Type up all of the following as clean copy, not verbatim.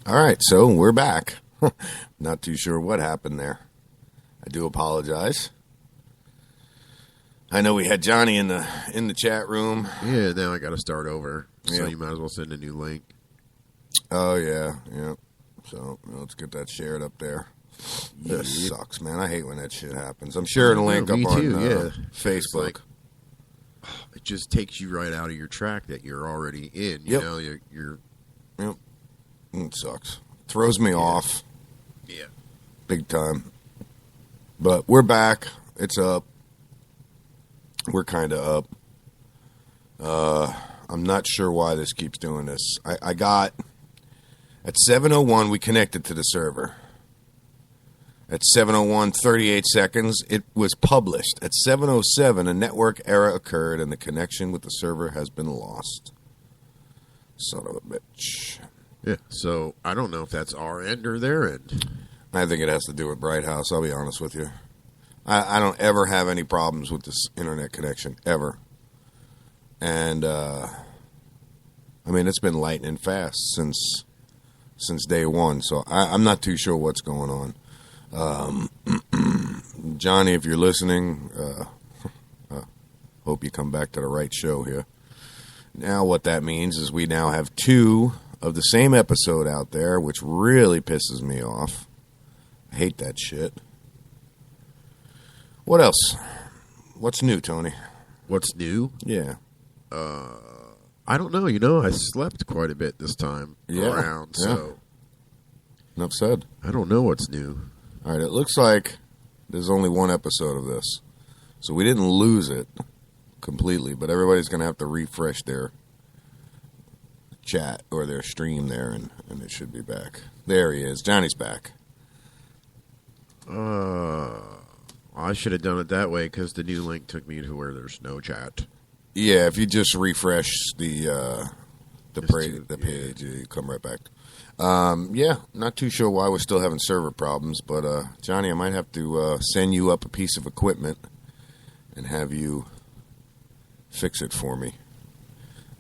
All right, so we're back. Not too sure what happened there. I do apologize. I know we had Johnny in the chat room. Yeah, now I got to start over. So Yep. you might as well send a new link. Oh, yeah. So let's get that shared up there. This sucks, man. I hate when that shit happens. I'm sharing a link up me on too, Facebook. Like, it just takes you right out of your track that you're already in. You Yep. know, you're Yep. It sucks. Throws me off. Yeah. Big time. But we're back. It's up. We're kind of up. I'm not sure why this keeps doing this. I got... At 7:01, we connected to the server. At 7:01, 38 seconds, it was published. At 7:07, a network error occurred and the connection with the server has been lost. Son of a bitch. Yeah. So I don't know if that's our end or their end. I think it has to do with Bright House, I'll be honest with you. I don't ever have any problems with this internet connection, ever. And, I mean, it's been lightning fast since day one, so I'm not too sure what's going on. Johnny, if you're listening, hope you come back to the right show here. Now what that means is we now have 2 of the same episode out there, which really pisses me off. I hate that shit. What else? What's new, Tony? What's new? Yeah. I don't know. You know, I slept quite a bit this time around, so Enough said. I don't know what's new. All right, it looks like there's only one episode of this. So we didn't lose it completely, but everybody's going to have to refresh their chat or their stream there, and it should be back. There he is. Johnny's back. I should have done it that way because the new link took me to where there's no chat. Yeah, if you just refresh the page, you come right back. Yeah, not too sure why we're still having server problems, but Johnny, I might have to send you up a piece of equipment and have you fix it for me.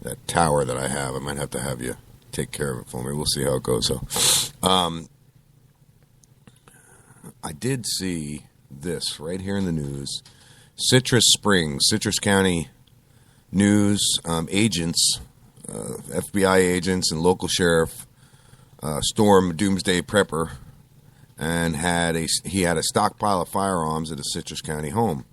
That tower that I have, I might have to have you take care of it for me. We'll see how it goes. So, I did see this right here in the news. Citrus Springs, Citrus County news agents, FBI agents and local sheriff stormed Doomsday Prepper and he had a stockpile of firearms at a Citrus County home.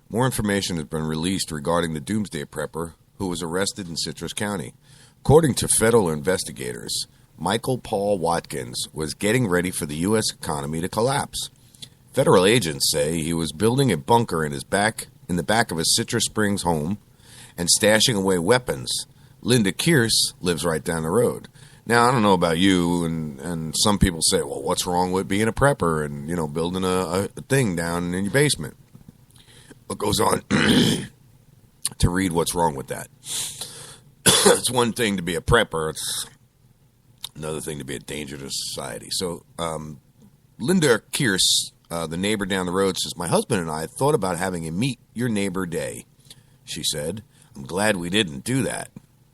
More information has been released regarding the Doomsday Prepper who was arrested in Citrus County. According to federal investigators, Michael Paul Watkins was getting ready for the U.S. economy to collapse. Federal agents say he was building a bunker in the back of his Citrus Springs home and stashing away weapons. Linda Kearse lives right down the road. Now, I don't know about you, and some people say, well, what's wrong with being a prepper and, building a thing down in your basement? What goes on to read what's wrong with that? It's one thing to be a prepper. It's another thing to be a danger to society. So, Linda Kearse, the neighbor down the road, says, my husband and I thought about having a meet your neighbor day. She said, I'm glad we didn't do that.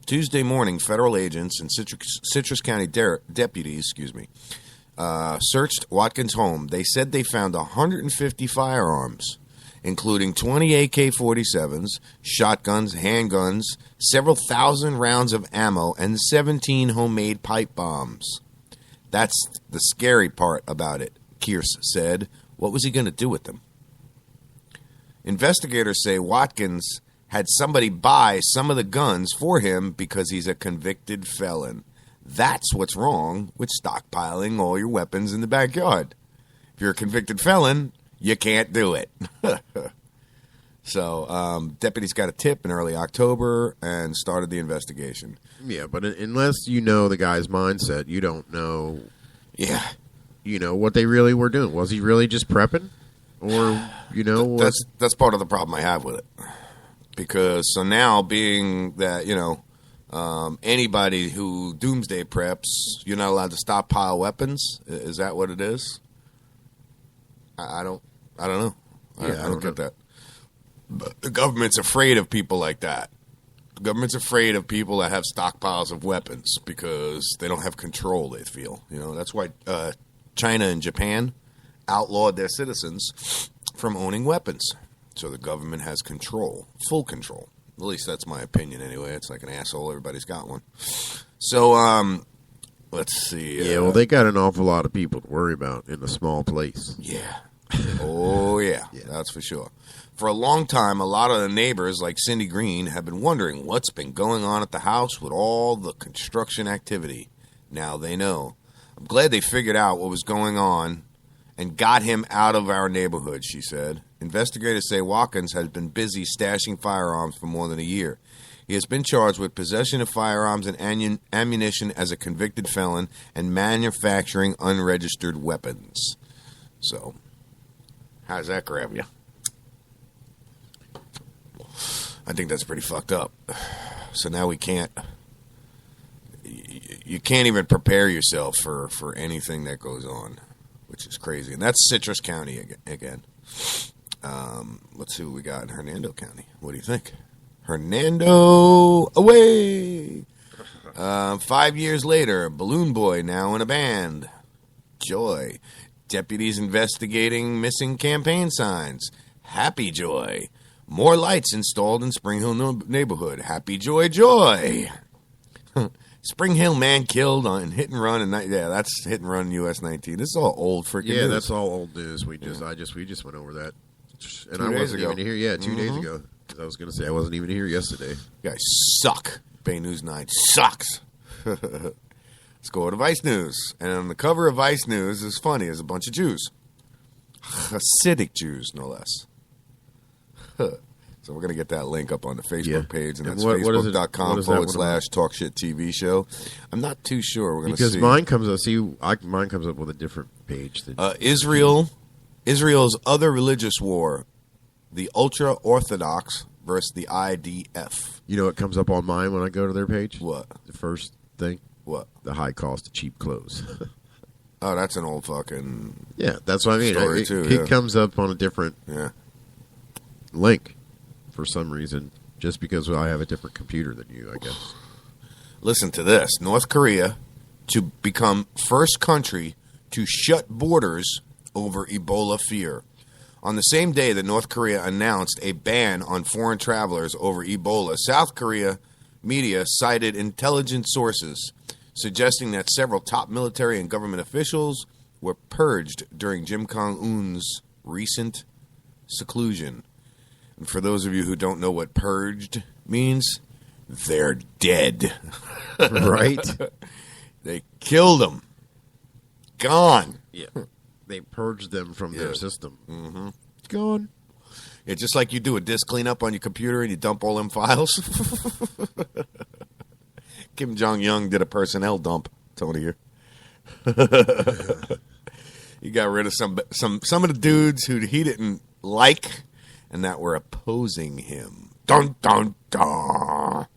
Tuesday morning, federal agents and Citrus County deputies, searched Watkins' home. They said they found 150 firearms, including 20 AK-47s, shotguns, handguns, several thousand rounds of ammo, and 17 homemade pipe bombs. That's the scary part about it, Kearse said. What was he going to do with them? Investigators say Watkins had somebody buy some of the guns for him because he's a convicted felon. That's what's wrong with stockpiling all your weapons in the backyard. If you're a convicted felon, you can't do it. So, deputies got a tip in early October and started the investigation. Yeah, but unless you know the guy's mindset, you don't know. Yeah. What they really were doing. Was he really just prepping? Or, That's part of the problem I have with it. Because, so now being that, anybody who doomsday preps, you're not allowed to stockpile weapons? Is that what it is? I don't know. I don't get that. But the government's afraid of people like that. The government's afraid of people that have stockpiles of weapons because they don't have control, they feel. That's why China and Japan outlawed their citizens from owning weapons. So the government has control, full control. At least that's my opinion anyway. It's like an asshole. Everybody's got one. So, let's see. Yeah, well, they got an awful lot of people to worry about in a small place. Yeah. Oh, yeah. That's for sure. For a long time, a lot of the neighbors, like Cindy Green, have been wondering what's been going on at the house with all the construction activity. Now they know. I'm glad they figured out what was going on and got him out of our neighborhood, she said. Investigators say Watkins has been busy stashing firearms for more than a year. He has been charged with possession of firearms and ammunition as a convicted felon and manufacturing unregistered weapons. So, how does that grab you? I think that's pretty fucked up. So now we can't... You can't even prepare yourself for anything that goes on, which is crazy. And that's Citrus County again. Let's see what we got in Hernando County. What do you think? Hernando away! 5 years later, Balloon Boy now in a band. Joy. Deputies investigating missing campaign signs. Happy Joy. More lights installed in Spring Hill neighborhood. Happy Joy Joy. Spring Hill man killed on hit and run. Yeah, that's hit and run US 19. This is all old freaking news. Yeah, that's all old news. We just went over that. And I wasn't even here. Yeah, 2 days ago. I was going to say I wasn't even here yesterday. You guys suck. Bay News 9 sucks. Let's go to Vice News. And on the cover of Vice News is funny. There's a bunch of Jews. Hasidic Jews, no less. So we're going to get that link up on the Facebook page. And that's facebook.com/Talk Shit TV show. I'm not too sure. We're going to see. Because mine comes up. Mine comes up with a different page. Israel's other religious war. The ultra-Orthodox versus the IDF. You know what comes up on mine when I go to their page? What? The first thing? What? The high cost of cheap clothes. Oh, that's an old fucking... Yeah, that's what I mean. It comes up on a different link for some reason, just because I have a different computer than you, I guess. Listen to this. North Korea to become first country to shut borders over Ebola fear. On the same day that North Korea announced a ban on foreign travelers over Ebola, South Korea media cited intelligence sources suggesting that several top military and government officials were purged during Kim Jong-un's recent seclusion. And for those of you who don't know what purged means, they're dead. Right? They killed them. Gone. Yeah. They purged them from their system. Mm-hmm. Gone. Yeah, just like you do a disk cleanup on your computer and you dump all them files. Kim Jong-un did a personnel dump, Tony here. He got rid of some of the dudes who he didn't like and that were opposing him. Dun, dun, dun.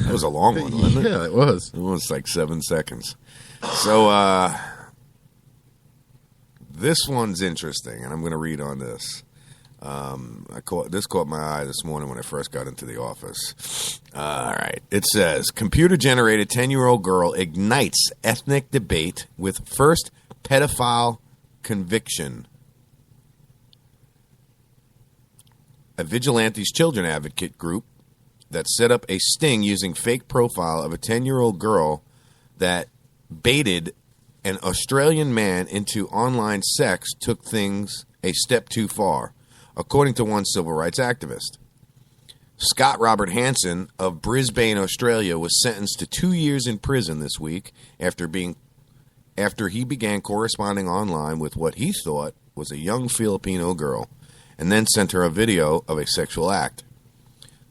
That was a long one, wasn't it? Yeah, it was. It was like 7 seconds. So, this one's interesting, and I'm going to read on this. This caught my eye this morning when I first got into the office. All right. It says, computer-generated 10-year-old girl ignites ethnic debate with first pedophile conviction. A Vigilantes Children Advocate group that set up a sting using fake profile of a 10-year-old girl that baited an Australian man into online sex took things a step too far, according to one civil rights activist. Scott Robert Hansen of Brisbane, Australia, was sentenced to 2 years in prison this week after he began corresponding online with what he thought was a young Filipino girl and then sent her a video of a sexual act.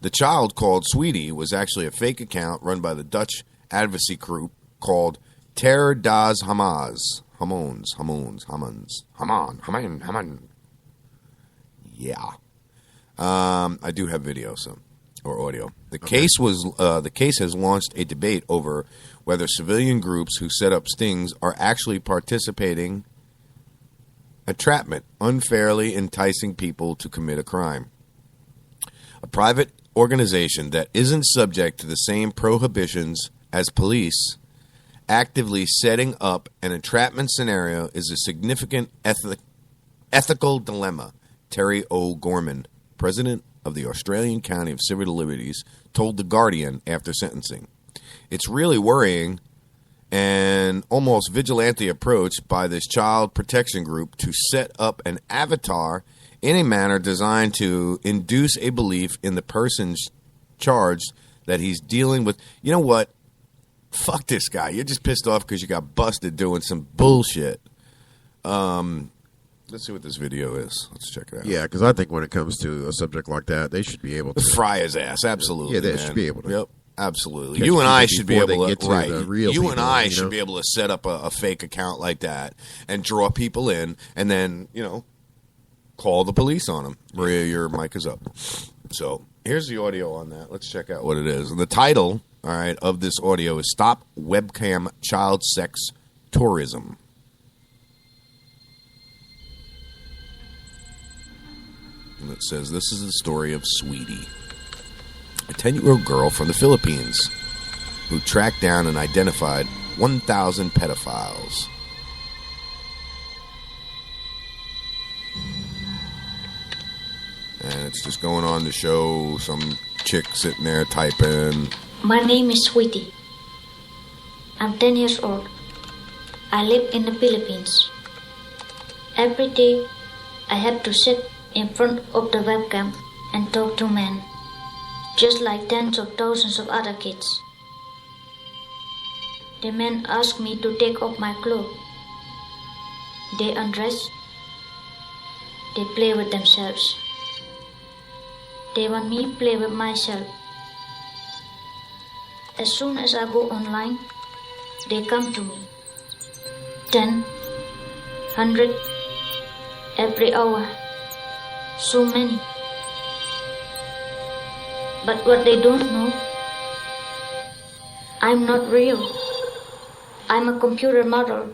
The child, called Sweetie, was actually a fake account run by the Dutch advocacy group called Terror das Hamas. Hamon. Yeah. I do have video, or audio. The case has launched a debate over whether civilian groups who set up stings are actually participating entrapment, unfairly enticing people to commit a crime. A private organization that isn't subject to the same prohibitions as police actively setting up an entrapment scenario is a significant ethical dilemma, Terry O'Gorman, president of the Australian County of Civil Liberties, told The Guardian after sentencing. It's really worrying and almost vigilante approach by this child protection group to set up an avatar in a manner designed to induce a belief in the person charged that he's dealing with. You know what? Fuck this guy. You're just pissed off because you got busted doing some bullshit. Let's see what this video is. Let's check it out. Yeah, because I think when it comes to a subject like that, they should be able to fry his ass. Absolutely. Yeah, they should be able to. Yep. Absolutely. You and I should be able to, right. You and I should be able to set up a fake account like that and draw people in and then, call the police on them. Maria, your mic is up. So here's the audio on that. Let's check out what it is. And the title, all right, of this audio is Stop Webcam Child Sex Tourism. And it says, this is the story of Sweetie, a 10-year-old girl from the Philippines who tracked down and identified 1,000 pedophiles. And it's just going on to show some chick sitting there typing. My name is Sweetie. I'm 10 years old. I live in the Philippines. Every day, I have to sit in front of the webcam and talk to men, just like tens of thousands of other kids. The men ask me to take off my clothes. They undress. They play with themselves. They want me to play with myself. As soon as I go online, they come to me. 10, 100, every hour. So many. But what they don't know, I'm not real. I'm a computer model,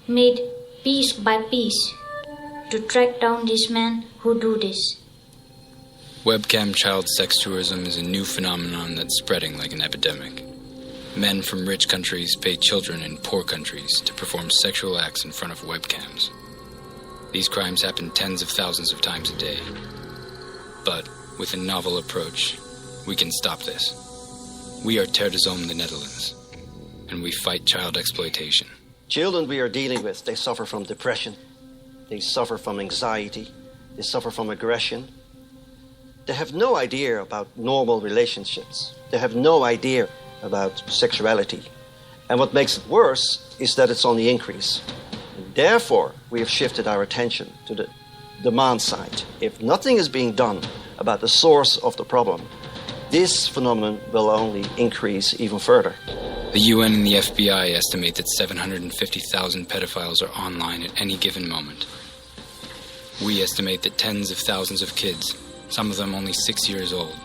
made piece by piece to track down these men who do this. Webcam child sex tourism is a new phenomenon that's spreading like an epidemic. Men from rich countries pay children in poor countries to perform sexual acts in front of webcams. These crimes happen tens of thousands of times a day. But with a novel approach, we can stop this. We are Ter de Zoom, the Netherlands, and we fight child exploitation. Children we are dealing with, they suffer from depression, they suffer from anxiety, they suffer from aggression. They have no idea about normal relationships. They have no idea about sexuality. And what makes it worse is that it's on the increase. Therefore, we have shifted our attention to the demand side. If nothing is being done about the source of the problem, this phenomenon will only increase even further. The UN and the FBI estimate that 750,000 pedophiles are online at any given moment. We estimate that tens of thousands of kids, some of them only 6 years old,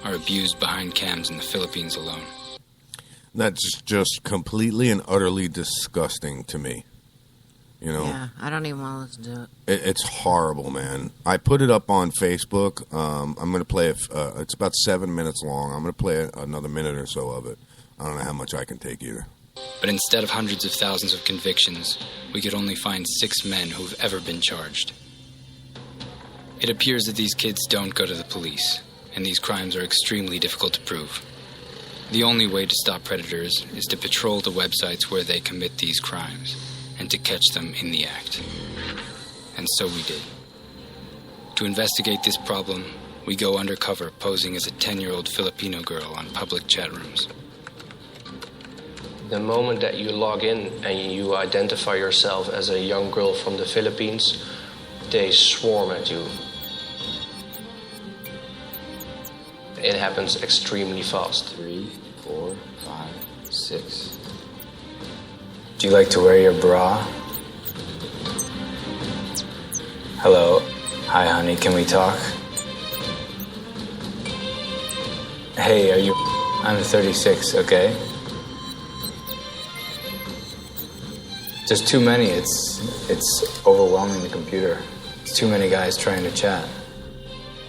are abused behind cams in the Philippines alone. That's just completely and utterly disgusting to me. Yeah, I don't even want to listen to it. It's horrible, man. I put it up on Facebook. I'm going to play it. It's about 7 minutes long. I'm going to play another minute or so of it. I don't know how much I can take either. But instead of hundreds of thousands of convictions, we could only find 6 men who've ever been charged. It appears that these kids don't go to the police, and these crimes are extremely difficult to prove. The only way to stop predators is to patrol the websites where they commit these crimes, and to catch them in the act. And so we did. To investigate this problem, we go undercover posing as a 10-year-old Filipino girl on public chat rooms. The moment that you log in and you identify yourself as a young girl from the Philippines, they swarm at you. It happens extremely fast. 3, 4, 5, 6. Do you like to wear your bra? Hello. Hi, honey. Can we talk? Hey, are you... I'm 36, okay? Just too many. It's overwhelming the computer. It's too many guys trying to chat.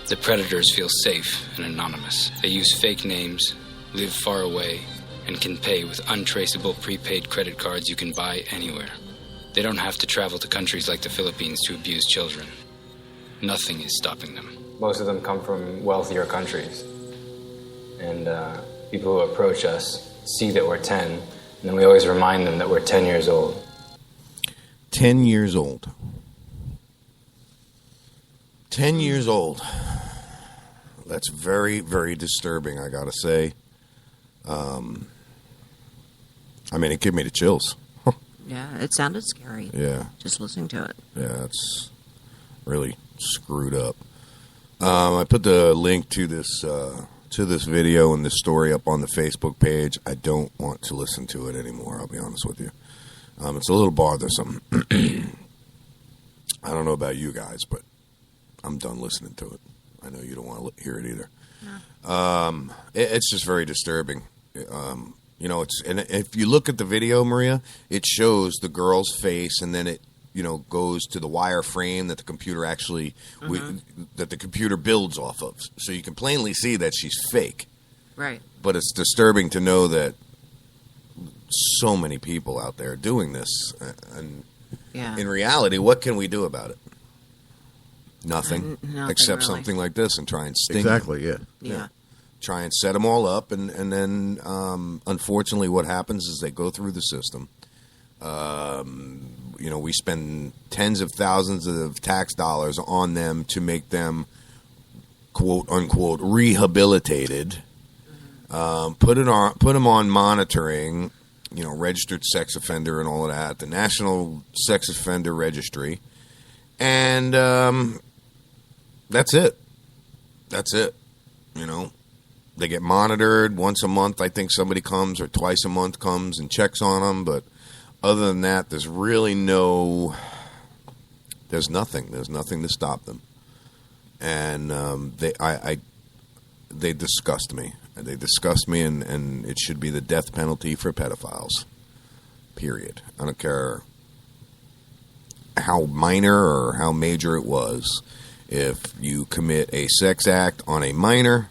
The predators feel safe and anonymous. They use fake names, live far away, and can pay with untraceable prepaid credit cards you can buy anywhere. They don't have to travel to countries like the Philippines to abuse children. Nothing is stopping them. Most of them come from wealthier countries. And people who approach us see that we're 10, and then we always remind them that we're 10 years old. 10 years old. 10 years old. That's very, very disturbing, I gotta say. I mean, it gave me the chills. Yeah, it sounded scary. Yeah. Just listening to it. Yeah, it's really screwed up. I put the link to this video and this story up on the Facebook page. I don't want to listen to it anymore, I'll be honest with you. It's a little bothersome. I don't know about you guys, but I'm done listening to it. I know you don't want to hear it either. No. It's just very disturbing. You know, and if you look at the video, Maria, it shows the girl's face, and then it, you know, goes to the wire frame that the computer actually that the computer builds off of. So you can plainly see that she's fake. Right. But it's disturbing to know that so many people out there doing this, and in reality, what can we do about it? Nothing, except really. Something like this, and try and sting exactly. them. Yeah. Try and set them all up, and then unfortunately, what happens is they go through the system. You know, we spend tens of thousands of tax dollars on them to make them, quote unquote, rehabilitated. Put them on monitoring. You know, registered sex offender and all of that, the National Sex Offender Registry, and that's it. That's it. You know, they get monitored once a month. I think somebody comes, or twice a month comes and checks on them. But other than that, there's really there's nothing. There's nothing to stop them. And they disgust me. They disgust me, and it should be the death penalty for pedophiles. Period. I don't care how minor or how major it was. If you commit a sex act on a minor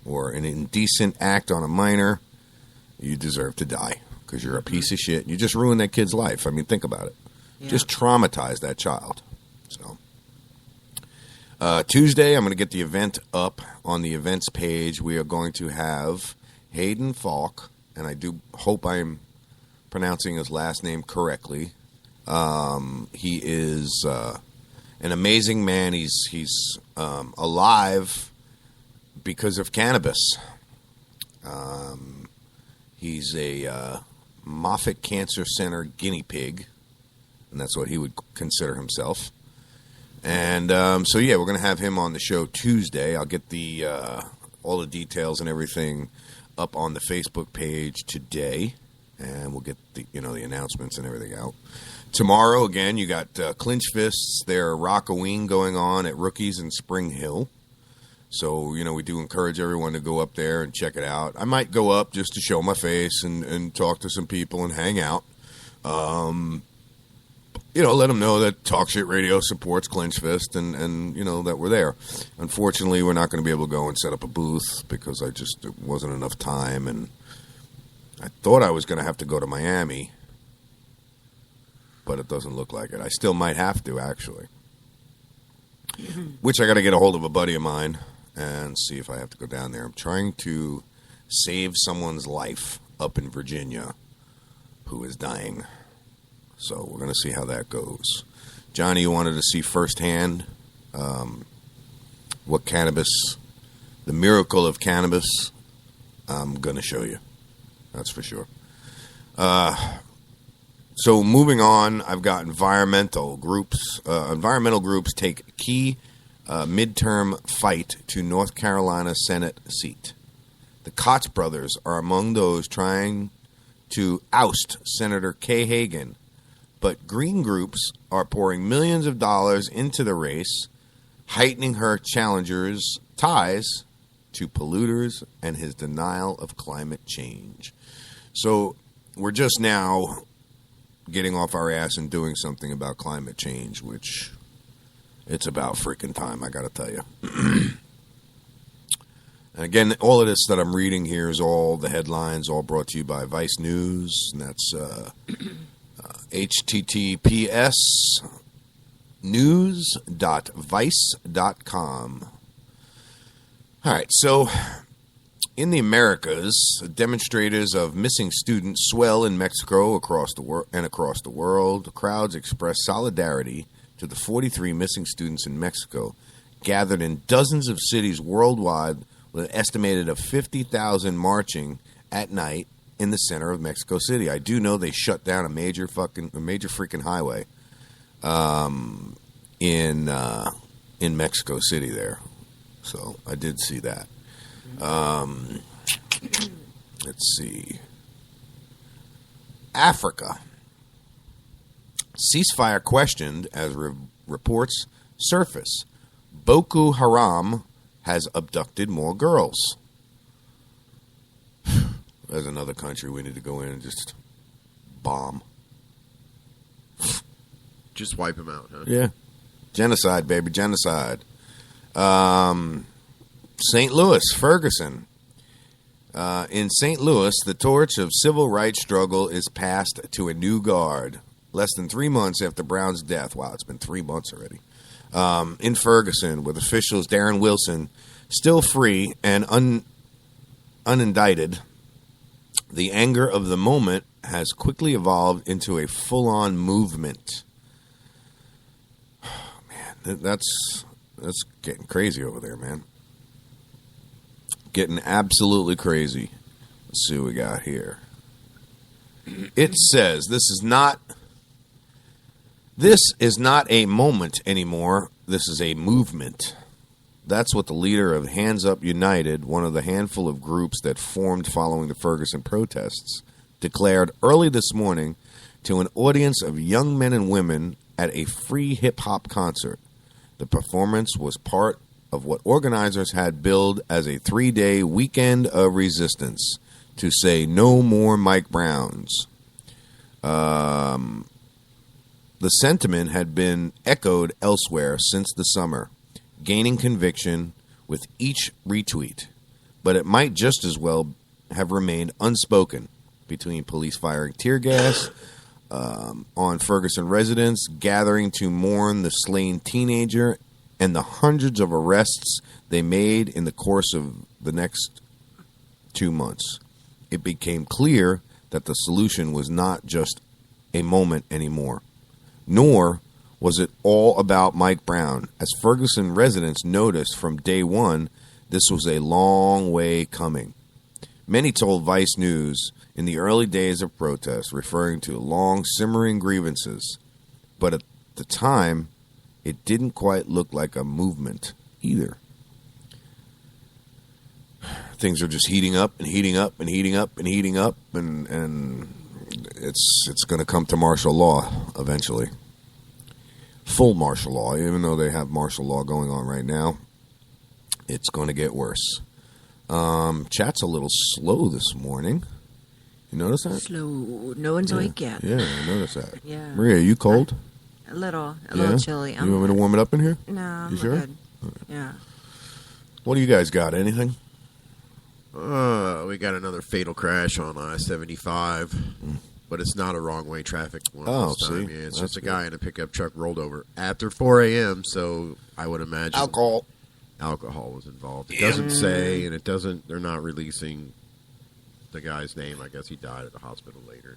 or an indecent act on a minor, you deserve to die because you're a piece of shit. You just ruined that kid's life. I mean, think about it. Yeah. Just traumatize that child. So Tuesday, I'm going to get the event up on the events page. We are going to have Hayden Falk, and I do hope I'm pronouncing his last name correctly. He is an amazing man. He's alive because of cannabis. He's a Moffitt Cancer Center guinea pig, and that's what he would consider himself. And so, yeah, we're going to have him on the show Tuesday. I'll get the all the details and everything up on the Facebook page today, and we'll get the announcements and everything out. Tomorrow, again, you got Clinch Fists, their Rockaween going on at Rookies in Spring Hill. So, we do encourage everyone to go up there and check it out. I might go up just to show my face and talk to some people and hang out. Let them know that Talk Shit Radio supports Clinch Fist and that we're there. Unfortunately, we're not going to be able to go and set up a booth because it wasn't enough time. And I thought I was going to have to go to Miami, but it doesn't look like it. I still might have to, actually. Which I got to get a hold of a buddy of mine and see if I have to go down there. I'm trying to save someone's life up in Virginia who is dying. So we're going to see how that goes. Johnny, you wanted to see firsthand what cannabis, the miracle of cannabis, I'm going to show you. That's for sure. So moving on, I've got environmental groups. Environmental groups take key midterm fight to North Carolina Senate seat. The Koch brothers are among those trying to oust Senator Kay Hagan. But green groups are pouring millions of dollars into the race, heightening her challenger's ties to polluters and his denial of climate change. So we're just now getting off our ass and doing something about climate change, which it's about freaking time, I got to tell you. And again, all of this that I'm reading here is all the headlines, all brought to you by Vice News, and that's https news.vice.com. All right, so in the Americas, demonstrators of missing students swell in Mexico across the world. Crowds express solidarity to the 43 missing students in Mexico, gathered in dozens of cities worldwide, with an estimated of 50,000 marching at night in the center of Mexico City. I do know they shut down a major freaking highway in Mexico City there. So I did see that. Let's see. Africa. Ceasefire questioned as reports surface. Boko Haram has abducted more girls. There's another country we need to go in and just bomb. Just wipe them out, huh? Yeah. Genocide, baby, genocide. St. Louis, Ferguson. In St. Louis, the torch of civil rights struggle is passed to a new guard. Less than 3 months after Brown's death. Wow, it's been 3 months already. In Ferguson, with officials Darren Wilson still free and unindicted, the anger of the moment has quickly evolved into a full-on movement. Oh, man, that's getting crazy over there, man. Getting absolutely crazy. Let's see what we got here. It says this is not a moment anymore. This is a movement. That's what the leader of Hands Up United, one of the handful of groups that formed following the Ferguson protests, declared early this morning to an audience of young men and women at a free hip-hop concert. The performance was part of what organizers had billed as a 3-day weekend of resistance to say no more Mike Browns. The sentiment had been echoed elsewhere since the summer, gaining conviction with each retweet, but it might just as well have remained unspoken between police firing tear gas on Ferguson residents, gathering to mourn the slain teenager, and the hundreds of arrests they made in the course of the next 2 months. It became clear that the solution was not just a moment anymore, nor was it all about Mike Brown. As Ferguson residents noticed from day one, this was a long way coming. Many told Vice News in the early days of protests, referring to long simmering grievances, but at the time, it didn't quite look like a movement either. Things are just heating up and heating up and heating up and heating up, and it's going to come to martial law eventually. Full martial law, even though they have martial law going on right now, it's going to get worse. Chat's a little slow this morning. You notice that? Slow. No one's awake yet. Yeah, I noticed that. Yeah. Maria, are you cold? A little chilly. You want me to warm it up in here? No, I'm you sure? good. Yeah. What do you guys got? Anything? We got another fatal crash on I-75, but it's not a wrong-way traffic one this time. See? Yeah, it's just a guy in a pickup truck rolled over after 4 a.m., so I would imagine alcohol was involved. It doesn't say, and they're not releasing the guy's name. I guess he died at the hospital later.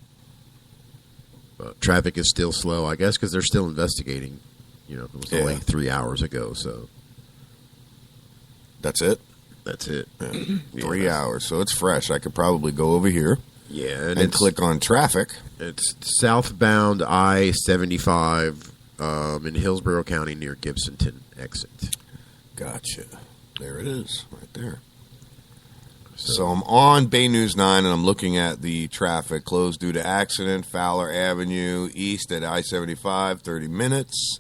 But traffic is still slow, I guess, because they're still investigating. You know, it was only 3 hours ago, so. That's it? That's it. Yeah. 3 hours, so it's fresh. I could probably go over here and click on traffic. It's southbound I-75 in Hillsborough County near Gibsonton exit. Gotcha. There it is, right there. So I'm on Bay News 9, and I'm looking at the traffic. Closed due to accident, Fowler Avenue, east at I-75, 30 minutes.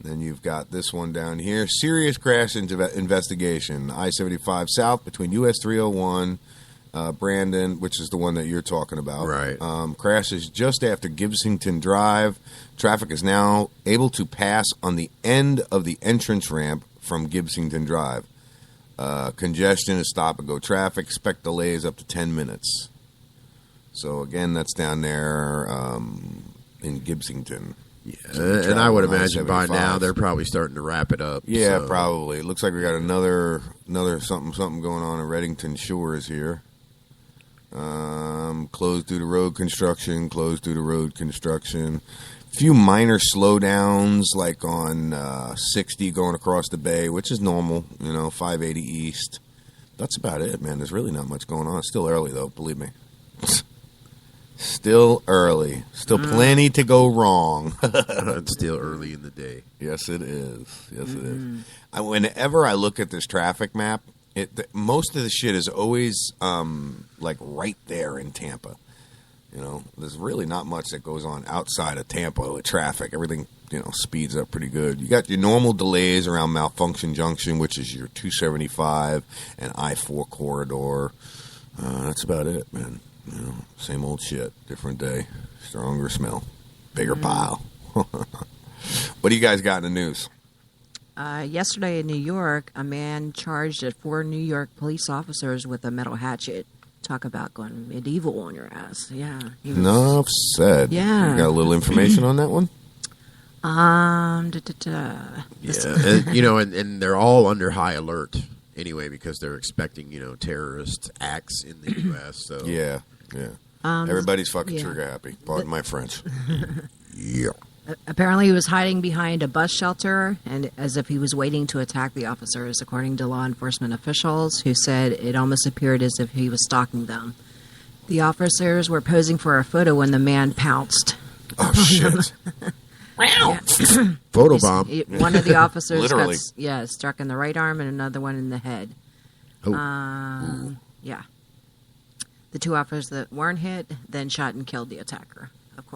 Then you've got this one down here. Serious crash investigation, I-75 south between US 301 Brandon, which is the one that you're talking about. Right. Crashes just after Gibsington Drive. Traffic is now able to pass on the end of the entrance ramp from Gibsington Drive. Congestion is stop-and-go traffic. Expect delays up to 10 minutes. So, again, that's down there in Gibsington. Yeah, and I would imagine by now they're probably starting to wrap it up. Yeah, so. probably. It looks like we got another something going on in Reddington Shores here. Closed due to road construction. Few minor slowdowns, like on 60 going across the bay, which is normal, 580 east. That's about it, man. There's really not much going on. It's still early, though, believe me. Still early. Still plenty to go wrong. It's still early in the day. Yes, it is. It is. Whenever I look at this traffic map, most of the shit is always like right there in Tampa. There's really not much that goes on outside of Tampa with traffic. Everything, speeds up pretty good. You got your normal delays around Malfunction Junction, which is your 275 and I-4 corridor. That's about it, man. Same old shit, different day, stronger smell, bigger pile. What do you guys got in the news? Yesterday in New York, a man charged at 4 New York police officers with a metal hatchet. Talk about going medieval on your ass. Yeah. Enough said. Yeah. You got a little information on that one? Yeah, and they're all under high alert anyway because they're expecting, terrorist acts in the U.S. So Yeah. Everybody's fucking trigger happy. Pardon my French. Yeah. Apparently, he was hiding behind a bus shelter, and as if he was waiting to attack the officers, according to law enforcement officials, who said it almost appeared as if he was stalking them. The officers were posing for a photo when the man pounced. Oh shit! Wow! Photobomb. One of the officers Literally. got struck in the right arm, and another one in the head. Yeah. The 2 officers that weren't hit then shot and killed the attacker. Of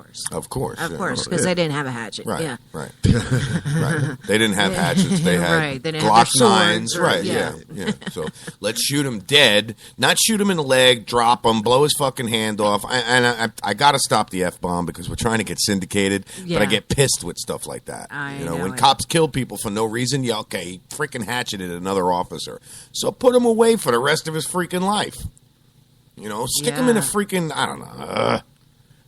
course, because they didn't have a hatchet. Right, yeah. right. They didn't have hatchets. They had right. They didn't Glock have 9s. Right, yeah. So let's shoot him dead, not shoot him in the leg, drop him, blow his fucking hand off. I got to stop the F-bomb because we're trying to get syndicated, but I get pissed with stuff like that. When cops kill people for no reason, he freaking hatcheted another officer. So put him away for the rest of his freaking life. Stick him in a freaking, I don't know.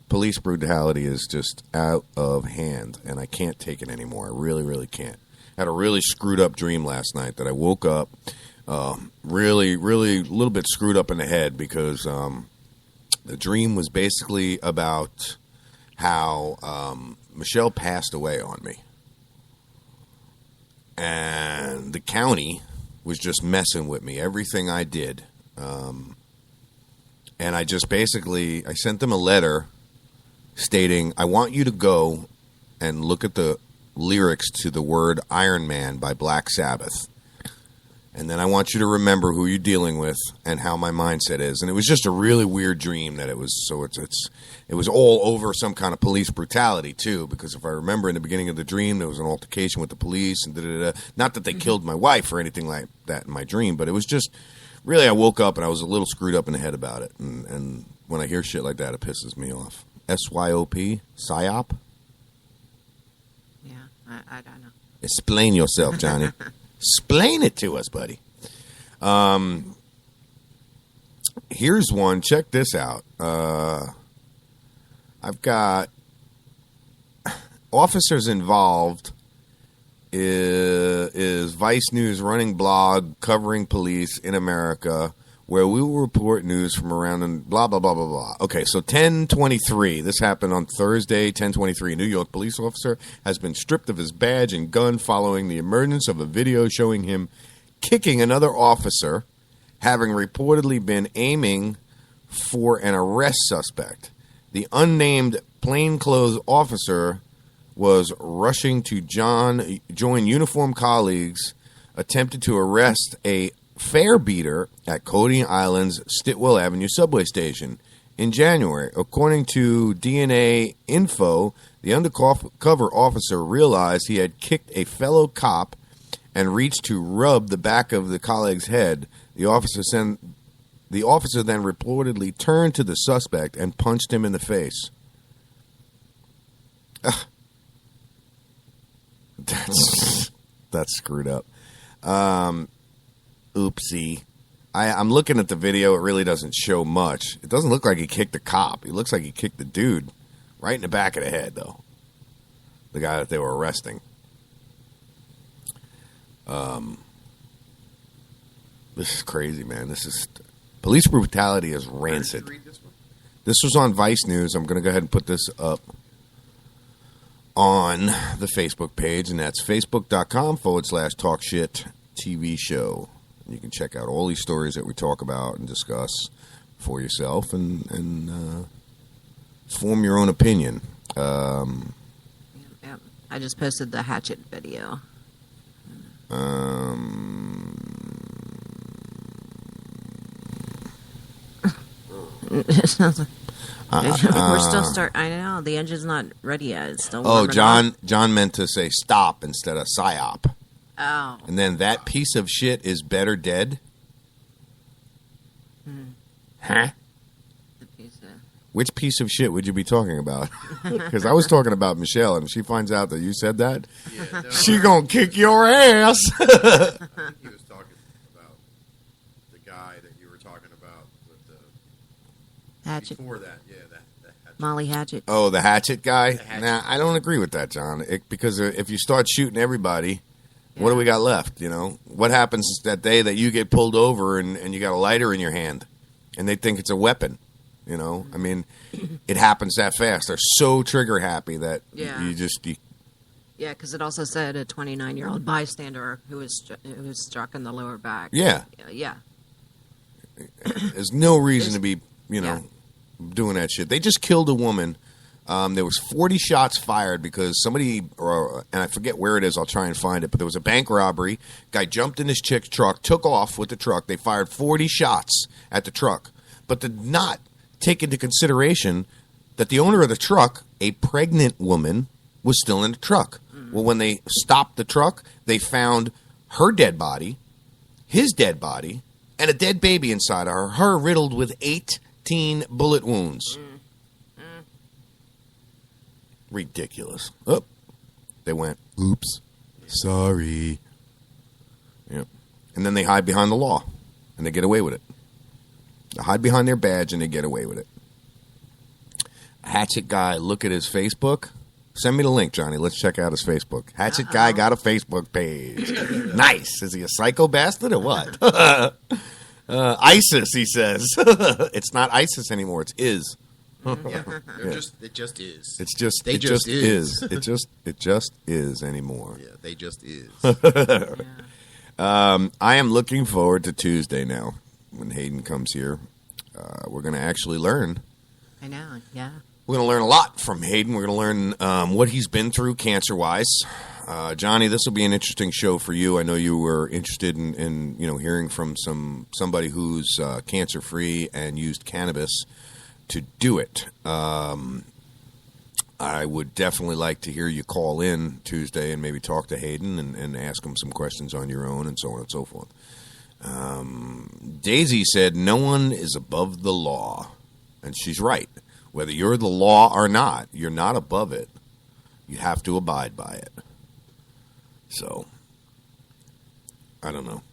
Police brutality is just out of hand, and I can't take it anymore. I really, really can't. I had a really screwed up dream last night that I woke up really, really a little bit screwed up in the head because the dream was basically about how Michelle passed away on me. And the county was just messing with me, everything I did. And I just basically, I sent them a letter stating, I want you to go and look at the lyrics to the word Iron Man by Black Sabbath. And then I want you to remember who you're dealing with and how my mindset is. And it was just a really weird dream that it was all over some kind of police brutality too, because if I remember in the beginning of the dream, there was an altercation with the police and not that they killed my wife or anything like that in my dream, but it was just really, I woke up and I was a little screwed up in the head about it. And when I hear shit like that, it pisses me off. SYOP? PSYOP? Yeah, I don't know. Explain yourself, Johnny. Explain it to us, buddy. Here's one. Check this out. I've got officers involved is Vice News running blog covering police in America, where we will report news from around and blah, blah, blah, blah, blah. Okay, so 10/23. This happened on Thursday, 10/23. New York police officer has been stripped of his badge and gun following the emergence of a video showing him kicking another officer, having reportedly been aiming for an arrest suspect. The unnamed plainclothes officer was rushing to join uniformed colleagues, attempted to arrest a fare beater at Coney Island's Stitwell Avenue subway station in January. According to DNA Info, the undercover officer realized he had kicked a fellow cop and reached to rub the back of the colleague's head. The officer The officer then reportedly turned to the suspect and punched him in the face. That's screwed up. Oopsie. I'm looking at the video. It really doesn't show much. It doesn't look like he kicked the cop. He looks like he kicked the dude right in the back of the head, though. The guy that they were arresting. This is crazy, man. Police brutality is rancid. This was on Vice News. I'm going to go ahead and put this up on the Facebook page, and that's facebook.com/Talk Shit TV show. You can check out all these stories that we talk about and discuss for yourself and form your own opinion. I just posted the hatchet video. We're still I know the engine's not ready yet. It's still. Oh, John meant to say stop instead of psyop. Oh. And then that piece of shit is better dead? Huh? Which piece of shit would you be talking about? Because I was talking about Michelle, and if she finds out that you said that, she gonna kick your ass. He was talking about the guy that you were talking about with the Hatchet. Before that, yeah, that Hatchet. Molly Hatchet. Oh, the hatchet guy? Nah, I don't agree with that, John. Because if you start shooting everybody, what do we got left? You know, what happens that day that you get pulled over and you got a lighter in your hand, and they think it's a weapon? You know, I mean, it happens that fast. They're so trigger happy that you just. Yeah, because it also said a 29-year-old bystander who was struck in the lower back. Yeah. Yeah. There's no reason to be, doing that shit. They just killed a woman. There was 40 shots fired because somebody, and I forget where it is, I'll try and find it, but there was a bank robbery. Guy jumped in his chick's truck, took off with the truck. They fired 40 shots at the truck, but did not take into consideration that the owner of the truck, a pregnant woman, was still in the truck. Well, when they stopped the truck, they found her dead body, his dead body, and a dead baby inside of her riddled with 18 bullet wounds. Ridiculous. Oh, they went, oops, sorry. Yep. And then they hide behind the law, and they get away with it. They hide behind their badge, and they get away with it. Hatchet guy, look at his Facebook. Send me the link, Johnny. Let's check out his Facebook. Hatchet guy got a Facebook page. Nice. Is he a psycho bastard or what? ISIS, he says. It's not ISIS anymore. It's is. It just is. It's just they it just is. It just is anymore. Yeah, they just is. I am looking forward to Tuesday now when Hayden comes here. We're going to actually learn. I know. Yeah. We're going to learn a lot from Hayden. We're going to learn what he's been through cancer-wise. Johnny, this will be an interesting show for you. I know you were interested in hearing from somebody who's cancer-free and used cannabis to do it. I would definitely like to hear you call in Tuesday and maybe talk to Hayden and ask him some questions on your own and so on and so forth. Daisy said, no one is above the law. And she's right. Whether you're the law or not, you're not above it. You have to abide by it. So, I don't know.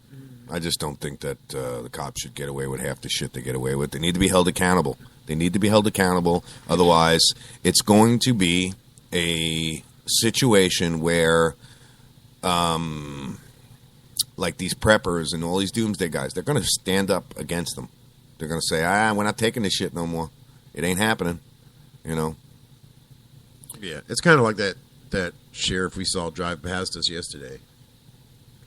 I just don't think that the cops should get away with half the shit they get away with. They need to be held accountable. They need to be held accountable. Otherwise, it's going to be a situation where, like these preppers and all these doomsday guys, they're going to stand up against them. They're going to say, we're not taking this shit no more. It ain't happening, Yeah, it's kind of like that sheriff we saw drive past us yesterday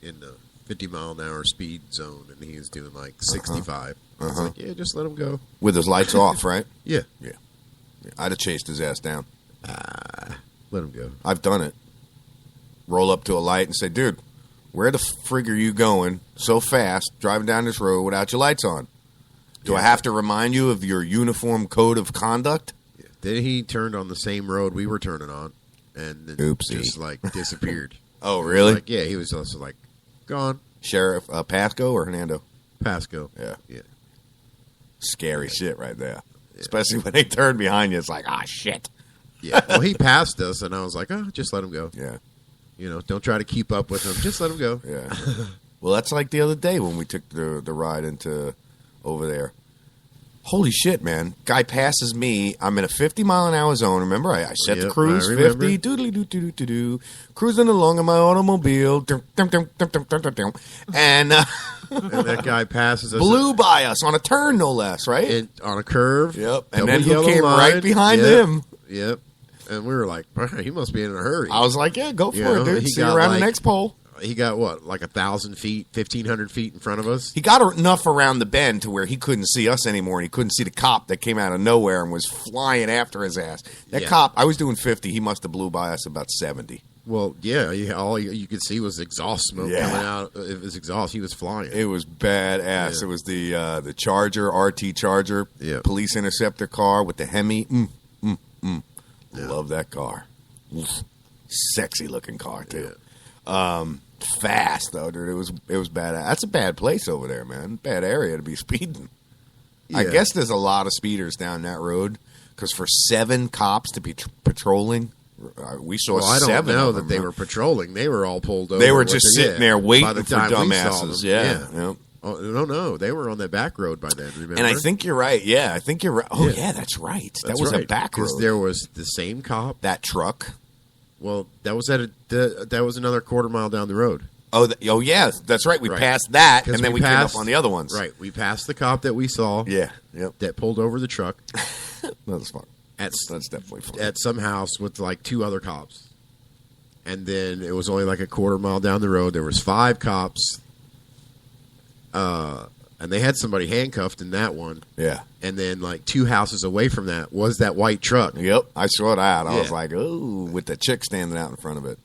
in the 50-mile-an-hour speed zone, and he was doing like 65. It's like, yeah, just let him go. With his lights off, right? Yeah. I'd have chased his ass down. Let him go. I've done it. Roll up to a light and say, dude, where the frig are you going so fast driving down this road without your lights on? Do I have to remind you of your uniform code of conduct? Yeah. Then he turned on the same road we were turning on, and then just like disappeared. Oh, really? He was also like gone. Sheriff Pasco or Hernando? Pasco. Yeah. Scary shit right there. Yeah. Especially when they turn behind you, it's like, shit. Yeah. Well, he passed us, and I was like, just let him go. Yeah. Don't try to keep up with him. Just let him go. Yeah. Well, that's like the other day when we took the ride into over there. Holy shit, man. Guy passes me. I'm in a 50-mile-an-hour zone. Remember, I set the cruise 50. Doodly-doo-doo-doo-doo. Cruising along in my automobile. And that guy passes us. Blew by us on a turn, no less, right? On a curve. Yep. And then he came right behind him. Yep. And we were like, he must be in a hurry. I was like, yeah, go for it, dude. See you around the next pole. He got, 1,000 feet, 1,500 feet in front of us? He got enough around the bend to where he couldn't see us anymore, and he couldn't see the cop that came out of nowhere and was flying after his ass. That cop, I was doing 50. He must have blew by us about 70. Well, yeah, all you could see was exhaust smoke coming out of his exhaust. He was flying. It was badass. Yeah. It was the Charger, RT Charger, police interceptor car with the Hemi. Yeah. Love that car. Sexy looking car, too. Yeah. Fast though, dude. It was bad. That's a bad place over there, man. Bad area to be speeding. Yeah. I guess there's a lot of speeders down that road because for 7 cops to be patrolling, we saw 7. I don't know that they were patrolling. They were all pulled over. They were just sitting there waiting for dumbasses. Yeah. Yep. Oh, no, they were on that back road by then. Remember? And I think you're right. Yeah, I think you're right. Oh yeah, that's right. That was a back road. Because there was the same cop. That truck. Well, that was that was another quarter mile down the road. Oh yeah, that's right. We passed that, and then we came up on the other ones. Right, we passed the cop that we saw. Yeah, yep. That pulled over the truck. That's fun. That's definitely fun. At some house with 2 other cops, and then it was only a quarter mile down the road. There was 5 cops, and they had somebody handcuffed in that one. Yeah. And then 2 houses away from that was that white truck. Yep, I saw that. I was like, ooh, with the chick standing out in front of it.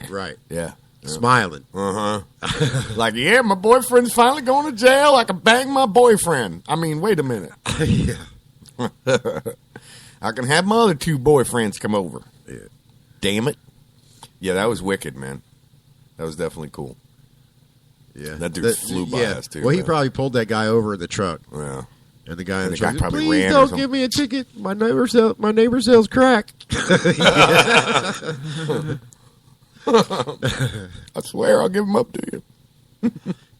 Right. Yeah. Smiling. Like, yeah, my boyfriend's finally going to jail. I can bang my boyfriend. I mean, wait a minute. Yeah. I can have my other 2 boyfriends come over. Yeah. Damn it. Yeah, that was wicked, man. That was definitely cool. Yeah. That dude flew by us, too. Well, he probably pulled that guy over in the truck. Yeah. And the guy in the truck probably please ran don't give me a ticket. My neighbor sells crack. I swear I'll give him up to you.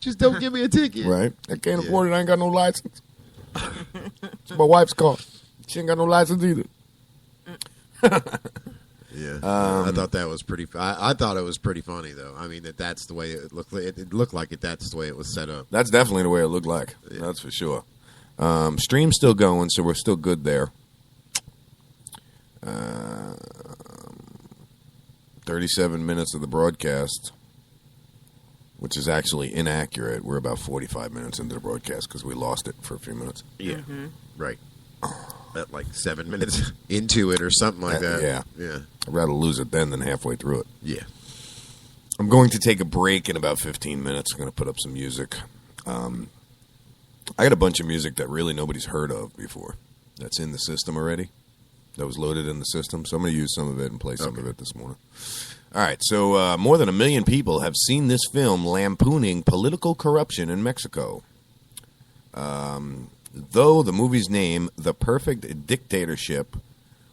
Just don't give me a ticket. Right. I can't afford it. I ain't got no license. It's my wife's car. She ain't got no license either. Yeah, I thought that was pretty. I thought it was pretty funny, though. I mean, that's the way it looked. It looked like it. That's the way it was set up. That's definitely the way it looked like. Yeah. That's for sure. Stream's still going, so we're still good there. 37 minutes of the broadcast, which is actually inaccurate. We're about 45 minutes into the broadcast because we lost it for a few minutes. Yeah, right. At 7 minutes into it or something like that. Yeah. I'd rather lose it then than halfway through it. Yeah. I'm going to take a break in about 15 minutes. I'm going to put up some music. I got a bunch of music that really nobody's heard of before. That's in the system already. That was loaded in the system. So I'm going to use some of it and play some of it this morning. All right. So more than 1 million people have seen this film lampooning political corruption in Mexico. Though the movie's name, The Perfect Dictatorship,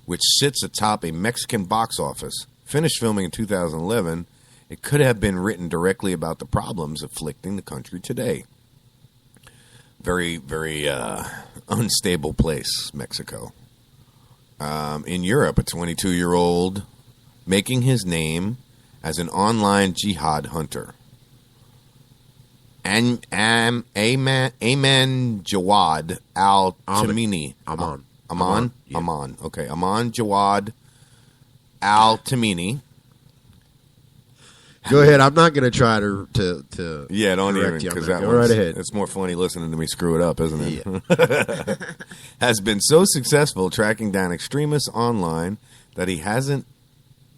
which sits atop a Mexican box office, finished filming in 2011, it could have been written directly about the problems afflicting the country today. Very, very unstable place, Mexico. In Europe, a 22-year-old making his name as an online jihad hunter. Ayman Jawad Al-Tamimi. Aman. Okay, Aman Jawad Al-Tamimi. Go ahead. I'm not going to try to don't even, because that right ahead. It's more funny listening to me screw it up, isn't it? Yeah. Has been so successful tracking down extremists online that he hasn't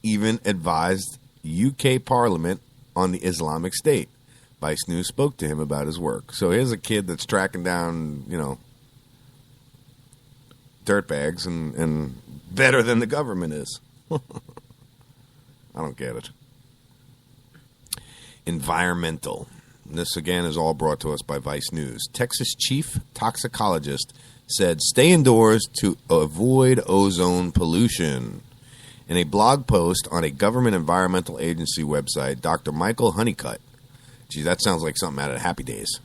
even advised UK Parliament on the Islamic State. Vice News spoke to him about his work. So here's a kid that's tracking down, dirtbags and better than the government is. I don't get it. Environmental. This, again, is all brought to us by Vice News. Texas chief toxicologist said stay indoors to avoid ozone pollution. In a blog post on a government environmental agency website, Dr. Michael Honeycutt, gee, that sounds like something out of Happy Days.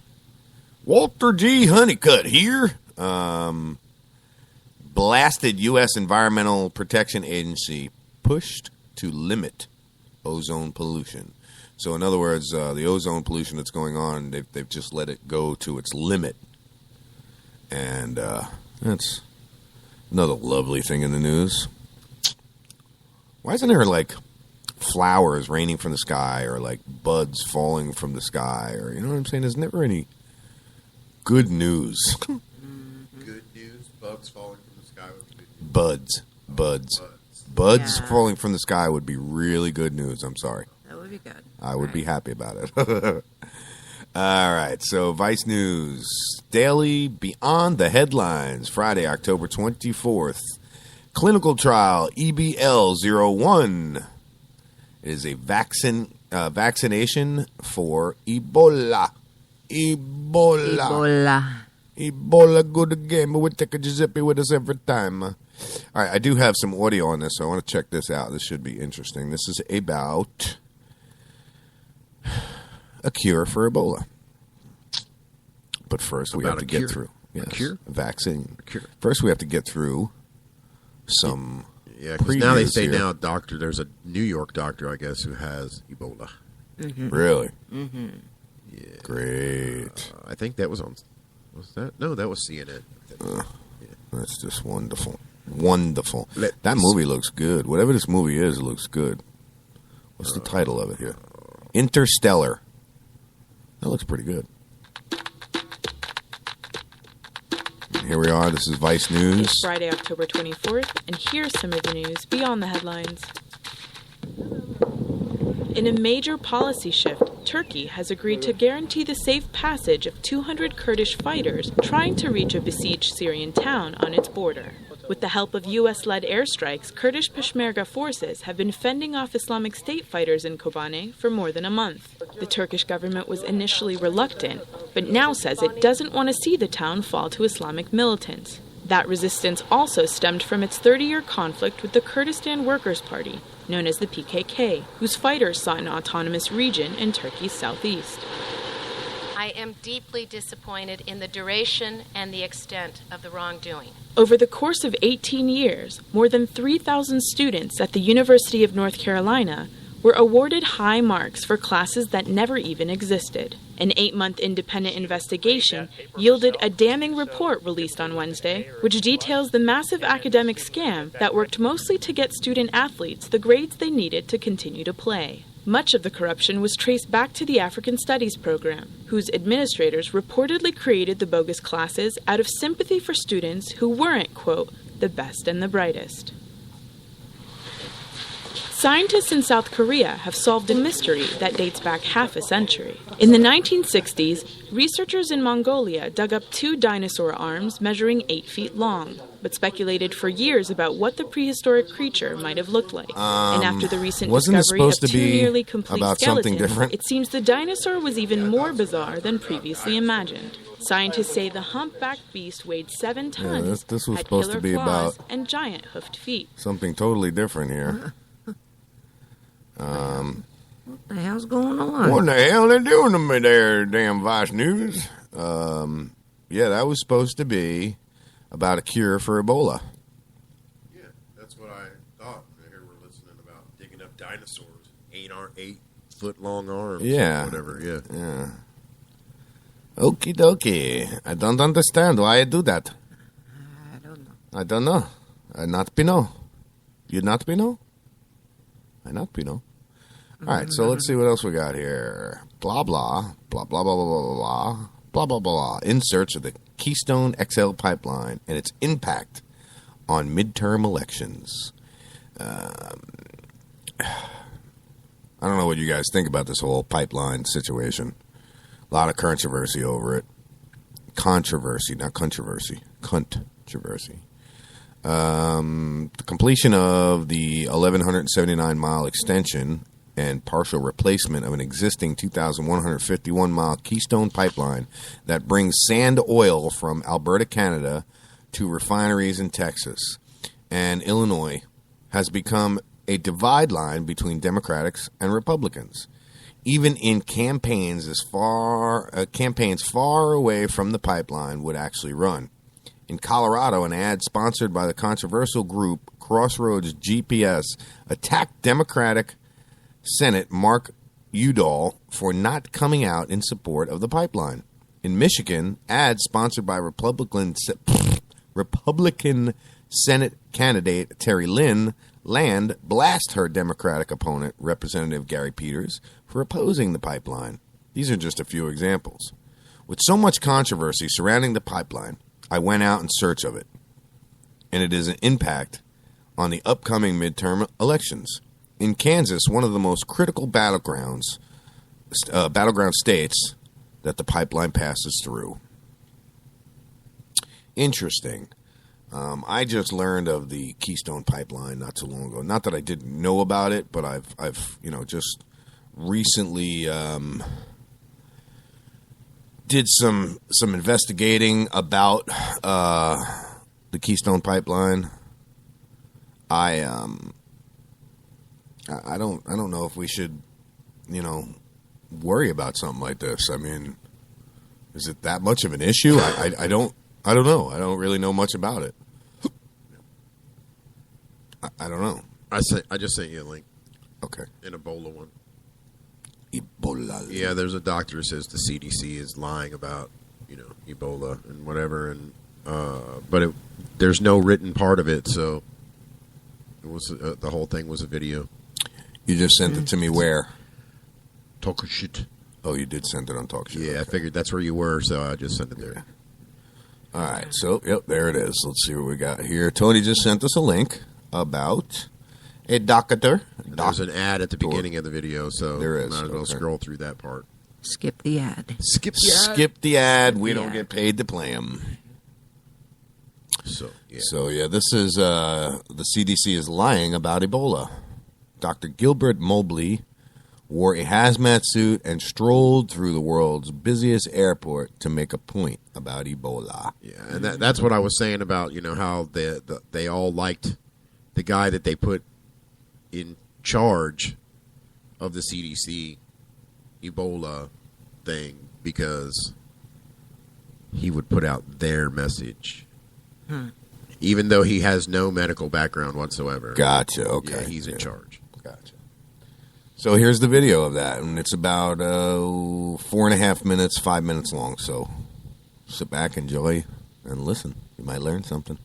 Walter G. Honeycutt here. Blasted U.S. Environmental Protection Agency pushed to limit ozone pollution. So, in other words, the ozone pollution that's going on, they've just let it go to its limit. And that's another lovely thing in the news. Why isn't there, like, flowers raining from the sky or, like, buds falling from the sky? Or, you know what I'm saying? There's never any good news. Good news? Bugs falling from the sky would be good news. Buds Yeah. falling from the sky would be really good news. I'm sorry. That would be good. I would be happy about it. All right. So, Vice News Daily Beyond the Headlines, Friday, October 24th. Clinical trial EBL-01 is a vaccination for Ebola. Ebola, good again, but we take a Giuseppe with us every time. All right, I do have some audio on this, so I want to check this out. This should be interesting. This is about a cure for Ebola. But first, we have to get through. Yes, a cure? A vaccine. A cure. First, we have to get through some. Yeah, because now they say here. there's a New York doctor, I guess, who has Ebola. Mm-hmm. Really? Mm-hmm. Yeah. Great. I think that was on. Was that? No, that was CNN. That's just wonderful. Wonderful. Let's- That movie looks good. Whatever this movie is, it looks good. What's the title of it here? Interstellar. That looks pretty good. And here we are. This is Vice News. It's Friday, October 24th, and here's some of the news beyond the headlines. In a major policy shift, Turkey has agreed to guarantee the safe passage of 200 Kurdish fighters trying to reach a besieged Syrian town on its border. With the help of U.S.-led airstrikes, Kurdish Peshmerga forces have been fending off Islamic State fighters in Kobane for more than a month. The Turkish government was initially reluctant, but now says it doesn't want to see the town fall to Islamic militants. That resistance also stemmed from its 30-year conflict with the Kurdistan Workers' Party, known as the PKK, whose fighters sought an autonomous region in Turkey's southeast. I am deeply disappointed in the duration and the extent of the wrongdoing. Over the course of 18 years, more than 3,000 students at the University of North Carolina were awarded high marks for classes that never even existed. An 8-month independent investigation yielded a damning report released on Wednesday, which details the massive academic scam that worked mostly to get student athletes the grades they needed to continue to play. Much of the corruption was traced back to the African Studies program, whose administrators reportedly created the bogus classes out of sympathy for students who weren't, quote, the best and the brightest. Scientists in South Korea have solved a mystery that dates back half a century. In the 1960s, researchers in Mongolia dug up 2 dinosaur arms measuring 8 feet long, but speculated for years about what the prehistoric creature might have looked like. And after the recent wasn't it discovery of supposed to 2 be nearly complete about something skeletons, different? it seems the dinosaur was even more bizarre than previously imagined. Scientists say the humpbacked beast weighed 7 tons, this was had supposed killer to be claws, about and giant hoofed feet. something totally different here. What the hell's going on? What the hell they doing to me there, damn Vice News? Yeah, that was supposed to be about a cure for Ebola. Yeah, that's what I thought. Here we're listening about digging up dinosaurs, 8-foot-long arms, Yeah. or whatever. Yeah. Okie dokie. I don't understand why I do that. I don't know. I not Pinot. You not Pinot? I not Pinot. All right, so let's see what else we got here. Blah, blah, blah, blah, blah, blah, blah, blah, blah, blah, blah. In search of the Keystone XL pipeline and its impact on midterm elections. I don't know what you guys think about this whole pipeline situation. A lot of controversy over it. Controversy, not controversy. Controversy. The completion of the 1,179-mile extension and partial replacement of an existing 2,151-mile Keystone pipeline that brings sand oil from Alberta, Canada, to refineries in Texas and Illinois has become a divide line between Democrats and Republicans. Even in campaigns far away from the pipeline would actually run. In Colorado, an ad sponsored by the controversial group Crossroads GPS attacked Democratic Senate Mark Udall for not coming out in support of the pipeline. In Michigan, ads sponsored by Republican Senate candidate Terry Lynn Land blast her Democratic opponent, Representative Gary Peters, for opposing the pipeline. These are just a few examples. With so much controversy surrounding the pipeline, I went out in search of it, and it is an impact on the upcoming midterm elections. In Kansas, one of the most critical battleground states that the pipeline passes through. Interesting. I just learned of the Keystone Pipeline not too long ago. Not that I didn't know about it, but I've just recently did some investigating about the Keystone Pipeline. I don't know if we should, worry about something like this. I mean, is it that much of an issue? I don't know. I don't really know much about it. I don't know. I just sent you a link. Okay. An Ebola one. Ebola. Yeah, there's a doctor who says the CDC is lying about, Ebola and whatever, and but there's no written part of it, so it was the whole thing was a video. You just sent it to me where? Talk shit. Oh, you did send it on Talk Shit. Yeah, okay. I figured that's where you were, so I just sent it there. All right, so, yep, there it is. Let's see what we got here. Tony just sent us a link about a doctor. There's an ad at the beginning of the video, so there is. Might as well scroll through that part. Skip the ad. Skip the ad. We don't get paid to play them. So this is the CDC is lying about Ebola. Dr. Gilbert Mobley wore a hazmat suit and strolled through the world's busiest airport to make a point about Ebola. Yeah, and that's what I was saying about, how they all liked the guy that they put in charge of the CDC Ebola thing because he would put out their message. Even though he has no medical background whatsoever. Gotcha, okay. Yeah, he's in charge. Gotcha. So here's the video of that, and it's about 4.5 minutes, 5 minutes long. So sit back, enjoy, and listen. You might learn something.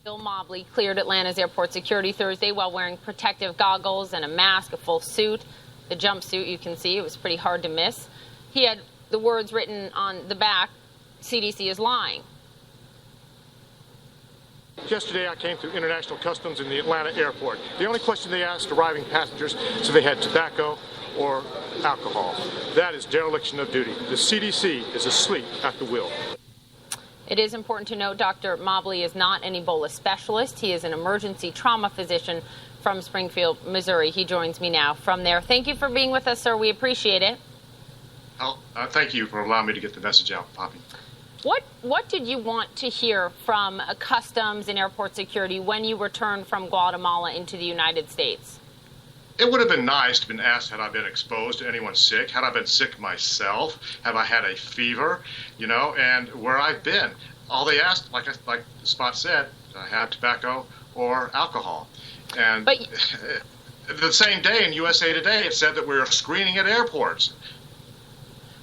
Bill Mobley cleared Atlanta's airport security Thursday while wearing protective goggles and a mask, a full suit. The jumpsuit, you can see, it was pretty hard to miss. He had the words written on the back, CDC is lying. Yesterday I came through International Customs in the Atlanta airport. The only question they asked arriving passengers is if they had tobacco or alcohol. That is dereliction of duty. The CDC is asleep at the wheel. It is important to note Dr. Mobley is not an Ebola specialist. He is an emergency trauma physician from Springfield, Missouri. He joins me now from there. Thank you for being with us, sir. We appreciate it. Oh, thank you for allowing me to get the message out, Poppy. What did you want to hear from Customs and Airport Security when you returned from Guatemala into the United States? It would have been nice to have been asked had I been exposed to anyone sick, had I been sick myself, have I had a fever, and where I've been. All they asked, like Spot said, did I have tobacco or alcohol? And the same day in USA Today, it said that we were screening at airports.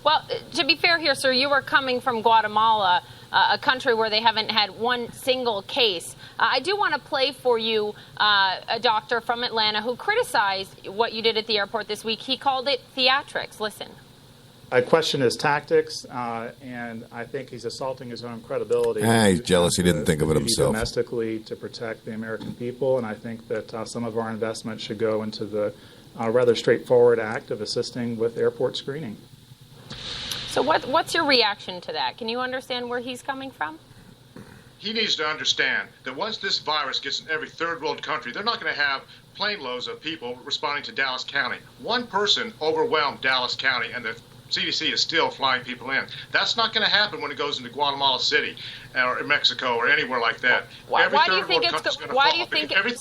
Well, to be fair here, sir, you were coming from Guatemala, a country where they haven't had one single case. I do want to play for you a doctor from Atlanta who criticized what you did at the airport this week. He called it theatrics. Listen. I question his tactics, and I think he's assaulting his own credibility. He's jealous he didn't think of it himself. Domestically to protect the American people, and I think that some of our investment should go into the rather straightforward act of assisting with airport screening. So what's your reaction to that? Can you understand where he's coming from? he needs to understand that once this virus gets in every third world country, they're not going to have plane loads of people responding to Dallas County. One person overwhelmed Dallas County, and the CDC is still flying people in. That's not going to happen when it goes into Guatemala City or Mexico or anywhere like that. Why do you think every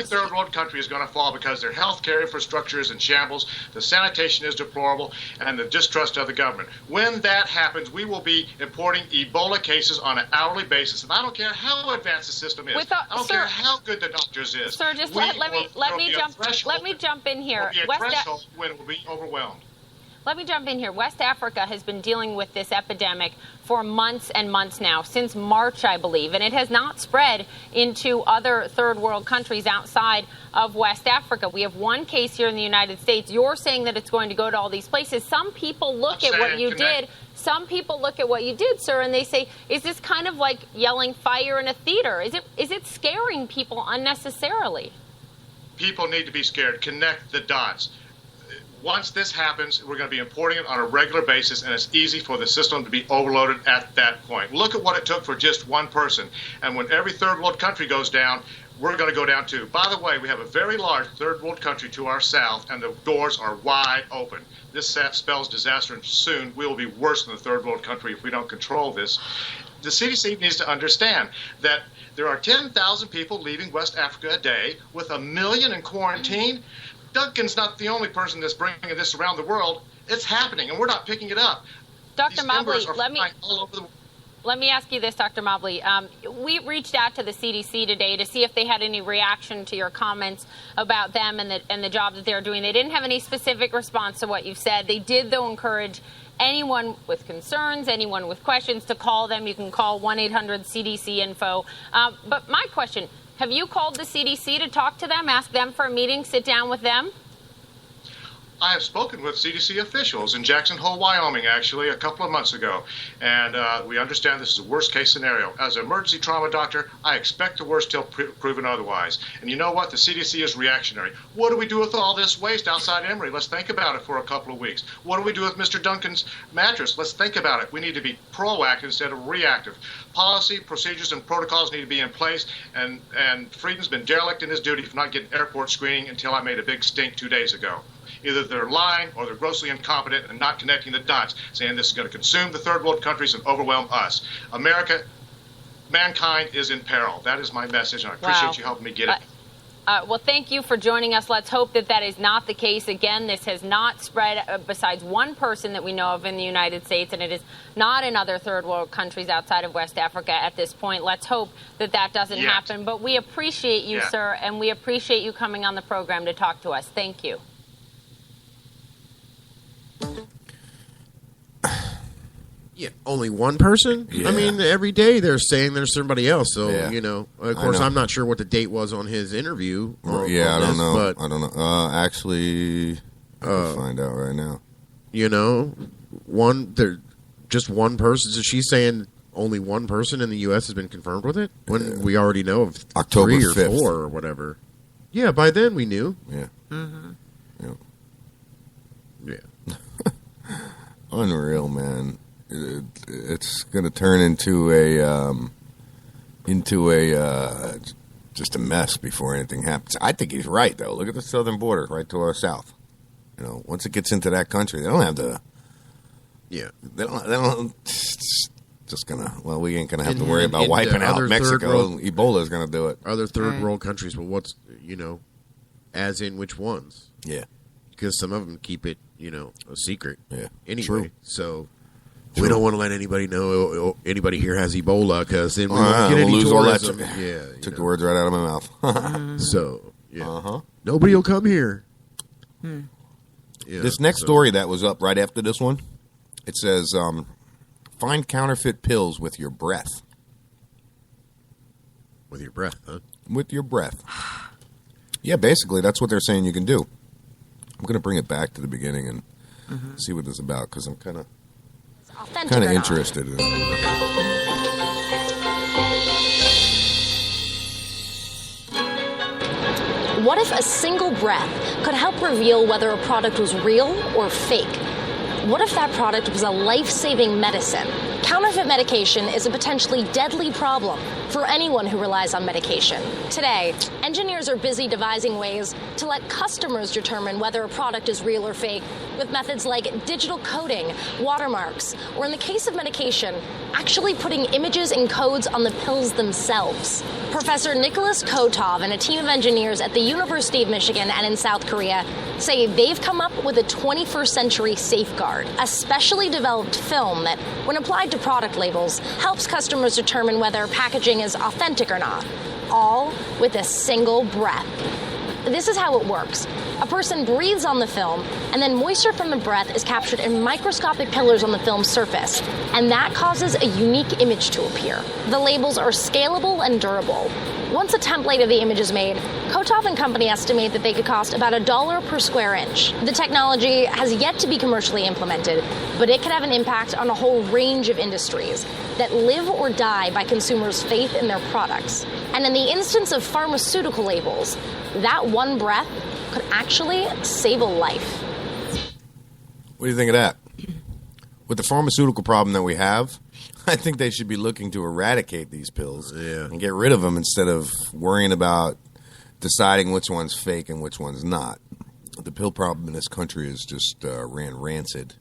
third world country is going to fall because their healthcare infrastructure is in shambles, the sanitation is deplorable, and the distrust of the government. When that happens, we will be importing Ebola cases on an hourly basis, and I don't care how advanced the system is. I don't care how good the doctors is. Sir, just let me jump in here. There will be a threshold when it will be overwhelmed. Let me jump in here. West Africa has been dealing with this epidemic for months and months now, since March, I believe, and it has not spread into other third world countries outside of West Africa. We have one case here in the United States. You're saying that it's going to go to all these places. Some people look at what you did. Some people look at what you did, sir, and they say, is this kind of like yelling fire in a theater? Is it scaring people unnecessarily? People need to be scared. Connect the dots. Once this happens, we're going to be importing it on a regular basis, and it's easy for the system to be overloaded at that point. Look at what it took for just one person. And when every third world country goes down, we're going to go down too. By the way, we have a very large third world country to our south, and the doors are wide open. This spells disaster, and soon we will be worse than the third world country if we don't control this. The CDC needs to understand that there are 10,000 people leaving West Africa a day with 1 million in quarantine. Duncan's not the only person that's bringing this around the world. It's happening, and we're not picking it up. Dr. Mobley, let me ask you this, Dr. Mobley. We reached out to the CDC today to see if they had any reaction to your comments about them and the job that they're doing. They didn't have any specific response to what you've said. They did, though, encourage anyone with concerns, anyone with questions to call them. You can call 1-800-CDC-INFO. But my question, have you called the CDC to talk to them, ask them for a meeting, sit down with them? I have spoken with CDC officials in Jackson Hole, Wyoming, actually, a couple of months ago, and we understand this is a worst-case scenario. As an emergency trauma doctor, I expect the worst till proven otherwise. And you know what? The CDC is reactionary. What do we do with all this waste outside Emory? Let's think about it for a couple of weeks. What do we do with Mr. Duncan's mattress? Let's think about it. We need to be proactive instead of reactive. Policy, procedures, and protocols need to be in place, and Friedman's been derelict in his duty for not getting airport screening until I made a big stink 2 days ago. Either they're lying or they're grossly incompetent and not connecting the dots, saying this is going to consume the third world countries and overwhelm us. America, mankind is in peril. That is my message, and I appreciate you helping me get it. Well, thank you for joining us. Let's hope that that is not the case. Again, this has not spread besides one person that we know of in the United States, and it is not in other third world countries outside of West Africa at this point. Let's hope that that doesn't happen. But we appreciate you, sir, and we appreciate you coming on the program to talk to us. Thank you. Yeah, only one person? Yeah. I mean, every day they're saying there's somebody else. So, Yeah. you know, of course, I'm not sure what the date was on his interview. I don't know. But, I don't know. Actually, I'll find out right now. You know, just one person. So she's saying only one person in the U.S. has been confirmed with it? When we already know of October 3 or 5th. 4 or whatever. Yeah, by then we knew. Yeah. Mm-hmm. Yeah. Unreal, man. It's going to turn into just a mess before anything happens. I think he's right, though. Look at the southern border right to our south. You know, once it gets into that country, they don't have to. Yeah, they don't. Just gonna. Well, we ain't gonna have to worry about wiping out Mexico. Ebola is gonna do it. Other third world countries, but what's as in which ones? Yeah, because some of them keep it, a secret. Yeah, anyway, true. So. We don't want to let anybody know anybody here has Ebola because then we won't get any lose tourism. all that. Took the words right out of my mouth. So, nobody will come here. Yeah, this next story that was up right after this one, it says, find counterfeit pills with your breath. With your breath, huh? With your breath. Yeah, basically, that's what they're saying you can do. I'm going to bring it back to the beginning and see what this is about because I'm kind of interested in it. What if a single breath could help reveal whether a product was real or fake? What if that product was a life-saving medicine? Counterfeit Counterfeit medication is a potentially deadly problem for anyone who relies on medication. Today, engineers are busy devising ways to let customers determine whether a product is real or fake with methods like digital coding, watermarks, or in the case of medication, actually putting images and codes on the pills themselves. Professor Nicholas Kotov and a team of engineers at the University of Michigan and in South Korea say they've come up with a 21st century safeguard, a specially developed film that, when applied to product labels, helps customers determine whether packaging is authentic or not, all with a single breath. This is how it works. A person breathes on the film, and then moisture from the breath is captured in microscopic pillars on the film's surface, and that causes a unique image to appear. The labels are scalable and durable. Once a template of the image is made, Kotov and company estimate that they could cost about $1 per square inch. The technology has yet to be commercially implemented, but it could have an impact on a whole range of industries that live or die by consumers' faith in their products. And in the instance of pharmaceutical labels, that one breath could actually save a life. What do you think of that? With the pharmaceutical problem that we have, I think they should be looking to eradicate these pills and get rid of them instead of worrying about deciding which one's fake and which one's not. The pill problem in this country is just ran rancid.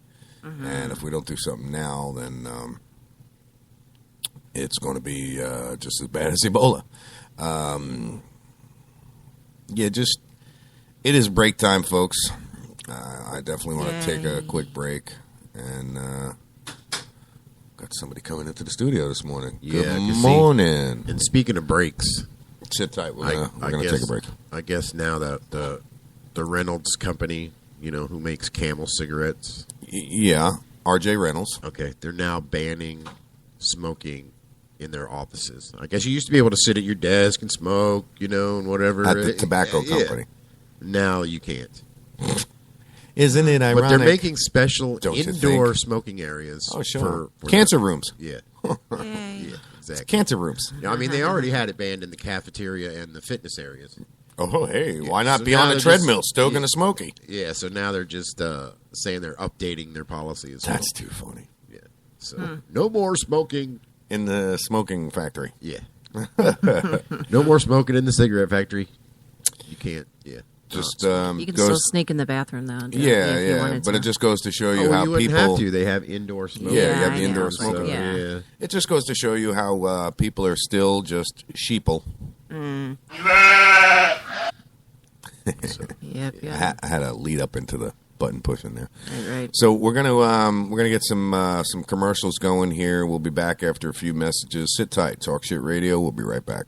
Mm-hmm. And if we don't do something now, then it's going to be just as bad as Ebola. It is break time, folks. I definitely want to take a quick break. And got somebody coming into the studio this morning. Yeah, good morning. And speaking of breaks, sit tight. We're going to take a break. I guess now that the Reynolds company, who makes Camel cigarettes. Yeah, R.J. Reynolds. Okay, they're now banning smoking in their offices. I guess you used to be able to sit at your desk and smoke, and whatever. At the tobacco company. Now you can't. Isn't it ironic? But they're making special indoor smoking areas. Oh, sure. For cancer rooms. Yeah. Yeah, exactly. Cancer rooms. I mean, they already had it banned in the cafeteria and the fitness areas. Oh, hey, why not be on the treadmill, stoking a smoky? Yeah, so now they're just saying they're updating their policy as well. That's too funny. Yeah. So no more smoking. In the smoking factory. Yeah. No more smoking in the cigarette factory. You can't, Just you can still sneak in the bathroom, though. But it just goes to show you how you people have to. They have indoor smoking. Yeah, you have the indoor smoking. So, It just goes to show you how people are still just sheeple. Yep. I had a lead up into the button pushing there. Right. So we're gonna get some commercials going here. We'll be back after a few messages. Sit tight. Talk Shit Radio. We'll be right back.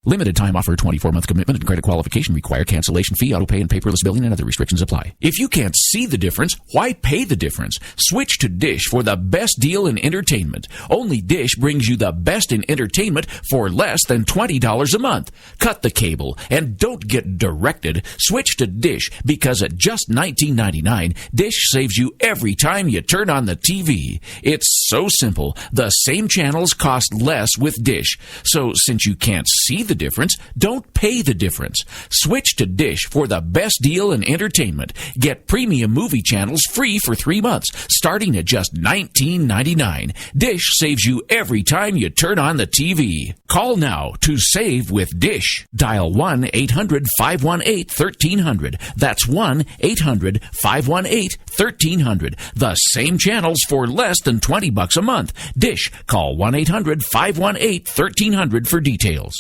Limited time offer, 24-month commitment and credit qualification required. Cancellation fee, auto pay, and paperless billing and other restrictions apply. If you can't see the difference, why pay the difference? Switch to Dish for the best deal in entertainment. Only Dish brings you the best in entertainment for less than $20 a month. Cut the cable and don't get directed. Switch to Dish because at just $19.99, Dish saves you every time you turn on the TV. It's so simple. The same channels cost less with Dish. So since you can't see the difference, don't pay the difference. Switch to Dish for the best deal in entertainment. Get premium movie channels free for 3 months, starting at just $19.99. Dish saves you every time you turn on the TV. Call now to save with Dish. Dial 1-800-518-1300. That's 1-800-518-1300. The same channels for less than $20 a month. Dish. Call 1-800-518-1300 for details.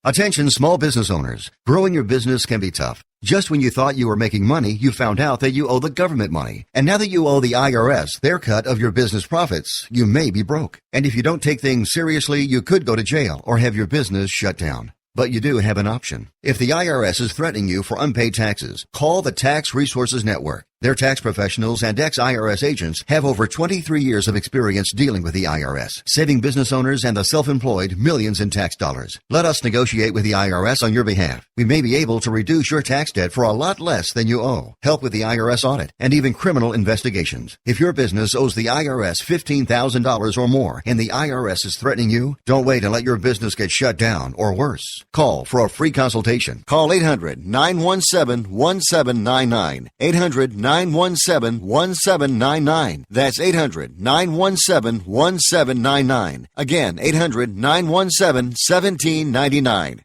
Attention small business owners. Growing your business can be tough. Just when you thought you were making money, you found out that you owe the government money. And now that you owe the IRS their cut of your business profits, you may be broke. And if you don't take things seriously, you could go to jail or have your business shut down. But you do have an option. If the IRS is threatening you for unpaid taxes, call the Tax Resources Network. Their tax professionals and ex-IRS agents have over 23 years of experience dealing with the IRS, saving business owners and the self-employed millions in tax dollars. Let us negotiate with the IRS on your behalf. We may be able to reduce your tax debt for a lot less than you owe, help with the IRS audit, and even criminal investigations. If your business owes the IRS $15,000 or more and the IRS is threatening you, don't wait and let your business get shut down or worse. Call for a free consultation. Call 800-917-1799. 800-917-1799. 800-917-1799. That's 800-917-1799. Again, 800-917-1799.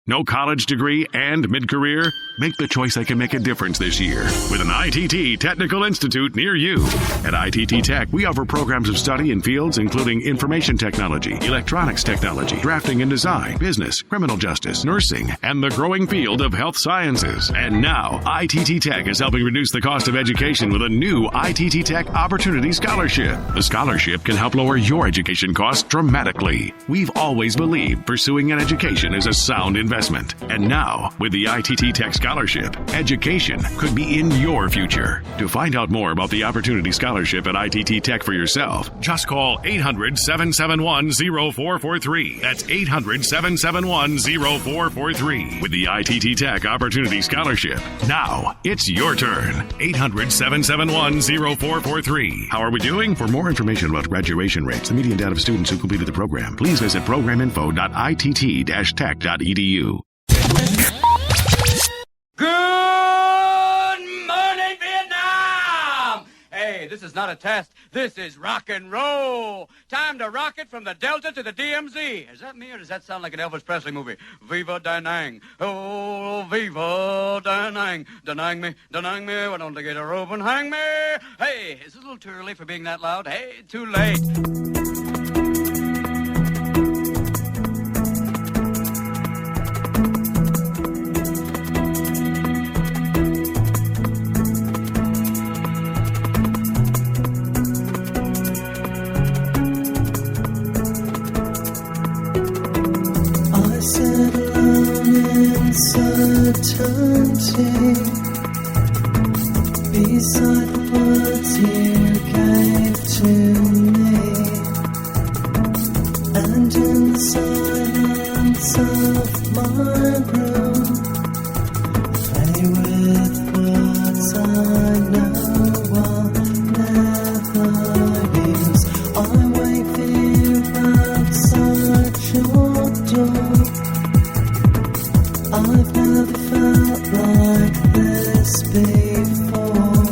No college degree and mid-career? Make the choice that can make a difference this year with an ITT Technical Institute near you. At ITT Tech, we offer programs of study in fields including information technology, electronics technology, drafting and design, business, criminal justice, nursing, and the growing field of health sciences. And now, ITT Tech is helping reduce the cost of education with a new ITT Tech Opportunity Scholarship. The scholarship can help lower your education costs dramatically. We've always believed pursuing an education is a sound investment. And now, with the ITT Tech Scholarship, education could be in your future. To find out more about the Opportunity Scholarship at ITT Tech for yourself, just call 800-771-0443. That's 800-771-0443. With the ITT Tech Opportunity Scholarship. Now, it's your turn. 800-771-0443. How are we doing? For more information about graduation rates, the median data of students who completed the program, please visit programinfo.itt-tech.edu. Good morning, Vietnam! Hey, this is not a test. This is rock and roll. Time to rock it from the Delta to the DMZ. Is that me or does that sound like an Elvis Presley movie? Viva Da Nang. Oh, viva Da Nang. Da Nang me, why don't they get a rope and hang me? Hey, is it a little too early for being that loud? Hey, too late. Uncertainty beside the words you gave to me, and in the silence of my room, play with words I know I'll never use. I wait for you outside your door. I've never felt like this before.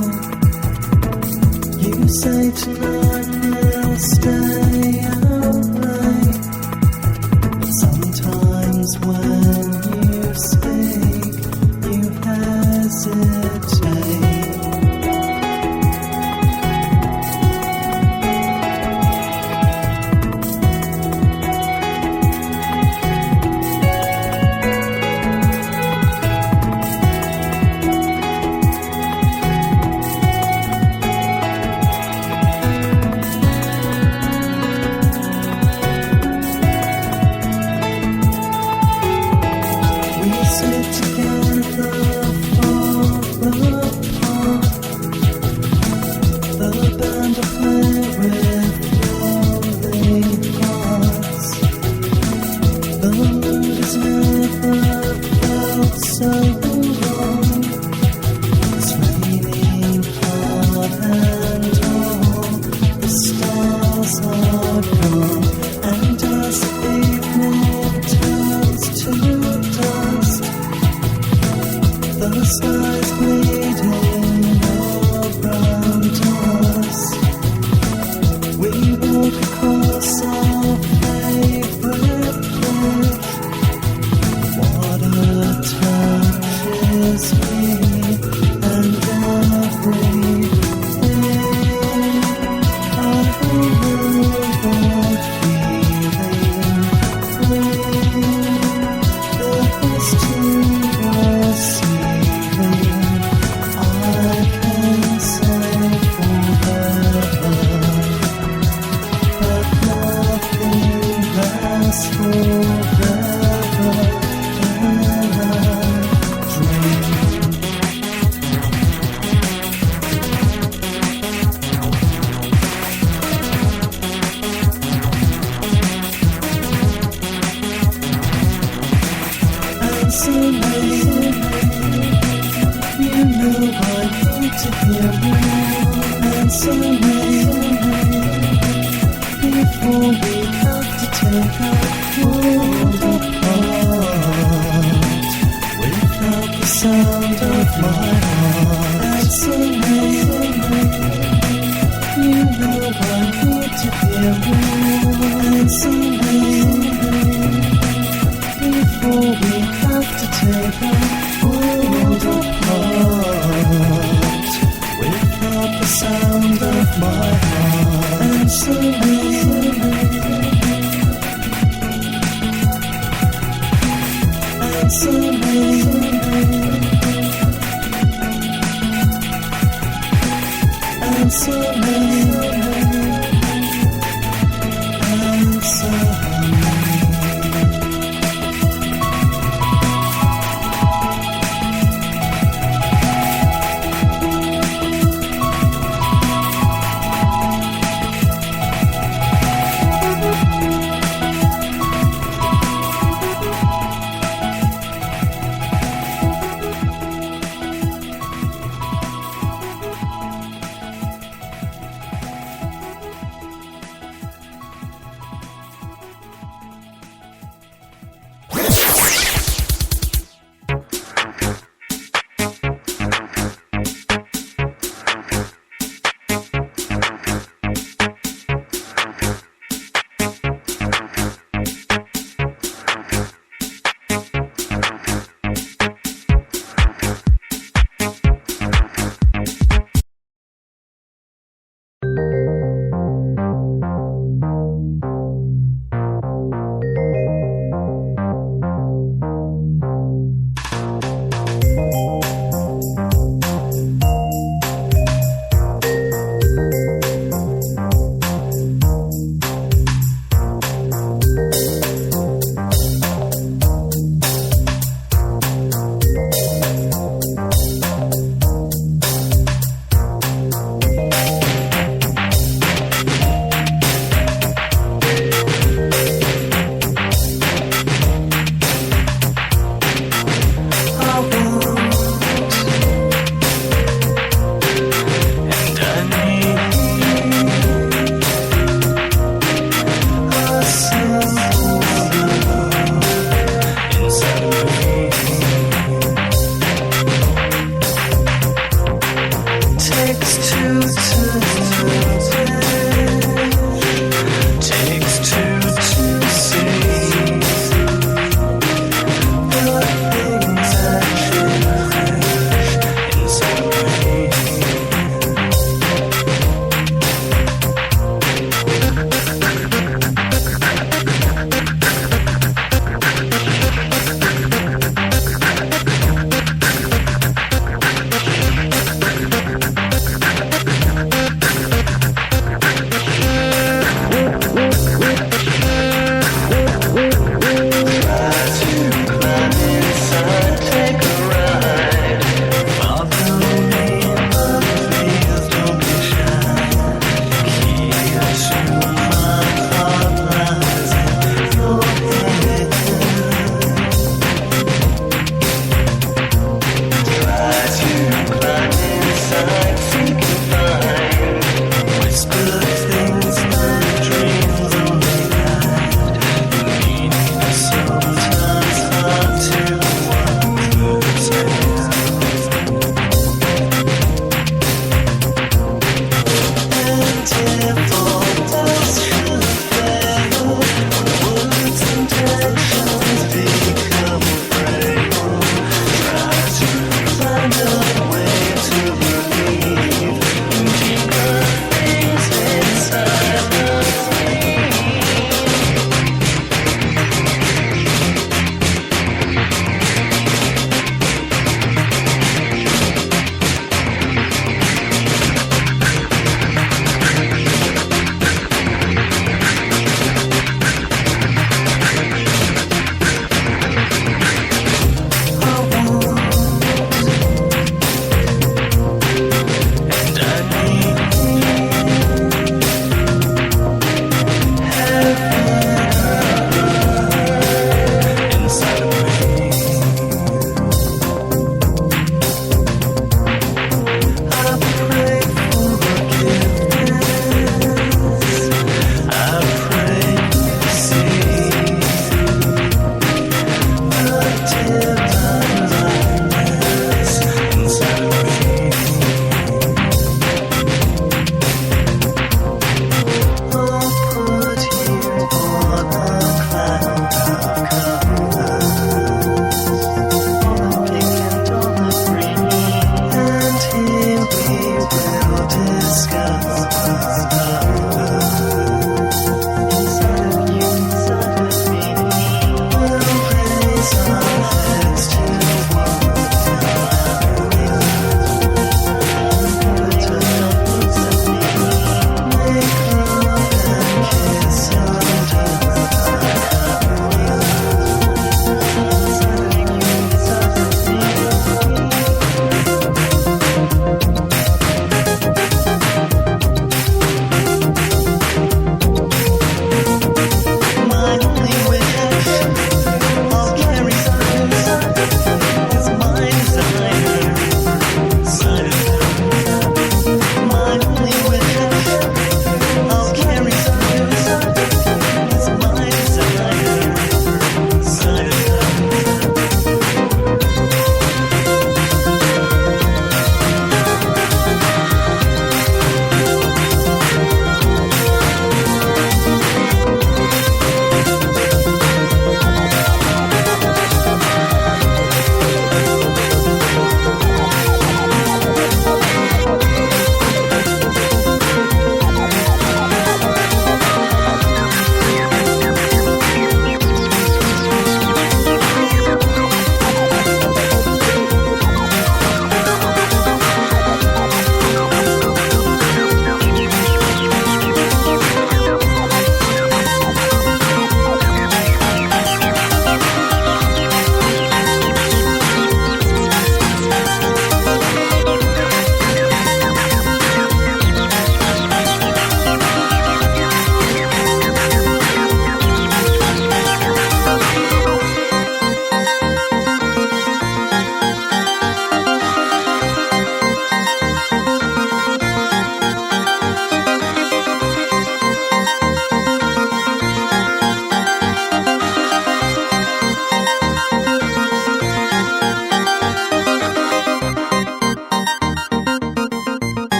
You say tonight we'll stay out late, but sometimes when you speak, you hesitate. Sound of my heart. my heart. Answer me. Answer me. Answer me. Answer me.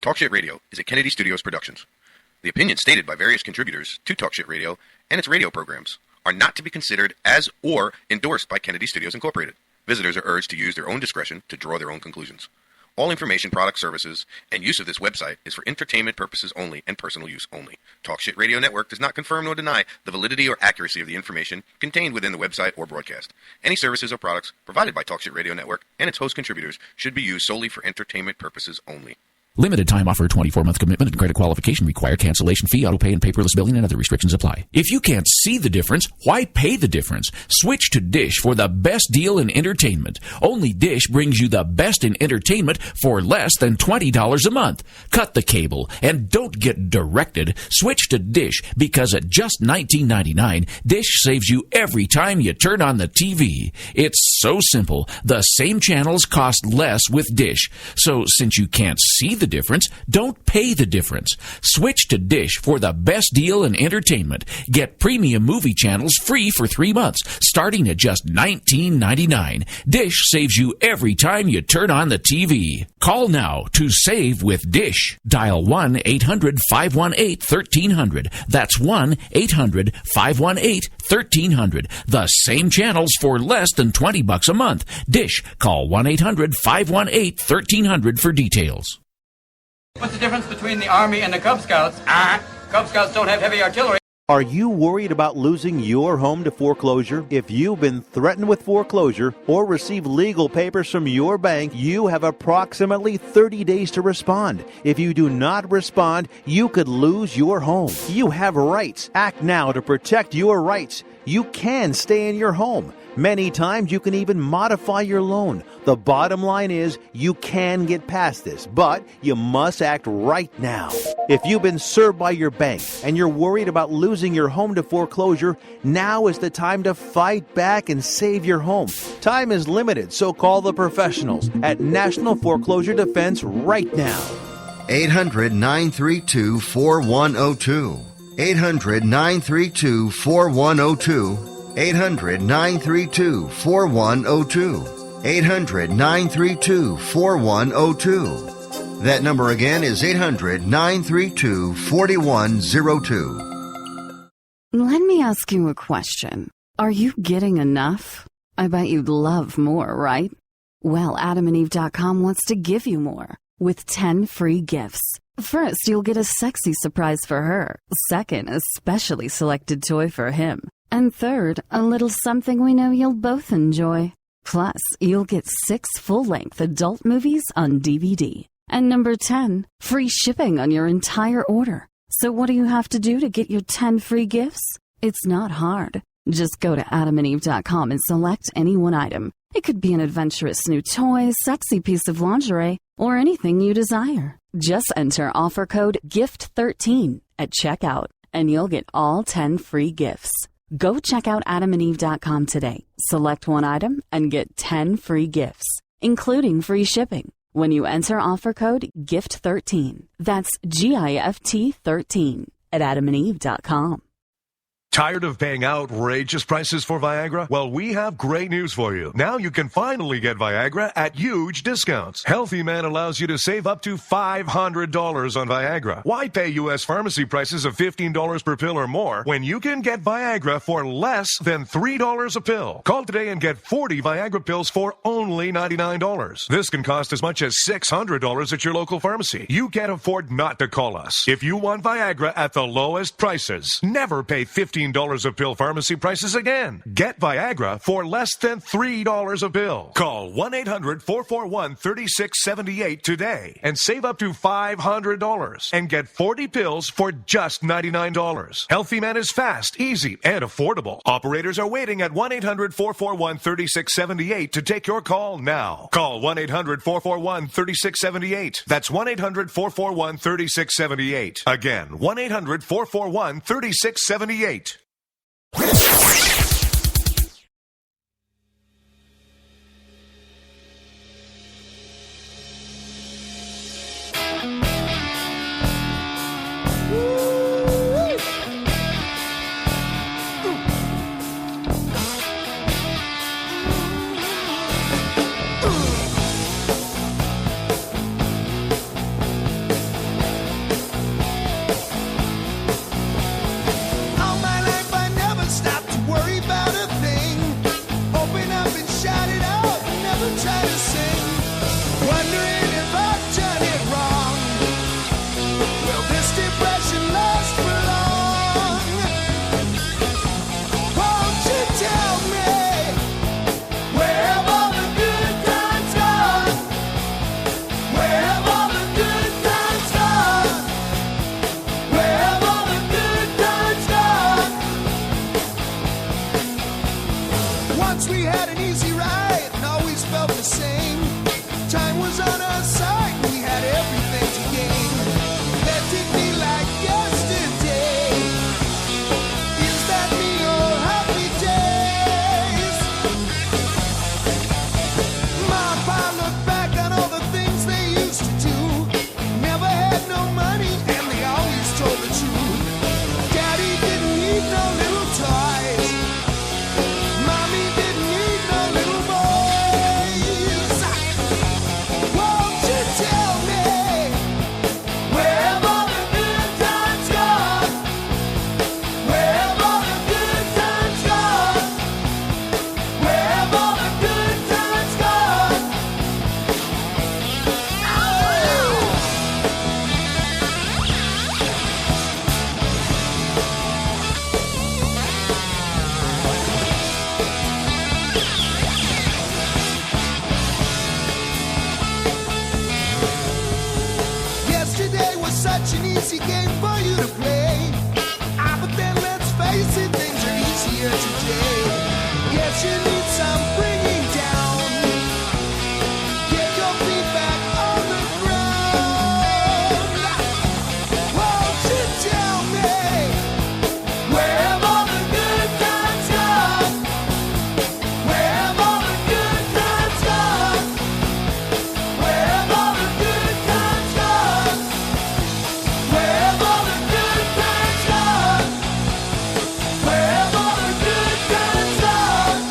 Talk Shit Radio is a Kennedy Studios Productions. The opinions stated by various contributors to Talk Shit Radio and its radio programs are not to be considered as or endorsed by Kennedy Studios Incorporated. Visitors are urged to use their own discretion to draw their own conclusions. All information, products, services, and use of this website is for entertainment purposes only and personal use only. Talk Shit Radio Network does not confirm nor deny the validity or accuracy of the information contained within the website or broadcast. Any services or products provided by Talk Shit Radio Network and its host contributors should be used solely for entertainment purposes only. Limited time offer, 24-month commitment and credit qualification required. Cancellation fee, auto pay, and paperless billing and other restrictions apply. If you can't see the difference, why pay the difference? Switch to Dish for the best deal in entertainment. Only Dish brings you the best in entertainment for less than $20 a month. Cut the cable and don't get directed. Switch to Dish because at just $19.99, Dish saves you every time you turn on the TV. It's so simple. The same channels cost less with Dish. So since you can't see the difference, don't pay the difference. Switch to Dish for the best deal in entertainment. Get premium movie channels free for 3 months, starting at just $19.99. Dish saves you every time you turn on the TV. Call now to save with Dish. Dial 1-800-518-1300. That's 1-800-518-1300. The same channels for less than $20 a month. Dish. Call 1-800-518-1300 for details. What's the difference between the Army and the Cub Scouts? Cub Scouts don't have heavy artillery. Are you worried about losing your home to foreclosure? If you've been threatened with foreclosure or received legal papers from your bank, you have approximately 30 days to respond. If you do not respond, you could lose your home. You have rights. Act now to protect your rights. You can stay in your home. Many times you can even modify your loan. The bottom line is you can get past this, but you must act right now. If you've been served by your bank and you're worried about losing your home to foreclosure, now is the time to fight back and save your home. Time is limited, so call the professionals at National Foreclosure Defense right now. 800-932-4102. 800-932-4102. 800-932-4102. 800-932-4102. That number again is 800-932-4102. Let me ask you a question. Are you getting enough? I bet you'd love more, right? Well, AdamandEve.com wants to give you more with 10 free gifts. First, you'll get a sexy surprise for her. Second, a specially selected toy for him. And third, a little something we know you'll both enjoy. Plus, you'll get 6 full-length adult movies on DVD. And number 10, free shipping on your entire order. So what do you have to do to get your 10 free gifts? It's not hard. Just go to AdamandEve.com and select any one item. It could be an adventurous new toy, sexy piece of lingerie, or anything you desire. Just enter offer code GIFT13 at checkout, and you'll get all 10 free gifts. Go check out AdamandEve.com today. Select one item and get 10 free gifts, including free shipping, when you enter offer code GIFT13. That's GIFT 13 at AdamandEve.com. Tired of paying outrageous prices for Viagra? Well, we have great news for you. Now you can finally get Viagra at huge discounts. Healthy Man allows you to save up to $500 on Viagra. Why pay U.S. pharmacy prices of $15 per pill or more when you can get Viagra for less than $3 a pill? Call today and get 40 Viagra pills for only $99. This can cost as much as $600 at your local pharmacy. You can't afford not to call us. If you want Viagra at the lowest prices, never pay $15 a pill pharmacy prices again. Get Viagra for less than $3 a pill. Call 1-800-441-3678 today and save up to $500 and get 40 pills for just $99. Healthy Man is fast, easy, and affordable. Operators are waiting at 1-800-441-3678 to take your call now. Call 1-800-441-3678. That's 1-800-441-3678. Again, 1-800-441-3678. once we had an easy ride and always felt the same. Time was on our side and we had everything to gain. Let it be like yesterday. Is that me or happy days? Ma and Pa look back on all the things they used to do. Never had no money and they always told the truth. Daddy didn't need no little toys. Mommy didn't need no little boys. Won't you tell me where have all the good times gone? Where have all the good times gone? Where have all the good times gone? Yesterday was such an easy game for you to play. But then let's face it, things are easier today. Yes, you need some bringing down. Get your feet back on the ground. Won't you tell me where have all the good times gone? Where have all the good times gone? Where have all the good times gone? Where have all the good times gone? Where have all the good times gone?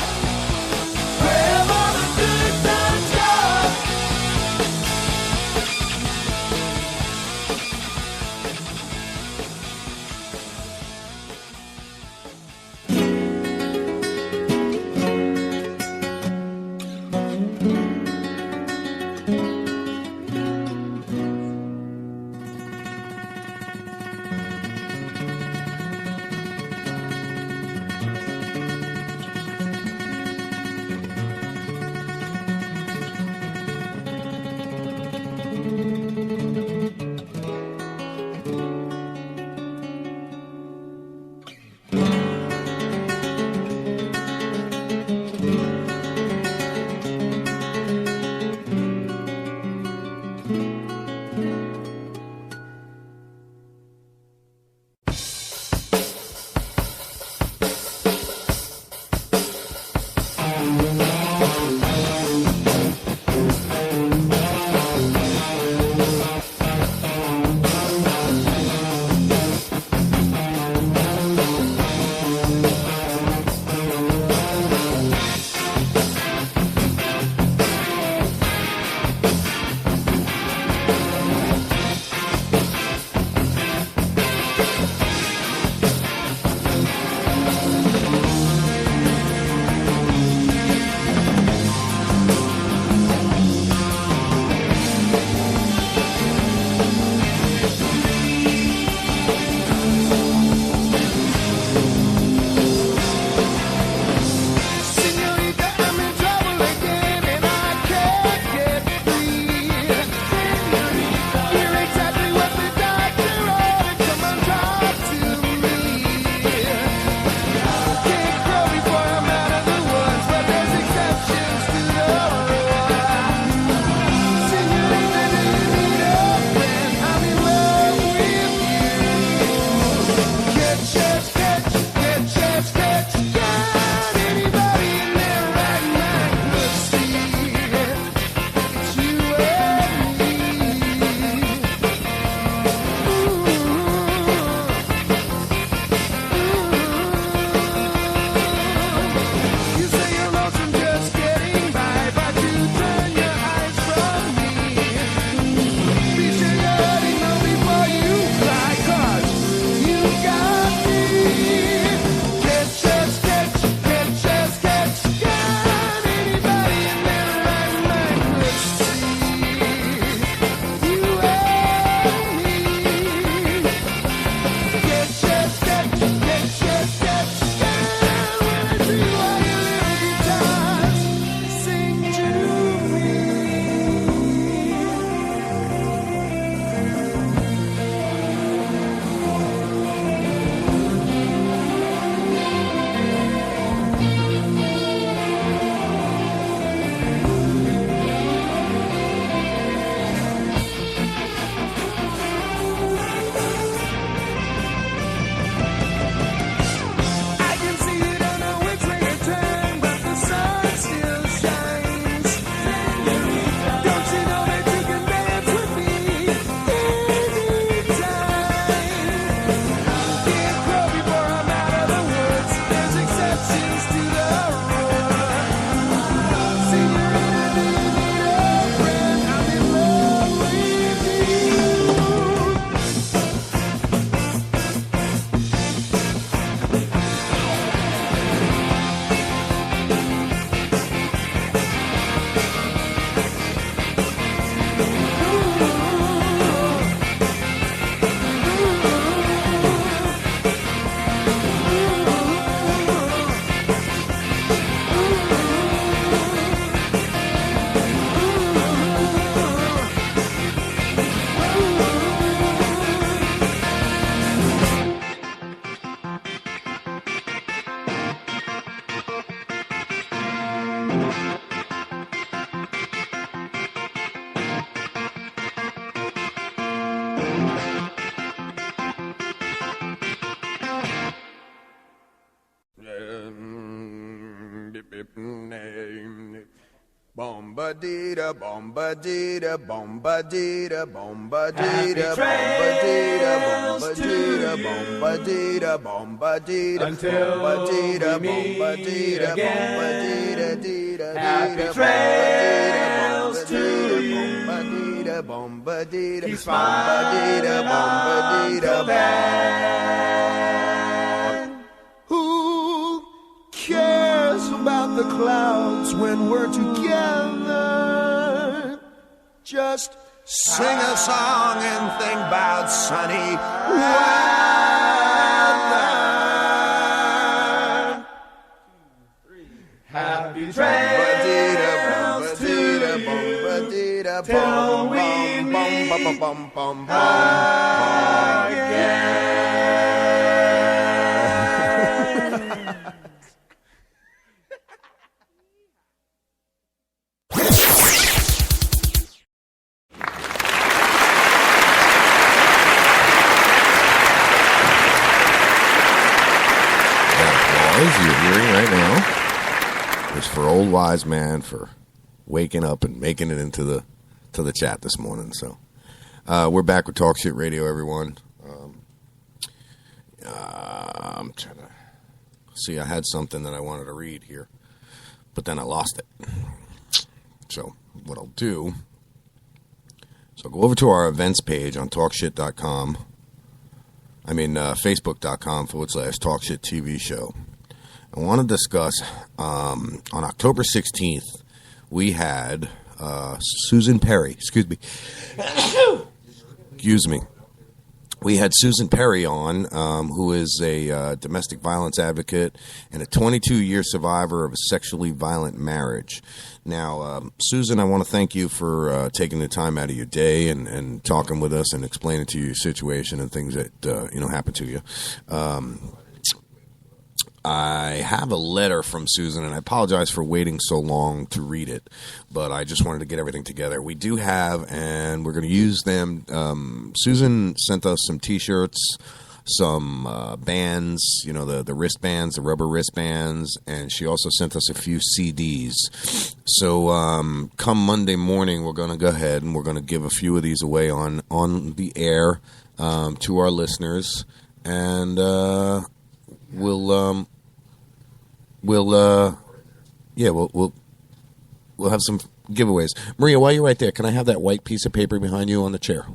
bomba-dee-da, bomba-dee-da, bomba-dee-da, bomba-dee-da, bomba-dee-da, bomba-dee-da, bomba-dee-da, bomba-dee-da, Until bomba-dee-da, we meet bomba-dee-da, again. bomba-dee-da, Happy trails to you. bomba-dee-da, bomba-dee-da, Keep smiling bomba-dee-da, Uncle Ben. Who cares about the clouds when we're together? Just sing a song and think about sunny weather. Happy trails to you. Till we meet again. You're hearing right now is for Old Wise Man for waking up and making it into the chat this morning. So we're back with Talk Shit Radio, everyone. I'm trying to see. I had something that I wanted to read here, but then I lost it. So what I'll do is I'll go over to our events page on TalkShit.com. I mean Facebook.com/TalkShit TV show. I want to discuss on October 16th, we had Susan Perry. Excuse me. We had Susan Perry on, who is a domestic violence advocate and a 22-year survivor of a sexually violent marriage. Now, Susan, I want to thank you for taking the time out of your day and talking with us and explaining to you your situation and things that happened to you. I have a letter from Susan, and I apologize for waiting so long to read it, but I just wanted to get everything together. We do have, and we're going to use them. Susan sent us some T-shirts, some bands, the wristbands, the rubber wristbands, and she also sent us a few CDs. So come Monday morning, we're going to go ahead and we're going to give a few of these away on the air to our listeners, and we'll have some giveaways. Maria, while you're right there, can I have that white piece of paper behind you on the chair?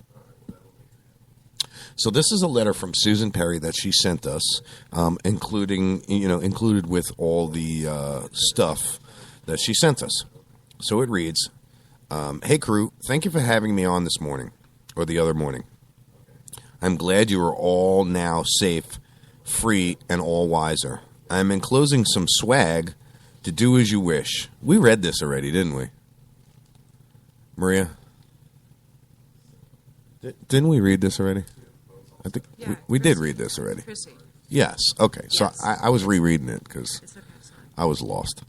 So this is a letter from Susan Perry that she sent us, included with all the stuff that she sent us. So it reads, "Hey crew, thank you for having me on this morning, or the other morning. I'm glad you are all now safe, free, and all wiser. I'm enclosing some swag to do as you wish." We read this already, didn't we? Maria? Didn't we read this already? I think we did read this already. Yes. Okay. So I was rereading it because I was lost.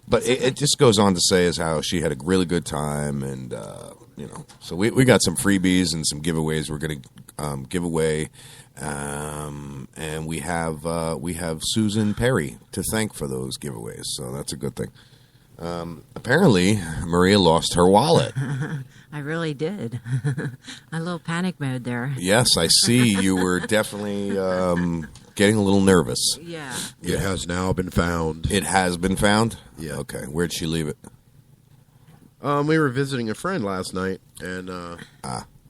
But it just goes on to say as how she had a really good time, and so we got some freebies and some giveaways we're going to give away. And we have Susan Perry to thank for those giveaways, so that's a good thing. Apparently, Maria lost her wallet. I really did. A little panic mode there. Yes, I see. You were definitely getting a little nervous. Yeah. It has now been found. It has been found? Yeah. Okay. Where'd she leave it? We were visiting a friend last night, and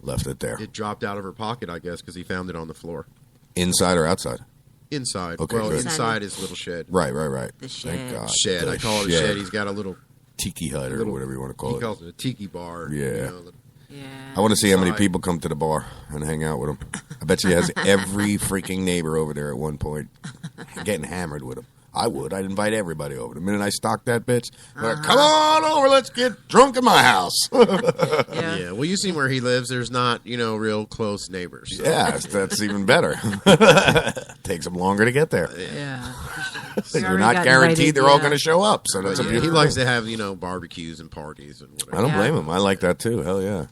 left it there. It dropped out of her pocket, I guess, because he found it on the floor. Inside or outside? Inside. Okay, well, good. inside his little shed. Right. The shed. Thank God. Shed. The I call it a shed. He's got a little tiki hut or whatever you want to call it. He calls it a tiki bar. Yeah. I want to see how many people come to the bar and hang out with him. I bet she has every freaking neighbor over there at one point getting hammered with him. I would. I'd invite everybody over. The minute I stock that bitch, like, come on over, let's get drunk in my house. Yeah. Well, you see where he lives. There's not, real close neighbors. So. Yeah, that's even better. Takes them longer to get there. Yeah. You're not guaranteed they're all going to show up. So that's a he beautiful likes thing. to have, barbecues and parties and whatever. I don't blame him. I like that too. Hell yeah.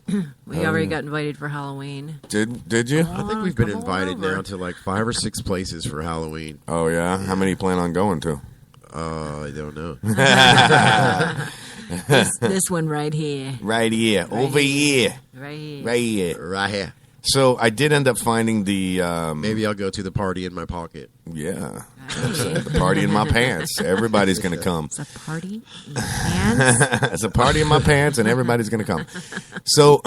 We already got invited for Halloween. Did you? I think we've been invited now to like 5 or 6 places for Halloween. Oh yeah. How many you plan on going to? I don't know. This one right here. Right here. Over here. Right here. Right here. Right here. So I did end up finding the... Maybe I'll go to the party in my pocket. Yeah. The party in my pants. Everybody's going to come. It's a party in the pants? It's a party in my pants, and everybody's going to come. So,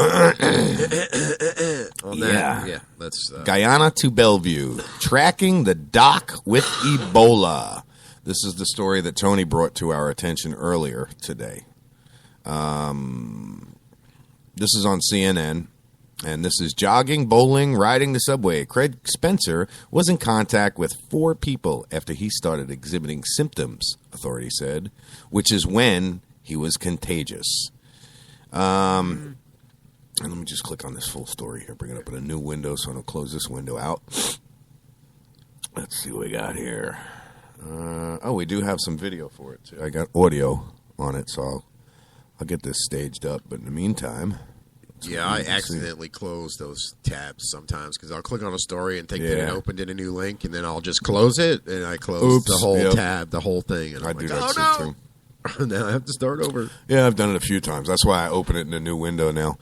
Let's Guyana to Bellevue, tracking the doc with Ebola. This is the story that Tony brought to our attention earlier today. This is on CNN. And this is jogging, bowling, riding the subway. Craig Spencer was in contact with 4 people after he started exhibiting symptoms, authorities said, which is when he was contagious. And let me just click on this full story here. Bring it up in a new window so I don't close this window out. Let's see what we got here. We do have some video for it, too. I got audio on it, so I'll get this staged up. But in the meantime... Yeah, I accidentally close those tabs sometimes because I'll click on a story and think that it opened in a new link, and then I'll just close it, and I close the whole tab, the whole thing. And I'm do like, that too. Now I have to start over. Yeah, I've done it a few times. That's why I open it in a new window now.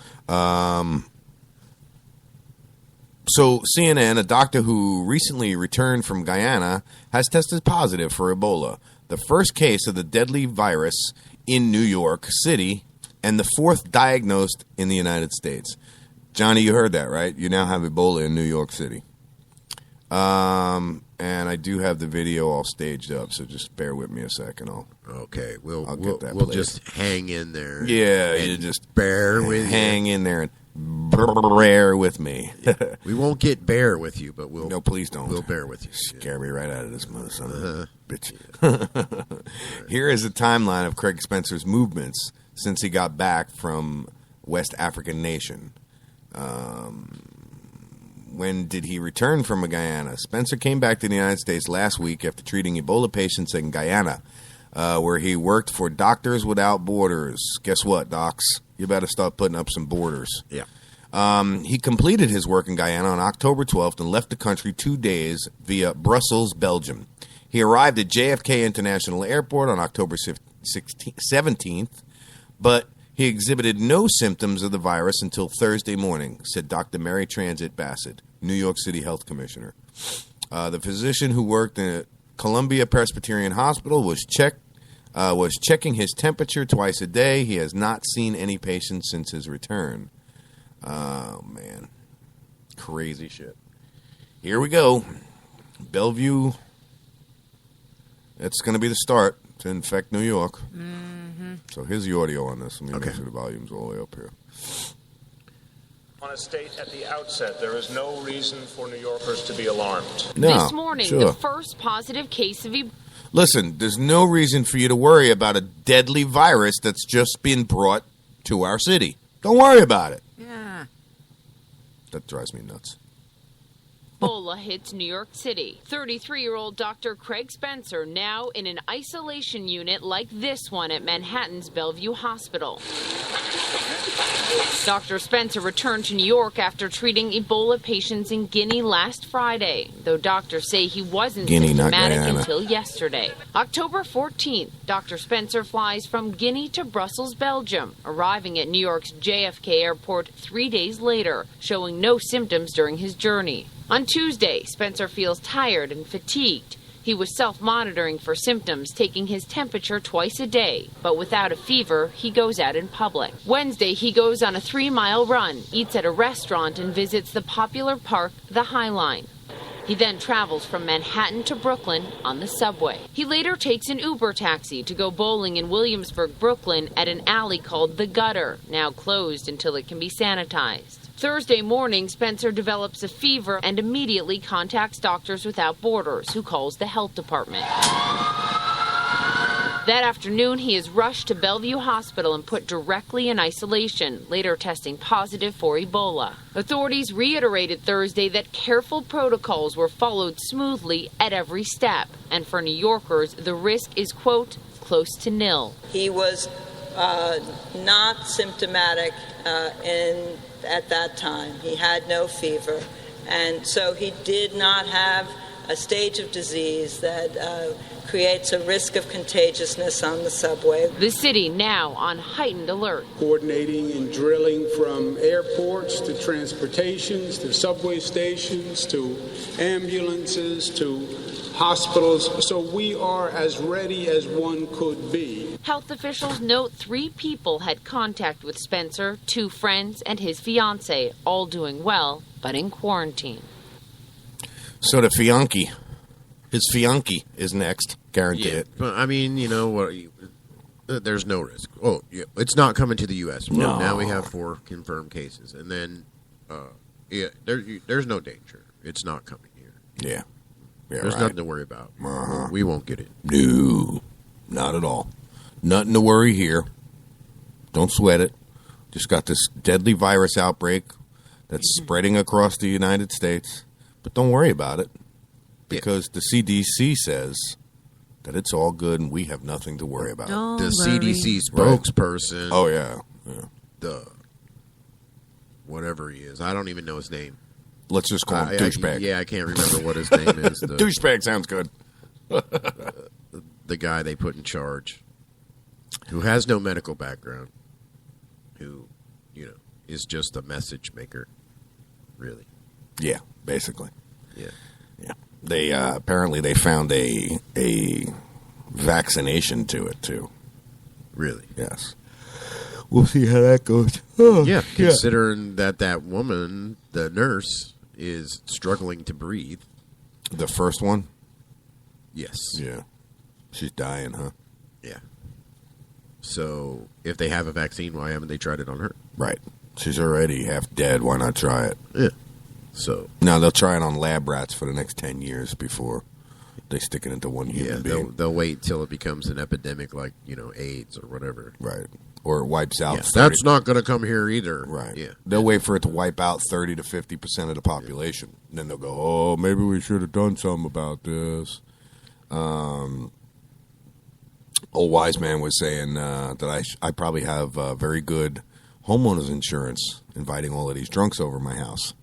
So CNN, a doctor who recently returned from Guyana, has tested positive for Ebola, the first case of the deadly virus in New York City, and the 4th diagnosed in the United States. Johnny, you heard that, right? You now have Ebola in New York City. And I do have the video all staged up, so just bear with me a second. I'll get that. We'll just hang in there. Yeah, you just bear with hang in there and bear with me. We won't get bear with you, but we'll. No, please don't. We'll bear with you. Scare me right out of this mother son of a bitch. Here is a timeline of Craig Spencer's movements since he got back from West African nation. When did he return from Guyana? Spencer came back to the United States last week after treating Ebola patients in Guyana, where he worked for Doctors Without Borders. Guess what, docs? You better start putting up some borders. Yeah. He completed his work in Guyana on October 12th and left the country 2 days via Brussels, Belgium. He arrived at JFK International Airport on October 17th, but he exhibited no symptoms of the virus until Thursday morning, said Dr. Mary Transit Bassett, New York City Health Commissioner. The physician who worked in Columbia Presbyterian Hospital was checking his temperature twice a day. He has not seen any patients since his return. Oh, man. Crazy shit. Here we go. Bellevue. It's going to be the start to infect New York. Mm-hmm. So here's the audio on this. Let me make sure the volume's all the way up here. I want to state at the outset, there is no reason for New Yorkers to be alarmed. No, this morning, the first positive case of Ebola. Listen, there's no reason for you to worry about a deadly virus that's just been brought to our city. Don't worry about it. Yeah. That drives me nuts. Ebola hits New York City. 33-year-old Dr. Craig Spencer now in an isolation unit like this one at Manhattan's Bellevue Hospital. Dr. Spencer returned to New York after treating Ebola patients in Guinea last Friday, though doctors say he wasn't symptomatic until yesterday. October 14th, Dr. Spencer flies from Guinea to Brussels, Belgium, arriving at New York's JFK airport 3 days later, showing no symptoms during his journey. On Tuesday, Spencer feels tired and fatigued. He was self-monitoring for symptoms, taking his temperature twice a day, but without a fever, he goes out in public. Wednesday, he goes on a 3-mile run, eats at a restaurant, and visits the popular park, the High Line. He then travels from Manhattan to Brooklyn on the subway. He later takes an Uber taxi to go bowling in Williamsburg, Brooklyn at an alley called The Gutter, now closed until it can be sanitized. Thursday morning, Spencer develops a fever and immediately contacts Doctors Without Borders, who calls the health department. That afternoon, he is rushed to Bellevue Hospital and put directly in isolation, later testing positive for Ebola. Authorities reiterated Thursday that careful protocols were followed smoothly at every step. And for New Yorkers, the risk is, quote, close to nil. He was not symptomatic at that time. He had no fever. And so he did not have a stage of disease that creates a risk of contagiousness on the subway. The city now on heightened alert. Coordinating and drilling from airports to transportations to subway stations to ambulances to hospitals. So we are as ready as one could be. Health officials note 3 people had contact with Spencer, 2 friends, and his fiancée, all doing well, but in quarantine. So the his fiancé is next. Guarantee it. But, I mean, you know what? There's no risk. Oh, yeah, it's not coming to the U.S. No. Now we have 4 confirmed cases. And then, there's no danger. It's not coming here. Yeah. There's nothing to worry about. Uh-huh. We won't get it. No, not at all. Nothing to worry here. Don't sweat it. Just got this deadly virus outbreak that's spreading across the United States. But don't worry about it because the CDC says that it's all good and we have nothing to worry about. The CDC spokesperson. Oh, yeah. The whatever he is. I don't even know his name. Let's just call him douchebag. I can't remember what his name is. Douchebag sounds good. The guy they put in charge, who has no medical background, who, is just a message maker, really. Yeah, basically. Yeah. They apparently they found a vaccination to it too. Really? Yes. We'll see how that goes. Oh, yeah, considering that woman, the nurse, is struggling to breathe. The first one? Yes. Yeah. She's dying, huh? Yeah. So, if they have a vaccine, why haven't they tried it on her? Right. She's already half dead. Why not try it? Yeah. So. No, they'll try it on lab rats for the next 10 years before they stick it into one human being. They'll wait till it becomes an epidemic like, AIDS or whatever. Right. Or it wipes out. Yeah, that's not going to come here either. Right. Yeah. They'll wait for it to wipe out 30 to 50% of the population. And then they'll go, oh, maybe we should have done something about this. Old wise man was saying that I probably have very good homeowners insurance inviting all of these drunks over my house.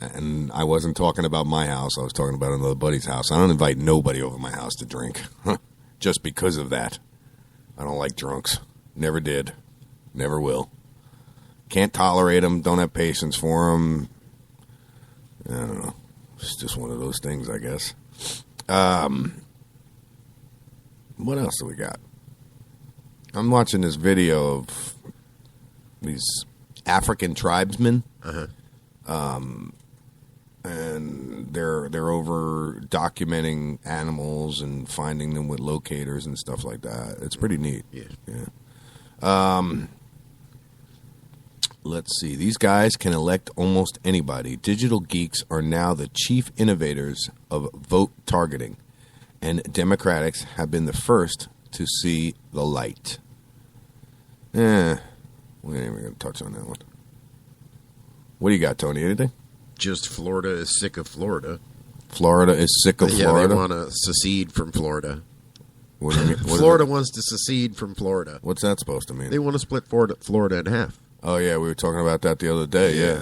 And I wasn't talking about my house. I was talking about another buddy's house. I don't invite nobody over my house to drink just because of that. I don't like drunks. Never did. Never will. Can't tolerate them. Don't have patience for them. I don't know. It's just one of those things, I guess. What else do we got? I'm watching this video of these African tribesmen. And they're over documenting animals and finding them with locators and stuff like that. It's pretty neat. Yeah. Let's see. These guys can elect almost anybody. Digital geeks are now the chief innovators of vote targeting, and Democrats have been the first to see the light. We ain't even going to touch on that one. What do you got, Tony? Anything? Just Florida is sick of Florida. Florida is sick of Florida? Yeah, they want to secede from Florida. What do you mean? Florida wants to secede from Florida. What's that supposed to mean? They want to split Florida in half. Oh, yeah, we were talking about that the other day. Yeah.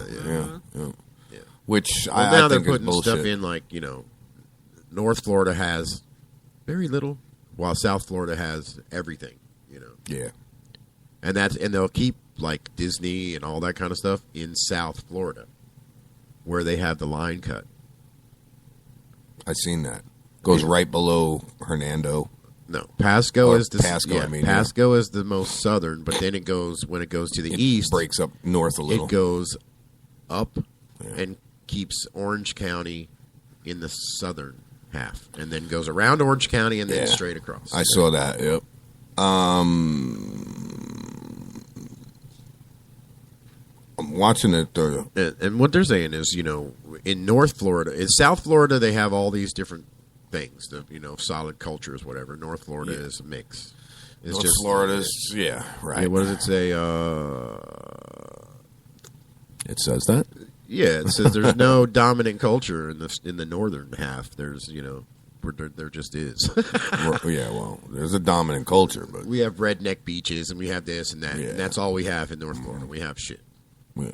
Which well, I now think they're is putting bullshit. stuff in like, North Florida has very little, while South Florida has everything, Yeah. And they'll keep like Disney and all that kind of stuff in South Florida, where they have the line cut. I seen that. Goes right below Hernando. No, Pasco is the Pasco is the most southern, but then when it goes to the east, breaks up north a little. It goes up and keeps Orange County in the southern half, and then goes around Orange County and then straight across. I saw that. Yep. I'm watching it. And what they're saying is, in North Florida, in South Florida, they have all these different things, solid cultures, whatever. North Florida is a mix. It's North just Florida's, right. Yeah, what does it say? It says that. Yeah, it says there's no dominant culture in the northern half. There's, there just is. Yeah, well, there's a dominant culture, but we have redneck beaches and we have this and that, and that's all we have in North Florida. We have shit. Yeah.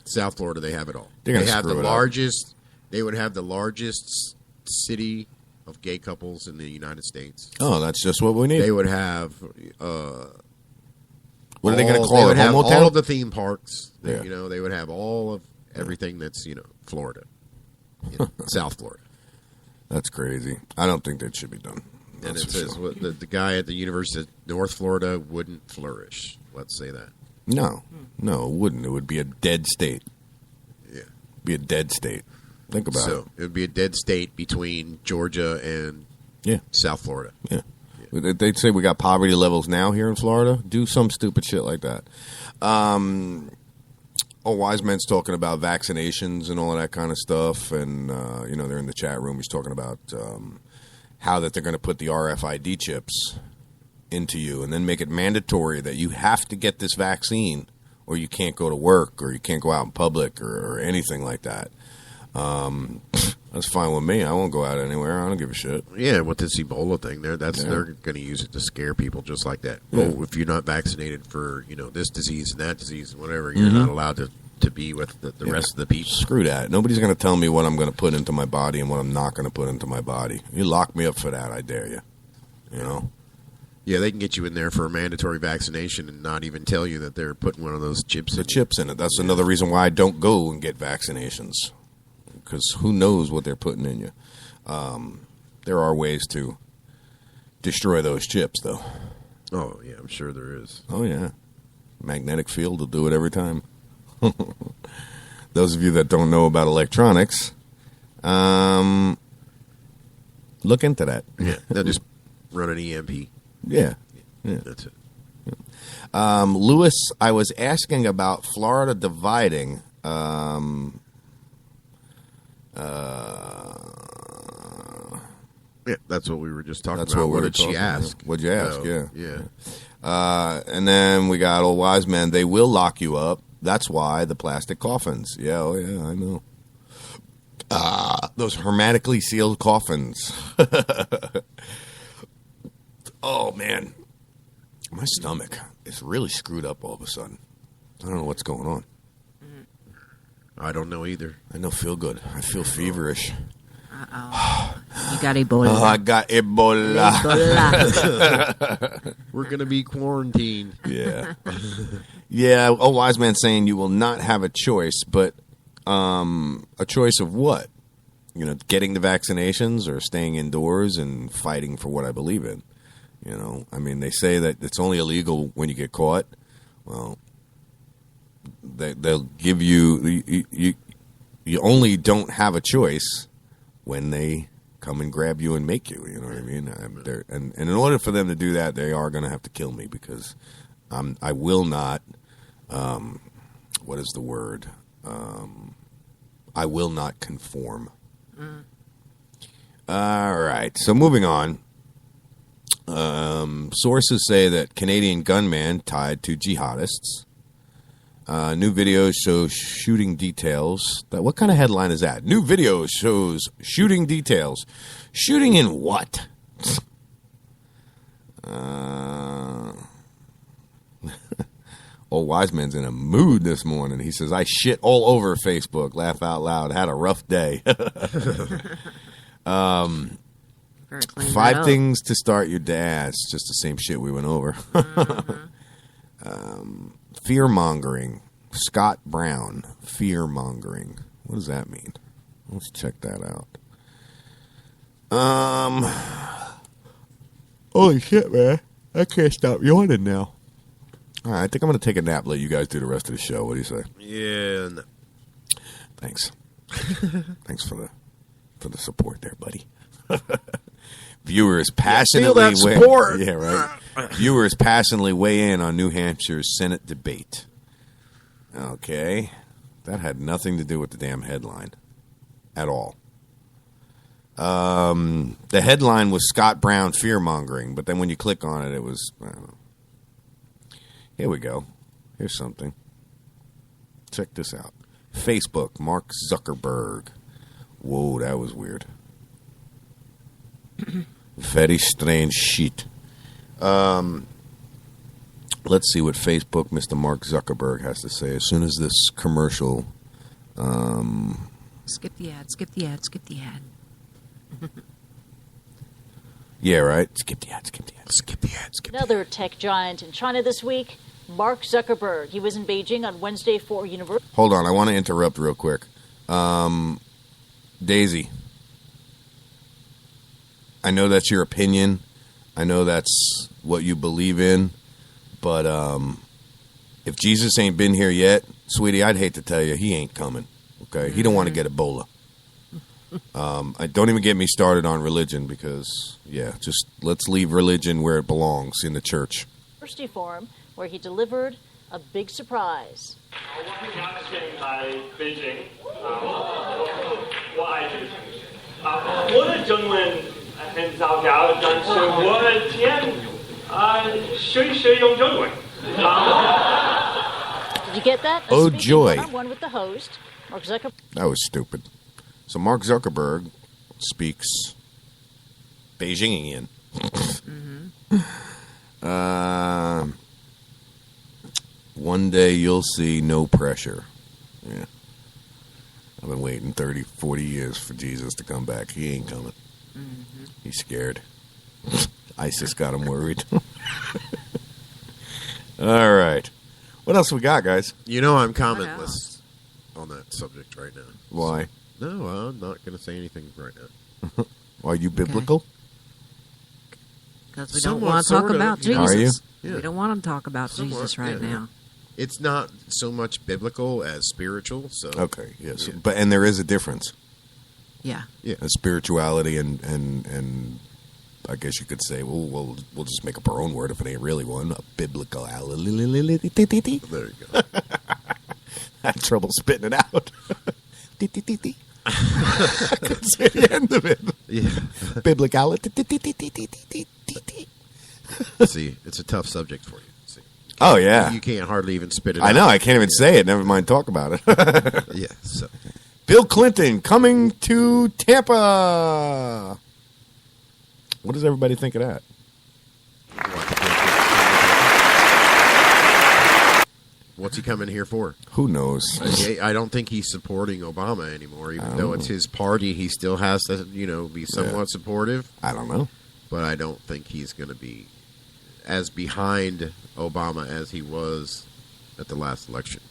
South Florida, they have it all. They have the largest. They would have the largest city of gay couples in the United States. Oh, that's just what we need. They would have. What are they going to They call would it? have Homo all town? of the theme parks. Yeah. You know, they would have all of everything that's Florida, South Florida. That's crazy. I don't think that should be done. And That's it for says sure. the guy at the University of North Florida wouldn't flourish. Let's say that. No, it wouldn't. It would be a dead state. Yeah, be a dead state. Think about So it would be a dead state between Georgia and South Florida. Yeah. They'd say we got poverty levels now here in Florida. Do some stupid shit like that. Wiseman's talking about vaccinations and all of that kind of stuff. And, they're in the chat room. He's talking about how that they're going to put the RFID chips into you and then make it mandatory that you have to get this vaccine or you can't go to work or you can't go out in public or anything like that. That's fine with me. I won't go out anywhere. I don't give a shit. Yeah, with this Ebola thing, they're going to use it to scare people just like that. Yeah. Oh, if you're not vaccinated for this disease and that disease and whatever, you're not allowed to be with the rest of the people. Screw that. Nobody's going to tell me what I'm going to put into my body and what I'm not going to put into my body. You lock me up for that, I dare you. You know? Yeah, they can get you in there for a mandatory vaccination and not even tell you that they're putting one of those chips in. The chips in it. That's another reason why I don't go and get vaccinations. Because who knows what they're putting in you. There are ways to destroy those chips, though. Oh, yeah, I'm sure there is. Oh, yeah. Magnetic field will do it every time. Those of you that don't know about electronics, look into that. Yeah, they'll just run an EMP. Yeah. That's it. Lewis, I was asking about Florida dividing. Yeah, that's what we were just talking That's about. what What did she ask? What'd you ask? So, yeah. Yeah. And then we got old wise man. They will lock you up. That's why the plastic coffins. Yeah, oh yeah, I know. Those hermetically sealed coffins. Oh man, my stomach is really screwed up all of a sudden. I don't know what's going on. I don't know either. I don't feel good. I feel feverish. You got Ebola. Oh, I got Ebola. We're going to be quarantined. Yeah. Yeah, a wise man saying you will not have a choice, but a choice of what? Getting the vaccinations or staying indoors and fighting for what I believe in. I mean, they say that it's only illegal when you get caught. Well, they'll give you you only don't have a choice when they come and grab you and make you. You know what I mean? And in order for them to do that, they are going to have to kill me because I will not. What is the word? I will not conform. All right. So moving on. Sources say that Canadian gunman tied to jihadists. New video shows shooting details. What kind of headline is that? New video shows shooting details. Shooting in what? Old Wiseman's in a mood this morning. He says, I shit all over Facebook. Laugh out loud. Had a rough day. 5 things to start your day. It's just the same shit we went over. Fear-mongering. Scott Brown. Fear-mongering. What does that mean? Let's check that out. Holy shit, man. I can't stop yawning now. All right, I think I'm going to take a nap, let you guys do the rest of the show. What do you say? Yeah. No. Thanks. Thanks for the support there, buddy. Viewers passionately support. Yeah, right. Viewers passionately weigh in on New Hampshire's Senate debate. Okay. That had nothing to do with the damn headline at all. The headline was Scott Brown fear-mongering, but then when you click on it, it was, I don't know. Here we go. Here's something. Check this out. Facebook, Mark Zuckerberg. Whoa, that was weird. Very strange shit. Let's see what Facebook, Mr. Mark Zuckerberg has to say as soon as this commercial. Skip the ad, skip the ad, skip the ad. Yeah, right. Skip the ad. Another tech giant in China this week, Mark Zuckerberg. He was in Beijing on Wednesday for university. Hold on, I want to interrupt real quick. Daisy, I know that's your opinion. I know that's what you believe in. But if Jesus ain't been here yet, sweetie, I'd hate to tell you, he ain't coming. Okay? He don't want to get Ebola. I don't even get me started on religion because, just let's leave religion where it belongs, in the church. University Forum, where he delivered a big surprise. Did you get that? Oh, joy. One-on-one with the host, Mark Zuckerberg. That was stupid. So Mark Zuckerberg speaks Beijingian. One day you'll see no pressure. Yeah. I've been waiting 30, 40 years for Jesus to come back. He ain't coming. He's scared. ISIS got him worried. All right. What else we got, guys? You know I'm commentless on that subject right now. Why? No, I'm not going to say anything right now. Are you biblical? Because we don't want to talk about Jesus. Are you? We don't want to talk about Jesus right now. It's not so much biblical as spiritual. So okay, yes, but and there is a difference. Yeah, a spirituality and I guess you could say, we'll just make up our own word if it ain't really one. A biblical. There you go. I had trouble spitting it out. I couldn't say the end of it. Yeah. Biblicality. See, it's a tough subject for you. See. Oh, yeah. You can't hardly even spit it out. I know. I can't even say it. Never mind talk about it. Yeah. So. Bill Clinton coming to Tampa. What does everybody think of that? What's he coming here for? Who knows? I don't think he's supporting Obama anymore, even though it's his party. He still has to, be somewhat supportive. I don't know. But I don't think he's going to be as behind Obama as he was at the last election.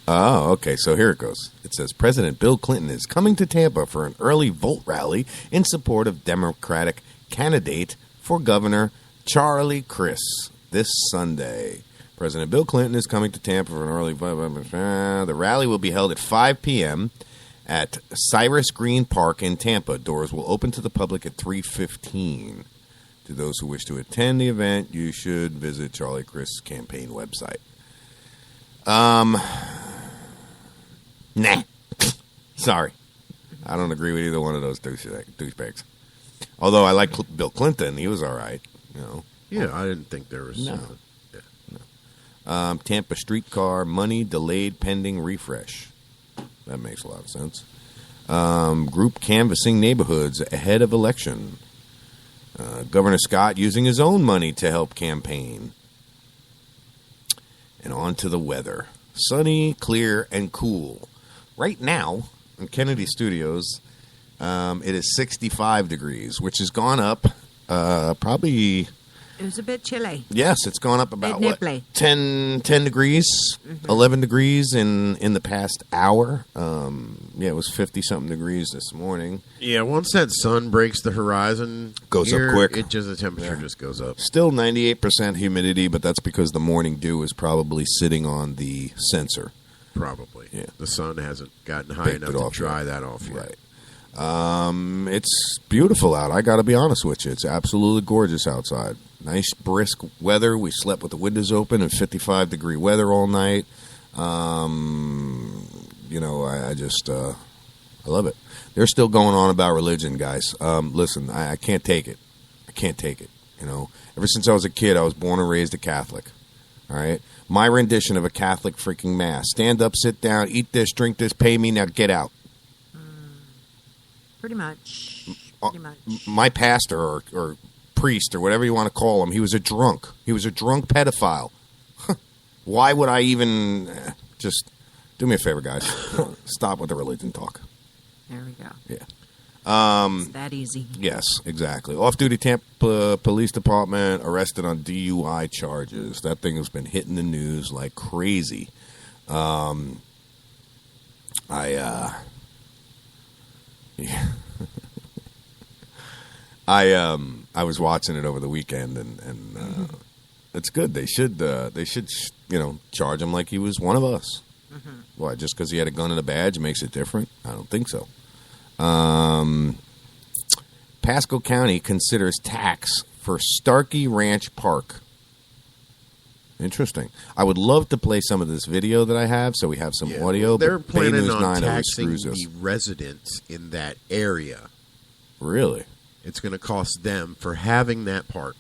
Oh, okay. So here it goes. It says President Bill Clinton is coming to Tampa for an early vote rally in support of Democratic candidate for governor Charlie Crist this Sunday. President Bill Clinton is coming to Tampa for an early vote. The rally will be held at 5 p.m. at Cyrus Green Park in Tampa. Doors will open to the public at 3:15. To those who wish to attend the event, you should visit Charlie Crist's campaign website. Nah. Sorry. I don't agree with either one of those douchebags. Although I like Bill Clinton. He was all right. Yeah, I didn't think there was something. Tampa streetcar money delayed pending refresh. That makes a lot of sense. Group canvassing neighborhoods ahead of election. Governor Scott using his own money to help campaign. And on to the weather. Sunny, clear, and cool. Right now, in Kennedy Studios, it is 65 degrees, which has gone up probably... It was a bit chilly. Yes, it's gone up about, what, 10 degrees, 11 degrees in the past hour. It was 50-something degrees this morning. Yeah, once that sun breaks the horizon... Goes up quick. The temperature just goes up. Still 98% humidity, but that's because the morning dew is probably sitting on the sensor. Probably. Yeah. The sun hasn't gotten high enough to dry that off yet. Right. It's beautiful out. I got to be honest with you. It's absolutely gorgeous outside. Nice brisk weather. We slept with the windows open and 55-degree weather all night. I love it. They're still going on about religion, guys. Listen, I can't take it. I can't take it. Ever since I was a kid, I was born and raised a Catholic. All right? My rendition of a Catholic freaking mass. Stand up, sit down, eat this, drink this, pay me, now get out. Pretty much. My pastor or priest or whatever you want to call him, he was a drunk. He was a drunk pedophile. Why would I even... just do me a favor, guys. Stop with the religion talk. There we go. Yeah. It's that easy. Yes, exactly. Off-duty Tampa Police Department arrested on DUI charges. That thing has been hitting the news like crazy. I was watching it over the weekend, and it's good. They should charge him like he was one of us. Why? Just because he had a gun and a badge makes it different? I don't think so. Pasco County considers tax for Starkey Ranch Park. Interesting. I would love to play some of this video that I have, so we have some audio. They're but Bay planning News on 9 always taxing screws us. the residents in that area. Really? It's going to cost them for having that park.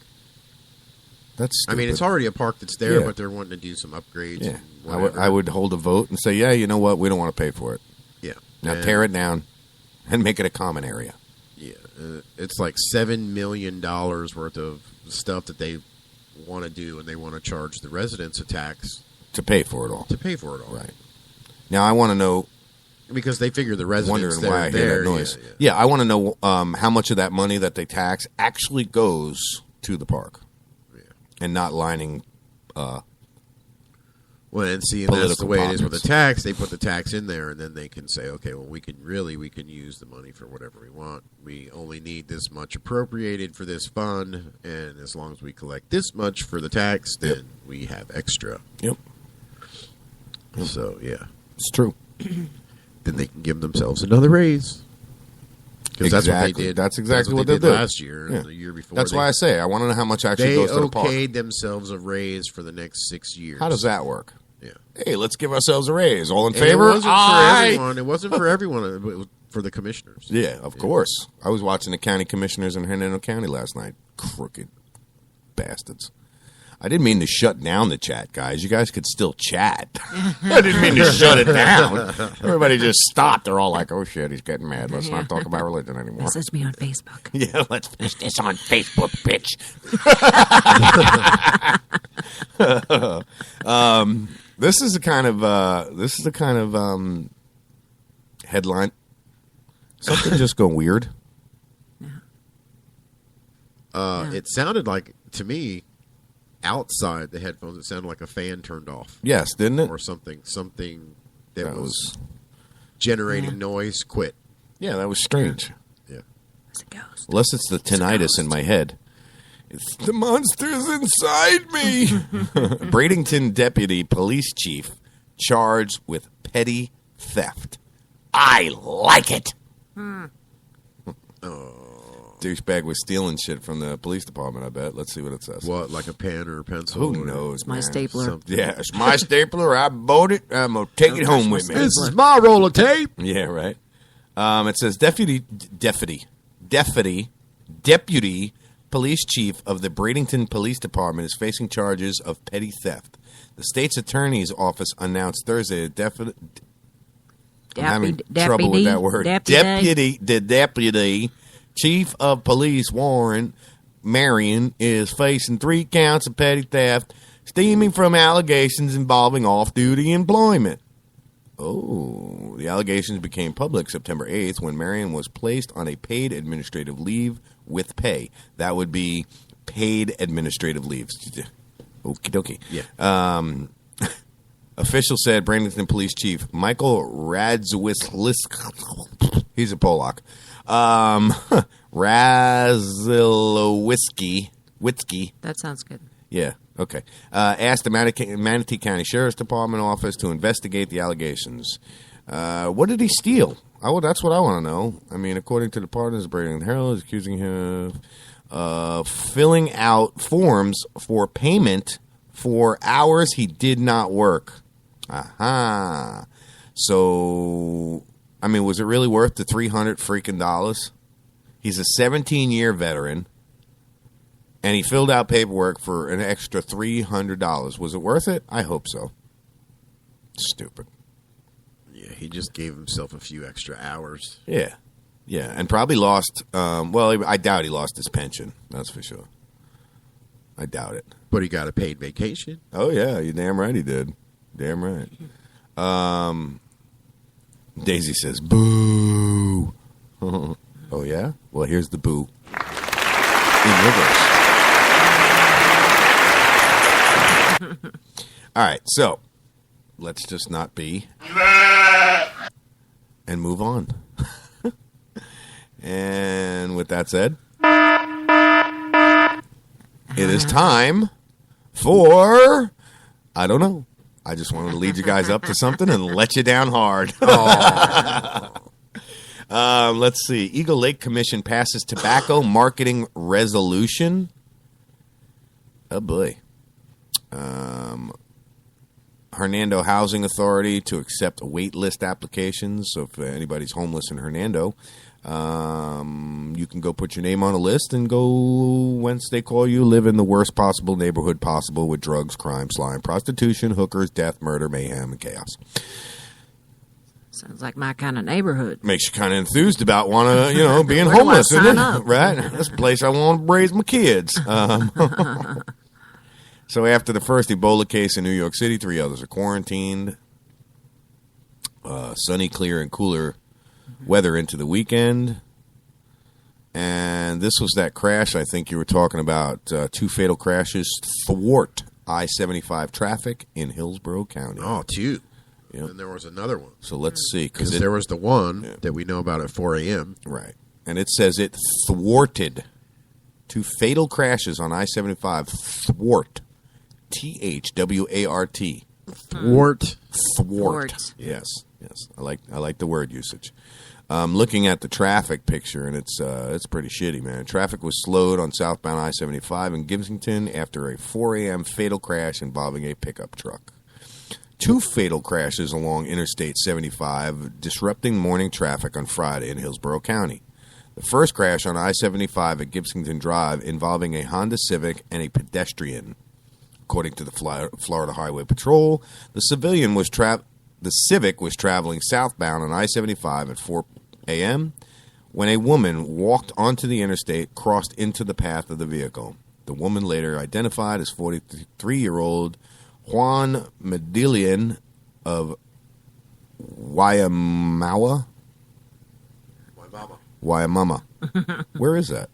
That's I mean, stupid. it's already a park that's there, Yeah. but they're wanting to do some upgrades. Yeah, and I would hold a vote and say, yeah, you know what? We don't want to pay for it. Yeah. Now And- tear it down and make it a common area. Yeah, it's like $7 million worth of stuff that they want to do, and they want to charge the residents a tax to pay for it all. Right. Now I want to know, because they figure the residents wondering why I there, hear that noise. Yeah, I want to know how much of that money that they tax actually goes to the park, and not lining. Well, and see, and that's the political way it is with the pockets. tax. They put the tax in there, and then they can say, okay, well, we can use the money for whatever we want. We only need this much appropriated for this fund, and as long as we collect this much for the tax, then we have extra. Yep. So, yeah. It's true. Then they can give themselves another raise. Because that's what they did. That's exactly what they they did did last year and the year before. That's why I say I want to know how much actually They goes to the park. okayed themselves a raise for the next 6 years. How does that work? Yeah. Hey, let's give ourselves a raise. All in And favor? It wasn't for everyone. It wasn't for everyone. It was for the commissioners. Yeah, of course. I was watching the county commissioners in Hernando County last night. Crooked bastards. I didn't mean to shut down the chat, guys. You guys could still chat. I didn't mean to shut it down. Everybody just stopped. They're all like, oh, shit, he's getting mad. Let's not talk about religion anymore. Message me on Facebook. Yeah, let's finish this on Facebook, bitch. This is the kind of headline. Something just go weird. It sounded like, to me, outside the headphones, it sounded like a fan turned off. Yes, didn't it? Or something that was generating noise quit. Yeah, that was strange. Yeah. Unless it's the tinnitus in my head. It's the monsters inside me. Bradenton deputy police chief charged with petty theft. I like it. Douchebag was stealing shit from the police department, I bet. Let's see what it says. What, like a pen or a pencil? Who knows, my man? stapler. Yeah, it's my stapler. I bought it. I'm going to take it home with me. This is my roll of tape. Yeah, right. It says deputy police chief of the Bradenton Police Department is facing charges of petty theft. The state's attorney's office announced Thursday that I'm having trouble with that word. Deputy chief of police Warren Marion is facing 3 counts of petty theft stemming from allegations involving off-duty employment. Oh, the allegations became public September 8th when Marion was placed on a paid administrative leave with pay. That would be paid administrative leave. Okie dokie. Yeah. Officials said Bradenton Police Chief Michael Radziwiecki, he's a Polak, Radziwiecki. That sounds good. Yeah, okay. Asked the Manatee County Sheriff's Department office to investigate the allegations. What did he steal? Oh, that's what I want to know. I mean, according to the partners, Bradenton Herald is accusing him of filling out forms for payment for hours he did not work. Aha. So, I mean, was it really worth the $300 freaking dollars? He's a 17-year veteran, and he filled out paperwork for an extra $300. Was it worth it? I hope so. Stupid. Yeah, he just gave himself a few extra hours. Yeah. Yeah, and probably lost, I doubt he lost his pension. That's for sure. I doubt it. But he got a paid vacation. Oh, yeah, you're damn right he did. Damn right. Daisy says, boo. Oh, yeah? Well, here's the boo. In reverse. All right, so let's just not be and move on. And with that said, it is time for, I don't know. I just wanted to lead you guys up to something and let you down hard. Let's see. Eagle Lake Commission passes tobacco marketing resolution. Oh, boy. Hernando Housing Authority to accept wait list applications. So if anybody's homeless in Hernando, you can go put your name on a list and go, once they call you, live in the worst possible neighborhood possible with drugs, crime, slime, prostitution, hookers, death, murder, mayhem, and chaos. Sounds like my kind of neighborhood. Makes you kind of enthused about being homeless, isn't it? Right? That's a place I want to raise my kids. So after the first Ebola case in New York City, 3 others are quarantined. Sunny, clear, and cooler weather into the weekend. And this was that crash I think you were talking about. 2 fatal crashes thwart I-75 traffic in Hillsborough County. Oh, 2. Yep. And there was another one. So let's see. Because there was the one that we know about at 4 a.m. Right. And it says it thwarted 2 fatal crashes on I-75. Thwart. T-H-W-A-R-T. Thwart. Thwart. Yes. I like the word usage. Looking at the traffic picture, and it's pretty shitty, man. Traffic was slowed on southbound I-75 in Gibsonton after a 4 a.m. fatal crash involving a pickup truck. 2 fatal crashes along Interstate 75, disrupting morning traffic on Friday in Hillsborough County. The first crash on I-75 at Gibsonton Drive involving a Honda Civic and a pedestrian. According to the Florida Highway Patrol, the Civic was traveling southbound on I-75 at 4 a.m. when a woman walked onto the interstate, crossed into the path of the vehicle. The woman, later identified as 43-year-old Juan Medellin of Waimama. Where is that?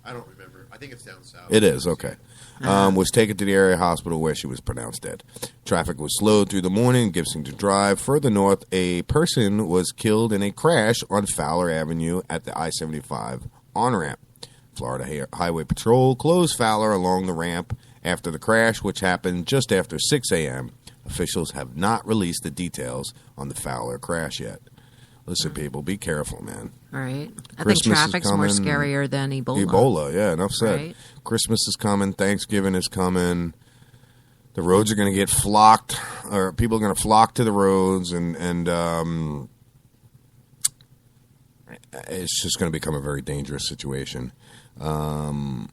I don't remember. I think it's down south. It is, okay. Was taken to the area hospital where she was pronounced dead. Traffic was slowed through the morning, Gibsonton Drive. Further north, a person was killed in a crash on Fowler Avenue at the I-75 on-ramp. Florida Highway Patrol closed Fowler along the ramp after the crash, which happened just after 6 a.m. Officials have not released the details on the Fowler crash yet. Listen, people, be careful, man. Right. I Christmas think traffic's is more coming. scarier than Ebola. Ebola, yeah, enough said. Right. Christmas is coming. Thanksgiving is coming. The roads are going to get flocked, or people are going to flock to the roads, and it's just going to become a very dangerous situation. All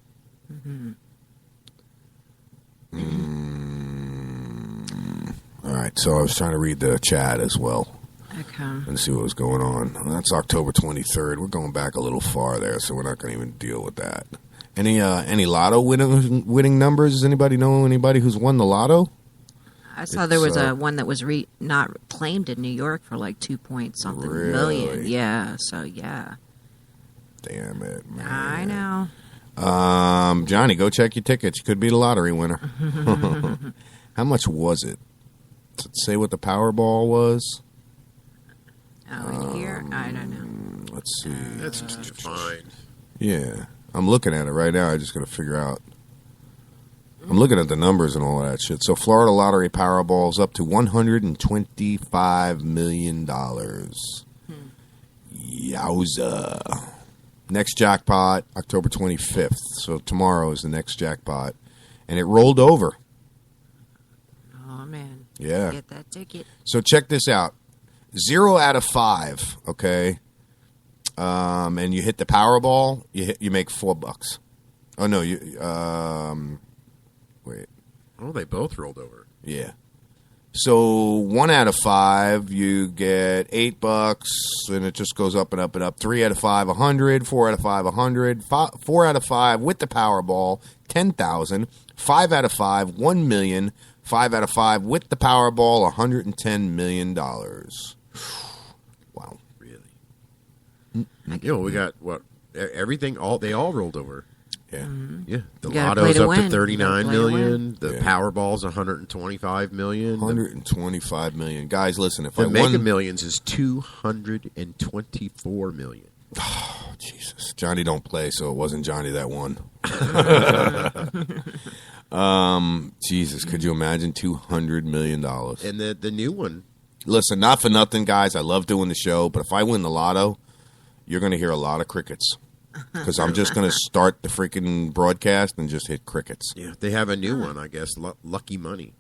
right, so I was trying to read the chat as well. Okay. And see what was going on. Well, that's October 23rd. We're going back a little far there, so we're not going to even deal with that. Any lotto winning numbers? Does anybody know anybody who's won the lotto? I saw there was one that was not claimed in New York for like 2 point something million. Yeah, so yeah. Damn it, man. I know. Johnny, go check your tickets. You could be the lottery winner. How much was it? Does it say what the Powerball was? Oh, here? I don't know. Let's see. That's fine. Yeah. I'm looking at it right now. I just got to figure out. I'm looking at the numbers and all that shit. So Florida Lottery Powerball is up to $125 million. Yowza. Next jackpot, October 25th. So tomorrow is the next jackpot. And it rolled over. Oh, man. Yeah. Get that ticket. So check this out. 0 out of 5, okay? And you hit the Powerball, you make $4. Oh, no, wait. Oh, they both rolled over. Yeah. So 1 out of 5, you get $8, and it just goes up and up and up. 3 out of 5, 100. 4 out of 5, 100. 4 out of 5 with the Powerball, 10,000. 5 out of 5, 1 million. 5 out of 5 with the Powerball, $110 million. Wow. Really? We got everything. They all rolled over. Yeah, yeah. The You gotta Lotto's play to up win. to You 39 gotta play to million. win. The Powerball's 125 million. 125 million. Guys, listen. If The I Mega won, Millions is 224 million. Oh, Jesus, Johnny don't play, so it wasn't Johnny that won. Jesus, could you imagine $200 million? And the new one. Listen, not for nothing, guys. I love doing the show, but if I win the lotto, you're going to hear a lot of crickets. Because I'm just going to start the freaking broadcast and just hit crickets. Yeah, they have a new one, I guess. Lucky Money.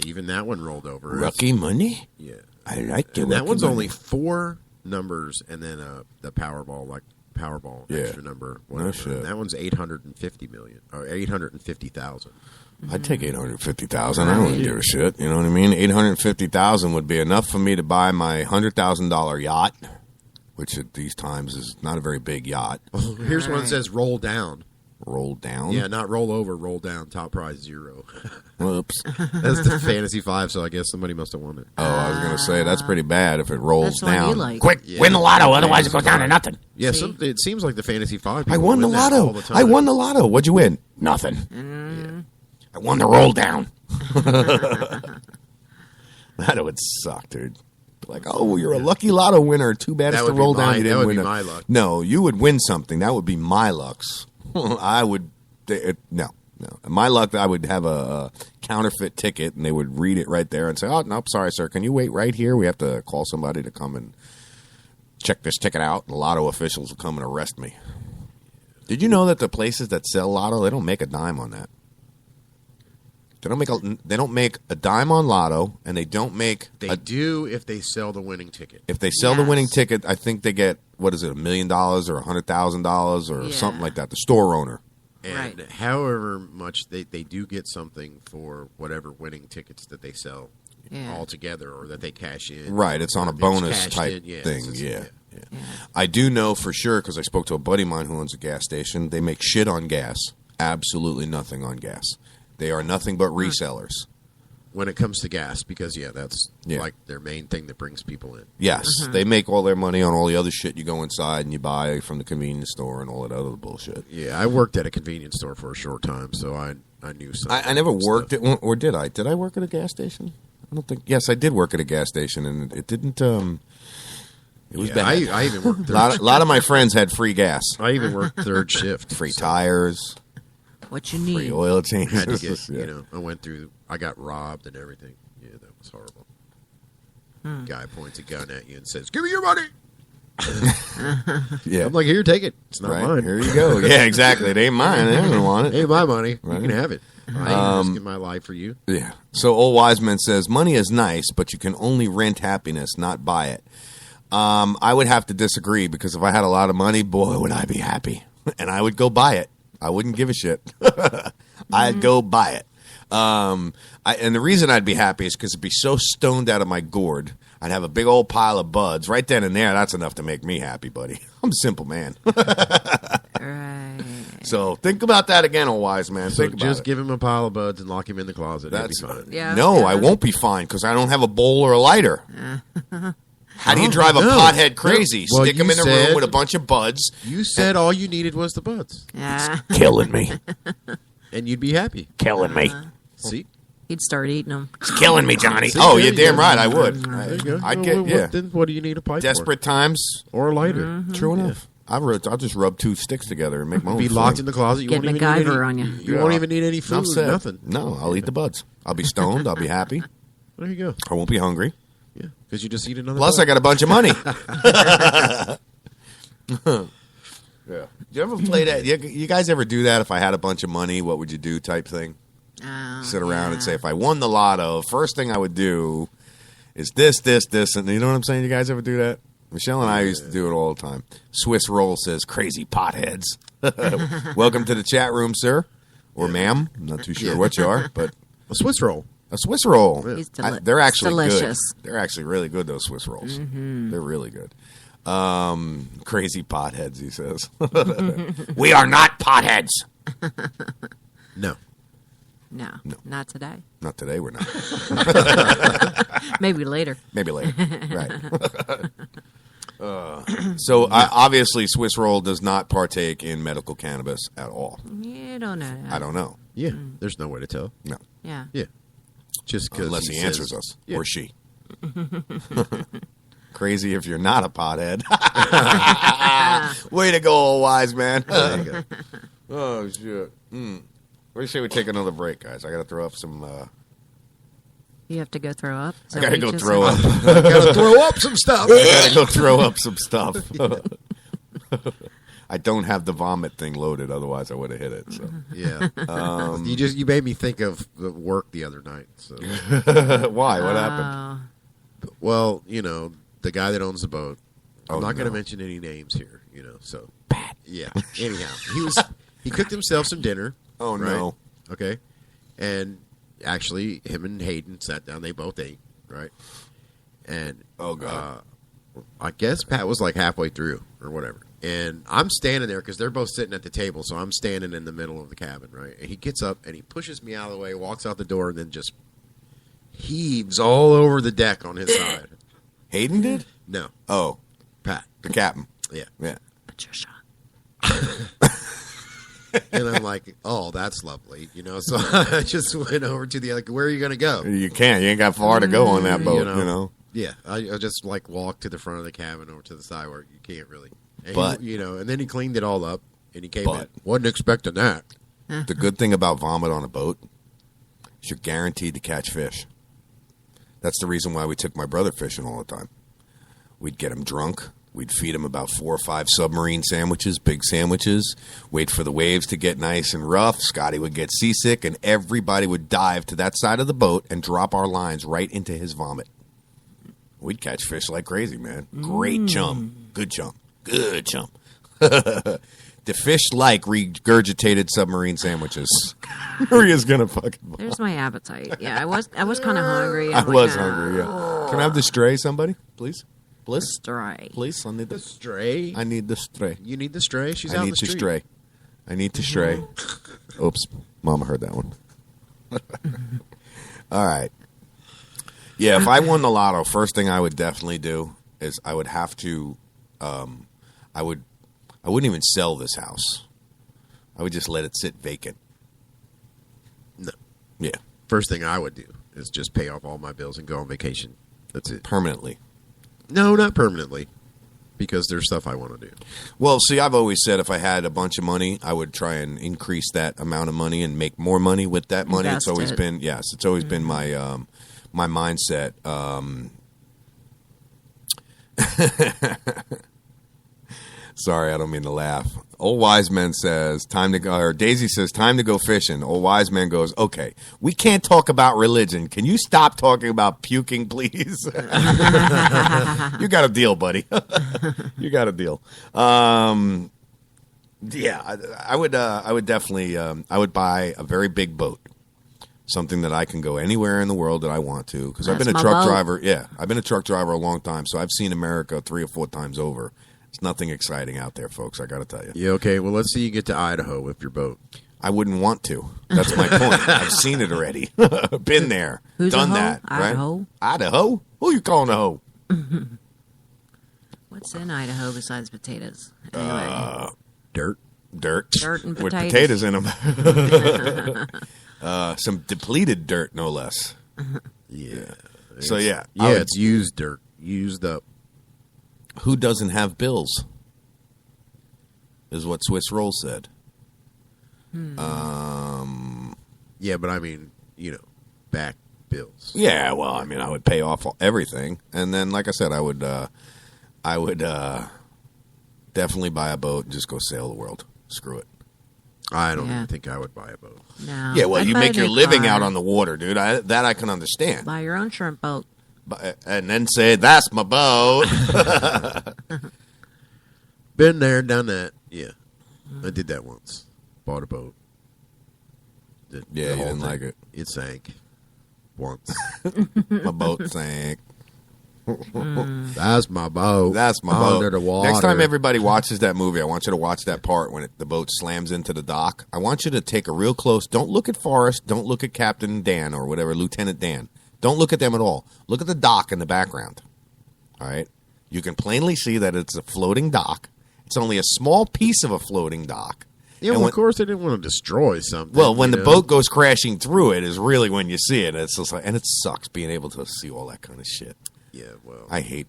Even that one rolled over. Lucky Money? Yeah, I like it. And that one's only 4 numbers, and then the Powerball, extra number. No shit. And that one's 850 million or 850,000. I'd take 850,000. I don't give a shit. You know what I mean? 850,000 would be enough for me to buy my $100,000 yacht, which at these times is not a very big yacht. Here's one that says roll down. Roll down? Yeah, not roll over, roll down. Top prize 0. Whoops. That's the Fantasy 5, so I guess somebody must have won it. Oh, I was going to say, that's pretty bad if it rolls That's the one you down. like. Quick, Yeah. win the lotto, otherwise it goes down to nothing. Yeah, it seems like the Fantasy 5. I won the win that all lotto. the time. I won the lotto. What'd you win? Nothing. I won the roll down. That would suck, dude. Like, oh, you're a lucky lotto winner. Too bad That it's the would be roll down. my- You that didn't would win be it. my luck. No, you would win something. That would be my lucks. I would. No. My luck, I would have a counterfeit ticket, and they would read it right there and say, "Oh, no, sorry, sir. Can you wait right here? We have to call somebody to come and check this ticket out." The lotto officials will come and arrest me. Did you know that the places that sell lotto, they don't make a dime on that? They don't make a dime on lotto, and they don't make. They do if they sell the winning ticket. If they sell the winning ticket, I think they get what is it, $1 million or $100,000 or something like that. The store owner. And however much they do get something for whatever winning tickets that they sell altogether or that they cash in. Right, it's on a bonus type thing. Yeah. I do know for sure because I spoke to a buddy of mine who owns a gas station. They make shit on gas. Absolutely nothing on gas. They are nothing but resellers. When it comes to gas, because, that's like their main thing that brings people in. Yes, they make all their money on all the other shit you go inside and you buy from the convenience store and all that other bullshit. Yeah, I worked at a convenience store for a short time, so I knew something. I never worked at one, or did I? Did I work at a gas station? I don't think. Yes, I did work at a gas station, and it didn't. It was bad. I even worked a lot of my friends had free gas. I even worked third shift. Free tires. What you need. Free oil changes. Had to get, I got robbed and everything. Yeah, that was horrible. Guy points a gun at you and says, "Give me your money." Yeah, I'm like, "Here, take it. It's not mine." Here you go. Yeah, exactly. It ain't mine. I don't want it. It ain't my money. Right. You can have it. I ain't risking my life for you. Yeah. So Old Wiseman says, money is nice, but you can only rent happiness, not buy it. I would have to disagree because if I had a lot of money, boy, would I be happy. And I would go buy it. I wouldn't give a shit. I'd go buy it. And the reason I'd be happy is because it'd be so stoned out of my gourd. I'd have a big old pile of buds right then and there. That's enough to make me happy, buddy. I'm a simple man. Right. So think about that again, Old Wise Man. So Think about just it. give him a pile of buds and lock him in the closet. That's That'd be fine. Yeah. No, I won't be fine because I don't have a bowl or a lighter. How do you drive a pothead crazy? Well, Stick him you in a room said- with a bunch of buds. You said all you needed was the buds. Yeah. Killing me. And you'd be happy. Killing me. See? He'd start eating them. It's killing me, Johnny. See, Oh, there you're you damn go. right. I would. There you go. I'd Well, get, then what do you need a pipe Desperate times. for? Or a lighter. True enough. I'll just rub 2 sticks together and make my own. Be locked in the closet. You Get won't even need MacGyver any, on you. You won't even need any food. I'm set. Nothing. No, I'll eat the buds. I'll be stoned. I'll be happy. There you go. I won't be hungry. Yeah, because you just eat another. Plus, bud. I got a bunch of money. Yeah. You ever play that? You guys ever do that? If I had a bunch of money, what would you do? Type thing. Sit around and say, if I won the lotto, first thing I would do is this, and you know what I'm saying? You guys ever do that? Michelle and I used to do it all the time. Swiss Roll says, crazy potheads. Welcome to the chat room, sir. Or ma'am. I'm not too sure what you are, but a Swiss roll. A Swiss roll. They're actually delicious. good. They're actually really good, those Swiss rolls. Mm-hmm. They're really good. Crazy potheads, he says. We are not potheads. No. No, not today. Not today, we're not. Maybe later. Maybe later. Right. So obviously, Swiss Roll does not partake in medical cannabis at all. You don't know that. I don't know. Yeah, there's no way to tell. No. Yeah. Yeah. Just because unless he answers us or she. Crazy if you're not a pothead. Way to go, old wise man. Oh shit. What do you say we take another break, guys? I got to throw up some. You have to go throw up? I got to go throw up. I got to throw up some stuff. I got to go throw up some stuff. I don't have the vomit thing loaded, otherwise I would have hit it. So yeah, you made me think of the work the other night. So why? What happened? Well, the guy that owns the boat. I'm not going to mention any names here. So bad. Yeah. Anyhow, he cooked himself some dinner. Oh right? no. Okay, and actually, him and Hayden sat down. They both ate. Right. And oh god, I guess Pat was like halfway through or whatever. And I'm standing there because they're both sitting at the table, so I'm standing in the middle of the cabin, right? And he gets up and he pushes me out of the way, walks out the door, and then just heaves all over the deck on his side. Hayden did? No. Oh. Pat. The captain. Yeah. Yeah. Patricia. And I'm like, oh, that's lovely. So I just went over to the other, where are you going to go? You can't. You ain't got far to go on that boat, Yeah. I just walked to the front of the cabin over to the side where you can't really. And but and then he cleaned it all up, and he came in. Wasn't expecting that. The good thing about vomit on a boat is you're guaranteed to catch fish. That's the reason why we took my brother fishing all the time. We'd get him drunk. We'd feed him about 4 or 5 submarine sandwiches, big sandwiches. Wait for the waves to get nice and rough. Scotty would get seasick, and everybody would dive to that side of the boat and drop our lines right into his vomit. We'd catch fish like crazy, man. Great chum. Good chum. Good chump. The fish like regurgitated submarine sandwiches. Maria's gonna fucking. There's my appetite. Yeah, I was kind of hungry. I was hungry. Yeah. Can I have the stray, somebody, please? Bliss? Stray. Please, I need the stray. I need the stray. You need the stray. She's out I the street. need to stray. I need to stray. Oops, Mama heard that one. All right. Yeah, if I won the lotto, first thing I would definitely do is I would have to. I wouldn't even sell this house. I would just let it sit vacant. No. Yeah. First thing I would do is just pay off all my bills and go on vacation. That's it. Permanently. No, not permanently. Because there's stuff I want to do. Well, see, I've always said if I had a bunch of money, I would try and increase that amount of money and make more money with that money. Invest It's always it. been it's always been my my mindset. Sorry, I don't mean to laugh. Old Wise Man says, time to go, or Daisy says, time to go fishing. Old Wise Man goes, okay, we can't talk about religion. Can you stop talking about puking, please? You got a deal, buddy. You got a deal. Yeah, I would definitely, I would buy a very big boat. Something that I can go anywhere in the world that I want to. Because I've been a truck driver. Yeah, I've been a truck driver a long time, so I've seen America 3 or 4 times over. It's nothing exciting out there, folks. I got to tell you. Yeah, okay. Well, let's see you get to Idaho with your boat. I wouldn't want to. That's my point. I've seen it already. Been there. Who's done a hoe? that. Idaho? Right? Idaho? Who you calling a hoe? What's in Idaho besides potatoes? Anyway. Dirt. Dirt and with potatoes. potatoes in them. Some depleted dirt, no less. Yeah. So, yeah. Yeah, it's used dirt. Used up. Who doesn't have bills? Is what Swiss Roll said. Yeah, but I mean, back bills. Yeah, well, I mean, I would pay off everything, and then, like I said, I would definitely buy a boat and just go sail the world. Screw it. I don't even think I would buy a boat. No. Yeah, well, I'd you buy make a your new living car. out on the water, dude. That I can understand. Buy your own shrimp boat. And then say, that's my boat. Been there, done that. Yeah. I did that once. Bought a boat. Yeah, you didn't like it. It sank. Once. My boat sank. That's my boat. That's my boat. Under the water. Next time everybody watches that movie, I want you to watch that part when the boat slams into the dock. I want you to take a real close. Don't look at Forrest. Don't look at Captain Dan or whatever, Lieutenant Dan. Don't look at them at all. Look at the dock in the background. All right? You can plainly see that it's a floating dock. It's only a small piece of a floating dock. Yeah, well, of course they didn't want to destroy something. Well, when the boat goes crashing through it is really when you see it. It's just like, and it sucks being able to see all that kind of shit. Yeah, well, I hate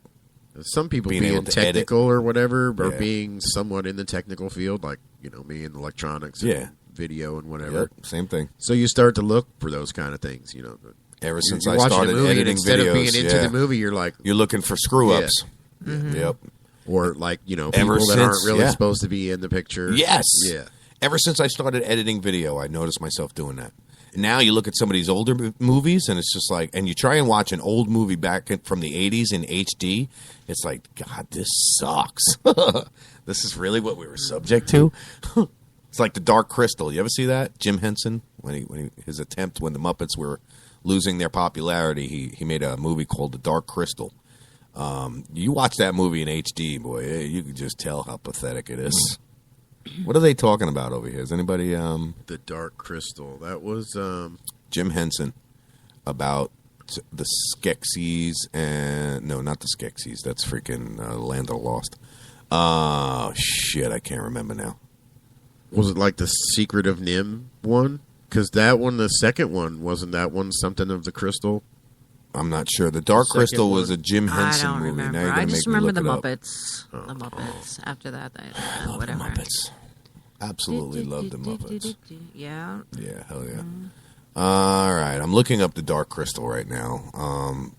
some people being able to technical edit. or whatever, or Yeah. being somewhat in the technical field, like me in electronics, and Yeah. video and whatever. Yep, same thing. So you start to look for those kind of things, Ever since You're I watching a started movie, and editing instead videos, of being into yeah. the movie, you're like looking for screw ups. Yeah. Mm-hmm. Yep. Or like people Ever that since- aren't really yeah. supposed to be in the picture. Yes. Yeah. Ever since I started editing video, I noticed myself doing that. Now you look at some of these older movies, and it's just like, and you try and watch an old movie back from the 80s in HD. It's like, God, this sucks. This is really what we were subject to. It's like The Dark Crystal. You ever see that? Jim Henson, when his attempt when the Muppets were losing their popularity, he made a movie called The Dark Crystal. You watch that movie in HD, boy, you can just tell how pathetic it is. What are they talking about over here? Is anybody? The Dark Crystal. That was Jim Henson about the Skeksis and no, not the Skeksis. That's freaking Land of the Lost. Shit, I can't remember now. Was it like the Secret of Nim one? Because that one, the second one, wasn't that one something of the crystal? I'm not sure. The Dark Second Crystal one? was a Jim Henson I don't movie. remember. Now you're I gonna just make me remember look the it up. Muppets. The Muppets. After that, whatever. The Muppets. Absolutely love the Muppets. Yeah. Yeah, hell yeah. All right, I'm looking up the Dark Crystal right now.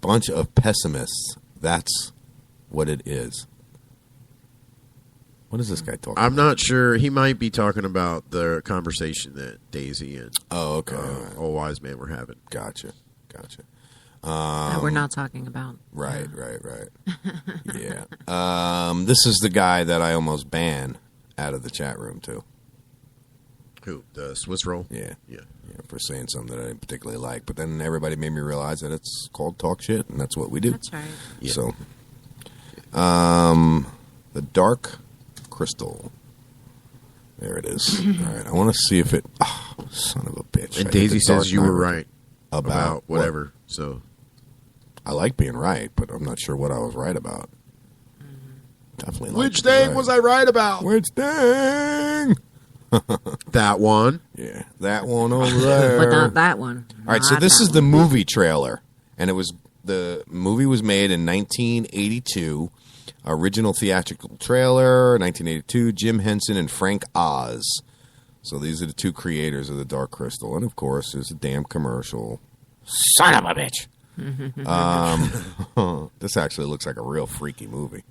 Bunch of pessimists. That's what it is. What is this guy talking I'm not sure. He might be talking about the conversation that Daisy and okay. Old Wise Man were having. Gotcha. That we're not talking about. Right. Yeah. This is the guy that I almost banned out of the chat room, too. Who? The Swiss roll? Yeah, for saying something that I didn't particularly like. But then everybody made me realize that it's called talk shit, and that's what we do. That's right. Yeah. So, the Dark Crystal. There it is. All right, I want to see if it... Oh, son of a bitch. And I hit Daisy the Dark says you were Knight right about whatever. So I like being right, but I'm not sure what I was right about. Definitely. which thing was I right about? Which thing? That one. Yeah, that one over there. But not that one. All right, so Not this that is the one. movie trailer, and the movie was made in 1982. Original theatrical trailer, 1982. Jim Henson and Frank Oz. So these are the two creators of the Dark Crystal, and of course, there's a damn commercial. Son of a bitch. This actually looks like a real freaky movie.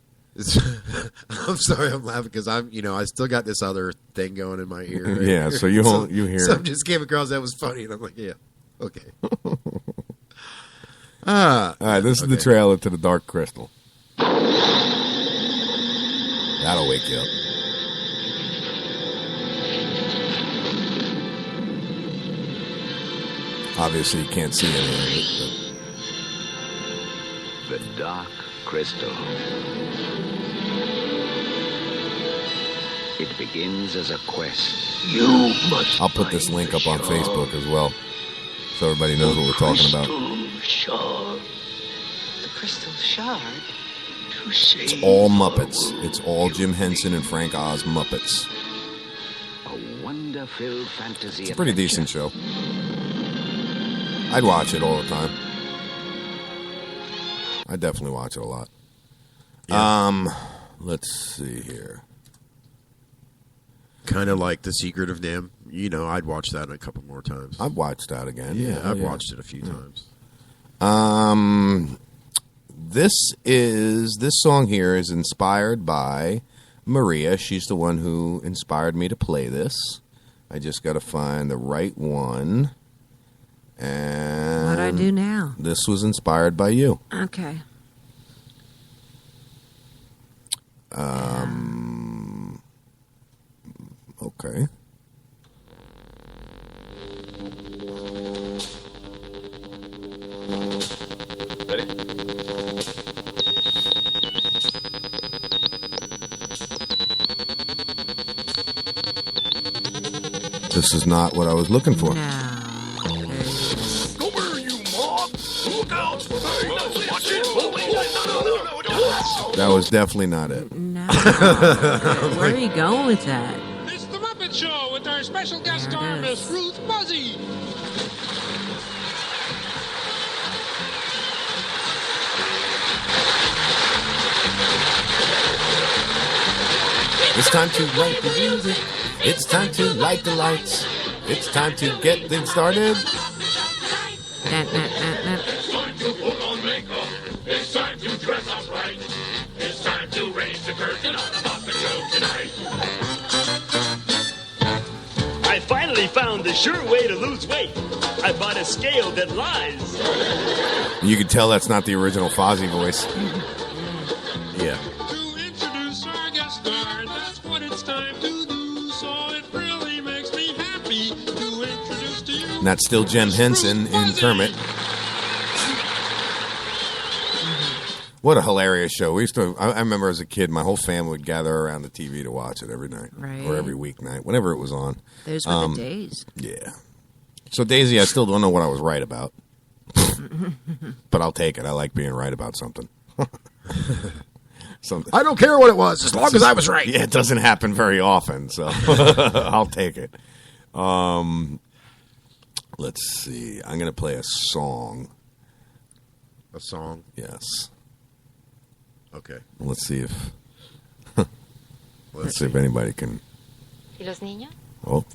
I'm sorry, I'm laughing because I still got this other thing going in my ear. Right Yeah, here. so you hear. Something just came across that was funny, and I'm like, yeah, okay. All right, this is the trailer to the Dark Crystal. That'll wake you up. Obviously, you can't see any of it. The Dark Crystal. It begins as a quest. You must. I'll put this link up on Facebook as well, so everybody knows what we're talking about. Shard. The crystal shard. To save. It's all Muppets. It's all Jim Henson and Frank Oz Muppets. A wonder-filled fantasy. It's a pretty decent show. I'd watch it all the time. I definitely watch it a lot. Yeah. Let's see here. Kind of like The Secret of Nim. I'd watch that a couple more times. I've watched that again. Yeah, I've watched it a few times. This song here is inspired by Maria. She's the one who inspired me to play this. I just got to find the right one. And What do I do now? This was inspired by you. Okay. Okay. Ready? This is not what I was looking for. Come here, you mob! Look out! Watch it! No. That was definitely not it. No. Where are you going with that? It's the Muppet Show with our special guest star, Miss Ruth Muzzy. It's time to light the music. It's time to light the lights. It's time to get things started. It's time to dress up right. It's time to raise the curtain on the Muppet Show tonight. I finally found the sure way to lose weight. I bought a scale that lies. You can tell that's not the original Fozzie voice. Yeah. To introduce our guest star, that's what it's time to do. So it really makes me happy to introduce to you. And that's still Jem Henson in Kermit. What a hilarious show. We used to. I remember as a kid, my whole family would gather around the TV to watch it every night. Right. Or every weeknight, whenever it was on. Those were the days. Yeah. So, Daisy, I still don't know what I was right about. But I'll take it. I like being right about something. Something. I don't care what it was, as long as I was right. Yeah, it doesn't happen very often, so I'll take it. Let's see. I'm going to play a song. A song? Yes. Okay. Let's see if let's see if anybody can. ¿Y los niños? Oh.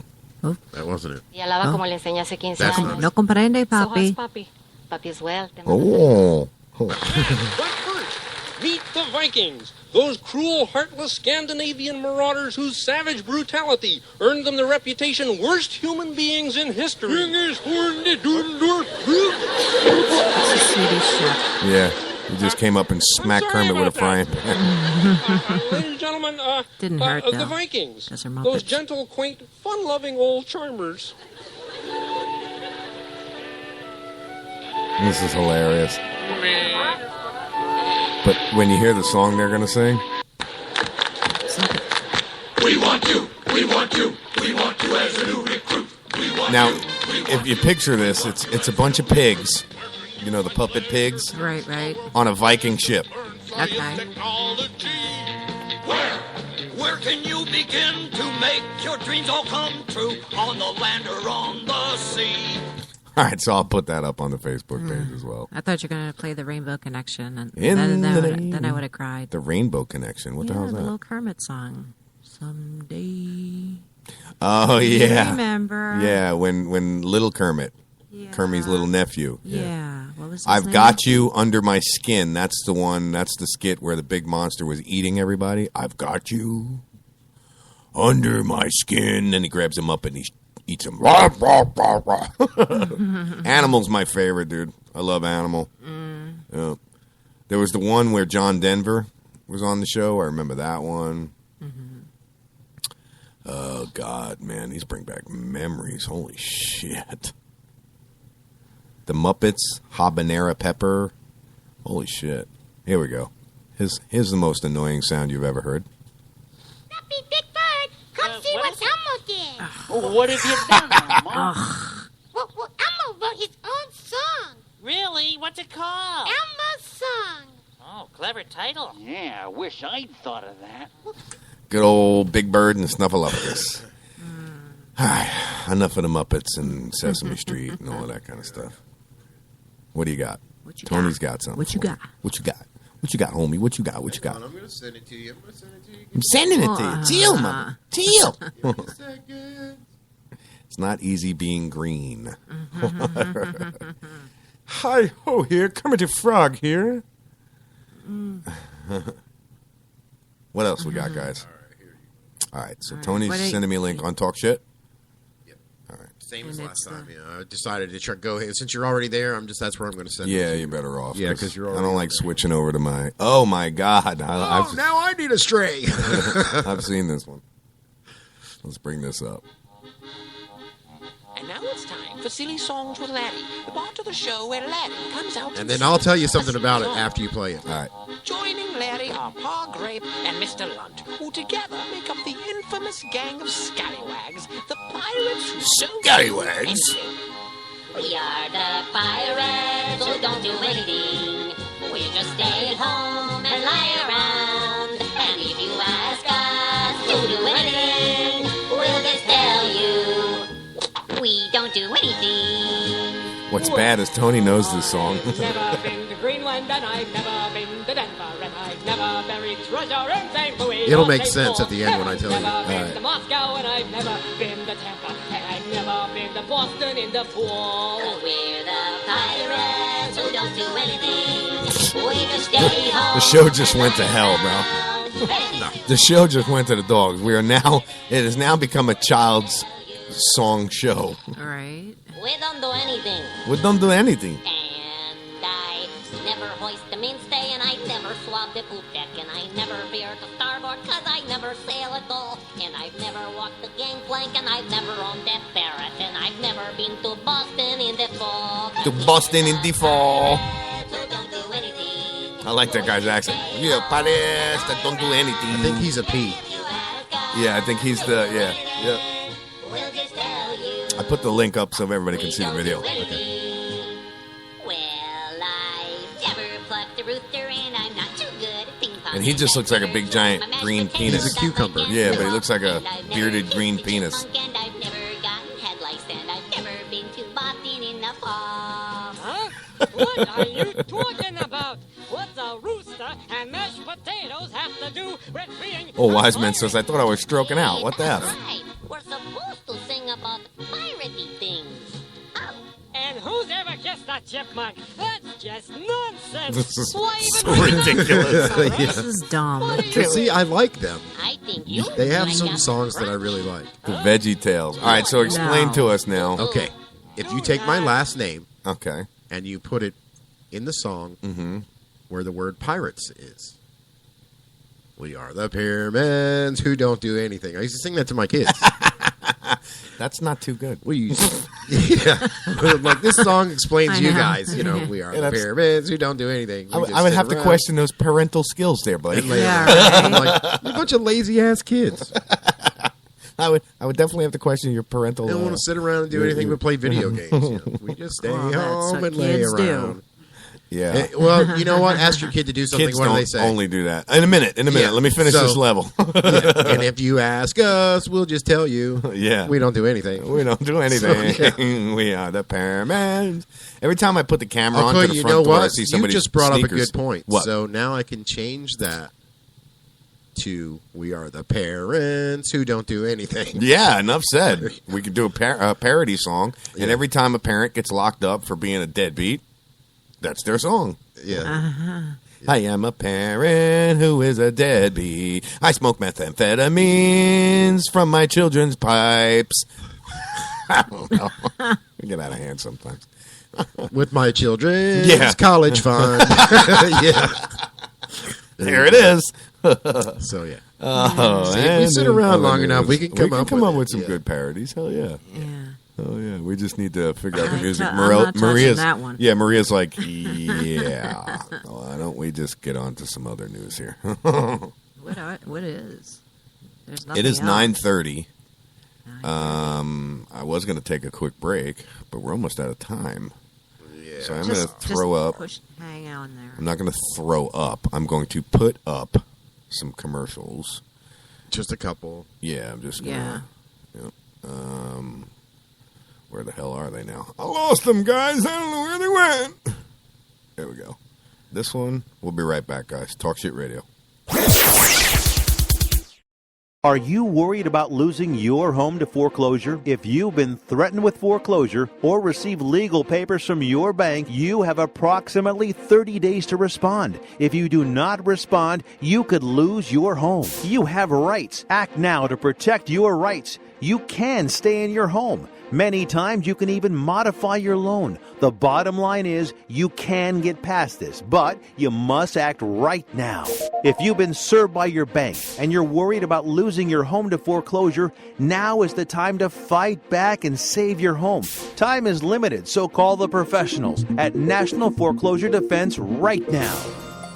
That wasn't it. Y alaba como le enseñé hace 15 That's años. No comprende, So how's papi. papi? Papi is well. Oh. But first, meet the Vikings. Those cruel, heartless Scandinavian marauders whose savage brutality earned them the reputation worst human beings in history. Yeah. He just came up and smacked Kermit with a frying pan. Ladies and gentlemen, Didn't hurt, the though. Vikings. Those are Muppets. Those gentle, quaint, fun-loving old charmers. This is hilarious. But when you hear the song they're going to sing, We want you. We want you. We want you as a new recruit. We want now, you. if you picture this, it's a bunch of pigs, you know, the puppet pigs, Right, right. on a Viking ship. Okay. Where can you begin to make your dreams all come true? On the land or on the sea? All right, so I'll put that up on the Facebook page as well. I thought you were going to play the Rainbow Connection, and In then I would have cried. The Rainbow Connection. What the hell is the that? little Kermit song. Someday. Oh, yeah. Remember? Yeah, when little Kermit, Kermit's little nephew. Yeah. What was his I've name? got you under my skin. That's the one. That's the skit where the big monster was eating everybody. I've got you under my skin. And he grabs him up and he eats him. Rah, rah, rah, rah. Animal's my favorite, dude. I love Animal. Yeah. There was the one where John Denver was on the show. I remember that one. Oh, God, man. These bring back memories. Holy shit. The Muppets, Habanera Pepper. Holy shit. Here we go. Here's the most annoying sound you've ever heard. Big Bird, come see what Elmo did. What have you done, Elmo? Well, Elmo wrote his own song. Really? What's it called? Elmo's song. Oh, clever title. Yeah, I wish I'd thought of that. Good old Big Bird and Snuffleupagus. All right, enough of the Muppets and Sesame Street and all of that kind of stuff. What do you got? Tony's got something. What you got? What you got? What you got, homie? What you got? What you got? I'm going to send it to you. I'm sending it to you. Teal, mother. Teal. It's not easy being green. Hi ho here, Kermit the Frog here. What else we got, guys? All right, so Tony's sending me a link on Talk Shit. Same as last time. Yeah, I decided to go ahead. Since you're already there, that's where I'm going to send it. Yeah, to you're better off. Yeah, because you're already I don't like switching over to my... Oh, my God. now I need a stray. I've seen this one. Let's bring this up. And now it's time for Silly Songs with Laddie, the part of the show where Laddie comes out And then I'll tell you something about it after you play it. All right. Joining Laddie are Pa Grape and Mr. Lunt, who together make up the infamous gang of scallywags, the pirates who don't Scallywags? anything. We are the pirates who don't do anything. We just stay at home and lie don't do anything. What's bad is Tony knows this song. I've never been to Greenland, and I've never been to Denver, and I've never buried treasure in St. Louis. It'll make sense at the end when I tell you. I've never been to Moscow, and I've never been to Tampa, and I've never been to Boston in the pool. We're the pirates who don't do anything. We just stay home. The show just went to hell, bro. The show just went to the dogs. It has now become a child's song show. All right. We don't do anything. We don't do anything. And I never hoist the mainstay, and I never swab the poop deck, and I never veer to starboard, cause I never sail at all. And I've never walked the gangplank, and I've never owned that ferret, and I've never been to Boston in the fall. To Boston in the fall. So don't do anything. I like that guy's accent. Yeah, pirates that don't do anything. I think he's a P. Yeah, I think he's the, yeah. I put the link up so everybody can see the video. Okay. Well, I've never plucked a rooster, and I'm not too good at ping pong. And he just looks like a big giant green penis. He's a cucumber. Yeah, but he looks like a bearded green penis. And I've never gotten headlights, and I've never been to Boston in the fall. Huh? What are you talking about? What's a rooster and mashed potatoes have to do with being... Oh, Wiseman says, I thought I was stroking out. What the F? Right. We're supposed to sing about piratey things. Oh. And who's ever kissed a chipmunk? That's just nonsense. This is Why so even- ridiculous. This is dumb. See, I like them. I think you They have some songs that I really like. The Veggie Tales. All right, so explain to us now. Okay. If you take my last name Okay. and you put it in the song where the word pirates is. We are the pyramids who don't do anything. I used to sing that to my kids. That's not too good. Yeah. Like, this song explains you guys. You know, we are the that's- pyramids who don't do anything. We just I would sit have to around question those parental skills there, buddy. and lay around. I'm like, you're a bunch of lazy-ass kids. I would definitely have to question your parental. They don't want to sit around and do anything but play video games. You know? We just stay that's home what and lay kids do. around. Yeah. Well, you know what? Ask your kid to do something. Kids What do don't they say? only do that. In a minute. Yeah. Let me finish So- this level. Yeah. And if you ask us, we'll just tell you. Yeah. We don't do anything. We don't do anything. So, yeah. We are the pyramids. Every time I put the camera I'll on tell to you, the you know front door, I what? see You somebody's just brought up a sneakers. good point. What? So now I can change that to we are the parents who don't do anything. Yeah, enough said. We could do a parody song, and every time a parent gets locked up for being a deadbeat, that's their song. Yeah. I am a parent who is a deadbeat. I smoke methamphetamines from my children's pipes. I don't know. We get out of hand sometimes. With my children's Yeah. college fund. Yeah. There it is. So, yeah. Oh, See, if we sit around long enough, we can come up with some it. good parodies. Hell yeah. Yeah. Oh yeah, we just need to figure out the music. I'm not touching Maria's that one. Yeah, Maria's like, yeah. Why don't we just get on to some other news here? What is? There's nothing It is else. 9:30. I was going to take a quick break, but we're almost out of time. Yeah. So I'm going to throw up. Hang on there. I'm not going to throw up. I'm going to put up some commercials. Just a couple. Yeah, I'm just going Yeah. to. Where the hell are they now? I lost them, guys. I don't know where they went. There we go. This one, we'll be right back, guys. Talk Shit Radio. Are you worried about losing your home to foreclosure? If you've been threatened with foreclosure or receive legal papers from your bank, you have approximately 30 days to respond. If you do not respond, you could lose your home. You have rights. Act now to protect your rights. You can stay in your home. Many times you can even modify your loan. The bottom line is you can get past this, but you must act right now. If you've been served by your bank and you're worried about losing your home to foreclosure, now is the time to fight back and save your home. Time is limited, so call the professionals at National Foreclosure Defense right now.